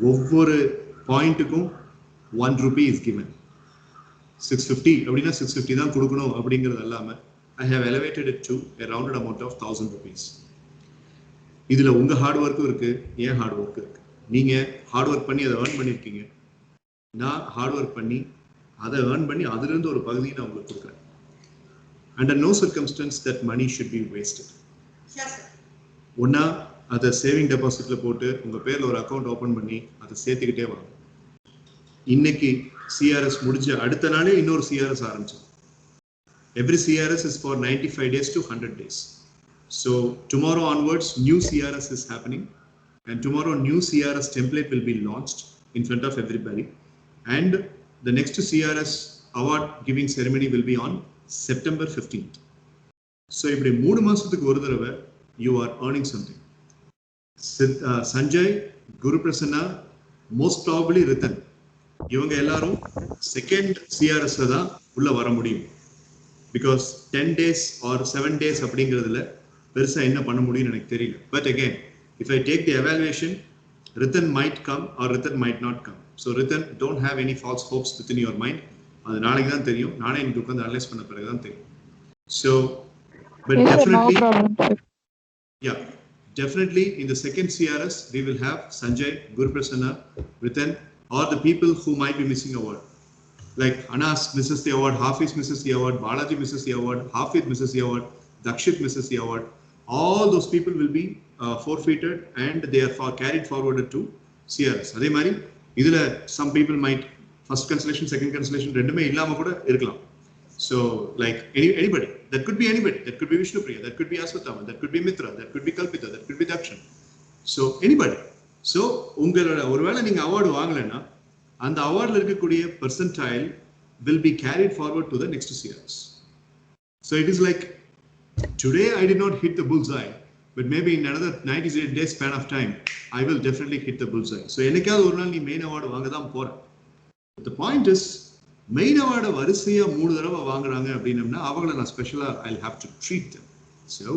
ஒவ்வொரு பாயிண்ட்டுக்கும் 1 rupee is given. 650 அப்படின்னா 650 தான் கொடுக்கணும் அப்படிங்கிறது இல்லாம I have elevated it to a rounded amount of 1000 rupees. இதுல உங்க ஹார்ட் ஒர்க்கும் இருக்கு, ஏன் ஹார்ட் ஒர்க் இருக்கு. நீங்க ஹார்ட் ஒர்க் பண்ணி அதை ஏர்ன் பண்ணிருக்கீங்க. நான் ஹார்ட் ஒர்க் பண்ணி அதை ஏர்ன் பண்ணி அதிலிருந்து ஒரு பகுதியை நான் உங்களுக்கு கொடுக்குறேன். Under no circumstance that money should be wasted. ஒன்னா அதை சேவிங் டெபாசிட்ல போட்டு உங்க பேர்ல ஒரு அக்கௌண்ட் ஓபன் பண்ணி அதை சேர்த்துக்கிட்டே வாங்க. இன்னைக்கு சிஆர்எஸ் முடிஞ்ச அடுத்த நாளே இன்னொரு சிஆர்எஸ் ஆரம்பிச்சோம். Every CRS is for 95 days to 100 days. So tomorrow onwards, new CRS is happening, and tomorrow new CRS template will be launched in front of everybody. And the next CRS award giving ceremony will be on September 15th. So இப்படி 3 மாசத்துக்கு ஒரு தடவை you are earning something. Sanjay, Guru Prasanna, most probably Ritan, இவங்க எல்லாரும் second CRS தான் உள்ள வர முடியும். Because 10 days or 7 days அப்படிங்கிறதுல பெருசா என்ன பண்ண முடியும்னு எனக்கு தெரியல. But again, if I take the evaluation, Ritan might come or Ritan might not come. So Ritan, don't have any false hopes within your mind. அது நாளைக்கு தான் தெரியும். நானே எனக்கு உட்கார்ந்து அனலைஸ் பண்ண பிறகு தான் தெரியும். So, but yes, definitely, no problem, sir. Yeah, definitely in the second CRS, we will have Sanjay, Guru Prasanna, Ritan, or the people who might be missing a word. Like Anas misses the award, Hafiz misses the award, Balaji misses the award, Hafiz misses the award, Dakshit misses the award. All those people will be forfeited and they are carried forwarded to CRS. அதே மாதிரி இதுல some people might first constellation, second constellation ரெண்டுமே இல்லாம கூட இருக்கலாம். So like anybody, that could be anybody, that could be Vishnupriya, that could be Aswatthama, that could be Mitra, that could be Kalpita, that could be Dakshin. So anybody. So உங்களோட ஒருவேளை நீங்க award வாங்கலைன்னா அந்த அவார்ட்ல இருக்கக்கூடிய percentile will be carried forward to the next CRS. So it is like today I did not hit the bullseye, but maybe in another 98 days span of time I will definitely hit the bullseye. So என்னைக்காவது ஒரு நாள் நீ main award வாங்க தான் போற. The point is main அவார்டை வரிசையா 3 தடவை வாங்குறாங்க அப்படின்னா அவங்கள நான் ஸ்பெஷலா I'll have to treat them. So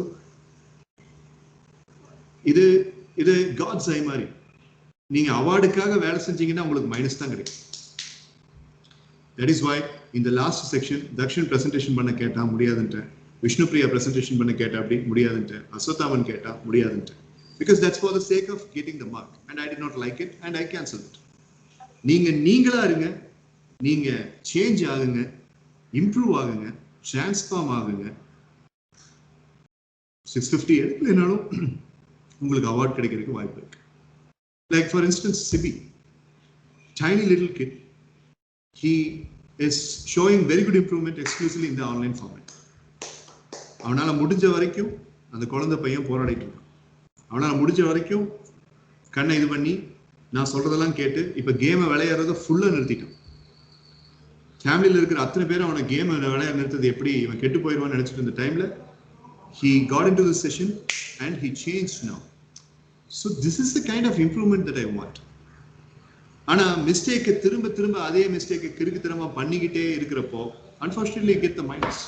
இது God's eye மாதிரி. நீங்க அவார்டுக்காக வேலை செஞ்சீங்கன்னா உங்களுக்கு மைனஸ் தான் கிடைக்கும். That is why in the last section Dakshin presentation பண்ண கேட்டா முடியாதுன்ட்டேன், Vishnupriya presentation பண்ண கேட்டா அப்படி முடியாதுன்ட்டேன், Aswathaman கேட்டா முடியாதுன்ட்டேன். Because that's for the sake of getting the mark and I did not like it and I cancelled it. நீங்களா இருங்க, நீங்க change ஆகுங்க, இம்ப்ரூவ் ஆகுங்க, டிரான்ஸ்ஃபார்ம் ஆகுங்க. 650 எடுக்கலைனாலும் உங்களுக்கு அவார்ட் கிடைக்கிறதுக்கு வாய்ப்பு இருக்கு. Like for instance, Sibi, tiny little kid, he is showing very good improvement exclusively in the online format. அவனால முடிஞ்ச வரைக்கும் அந்த குழந்தை பையன் போராடிட்டு இருக்கான். அவனால முடிஞ்ச வரைக்கும் கண்ணை இது பண்ணி நான் சொல்றதெல்லாம் கேட்டு இப்ப கேமை விளையாடுறத ஃபுல்லா நிறுத்திட்டான். ஃபேமிலியில் இருக்கிற அத்தனை பேர் அவனை கேம் விளையாட நிறுத்தது எப்படி இவன் கெட்டு போயிடுவான்னு நினைச்சிட்டு இருந்த டைம்ல he got into the session and he changed now. So this is the kind of improvement that I want. ஆனா மிஸ்டேக்கை திரும்ப அதே மிஸ்டேக்கை கிறுக்குத்தனமா பண்ணிக்கிட்டே இருக்கிறப்போ unfortunately you get the minus.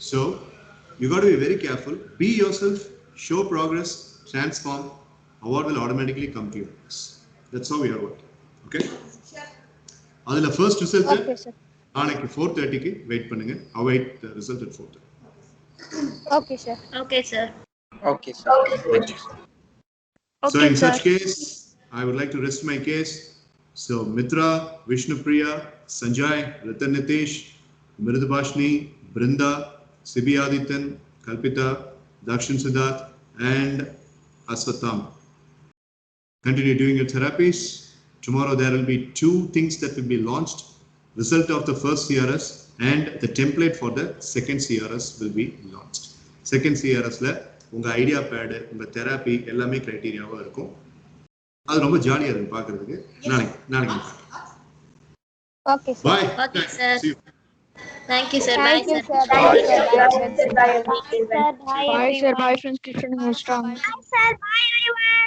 So you got to be very careful, be yourself, show progress, transform, award will automatically come to you. That's how we are working. Okay? அதுல first result நாளைக்கு 4:30 க்கு wait பண்ணுங்க. Await the result at 4:30. Okay, sir. Okay, sir. Okay, sir. So in such case, I would like to rest my case. So Mitra, Vishnupriya, Sanjay, Ritan Nitish, Mridubhashni, Brinda, Sibi Adityan, Kalpita, Dakshin Siddharth, and Aswathama. Continue doing your therapies. Tomorrow there will be 2 things that will be launched. Result of the first CRS and the template for the second CRS will be launched. Second CRS la உங்க idea pad, உங்க therapy எல்லாமே கிரைட்டீரியாவா இருக்கும். அது ரொம்ப ஜாலியா இருக்கும் பார்க்கிறதுக்கு. நாளைக்கு Okay, sir. Bye. Okay, sir. See you. Thank you, sir. Thank Bye, you, sir. sir. Bye, sir. Bye, sir. Bye, sir. Bye, Bye, sir. everyone. Bye, friends. Keep shining strong. Bye, sir. Bye, everyone.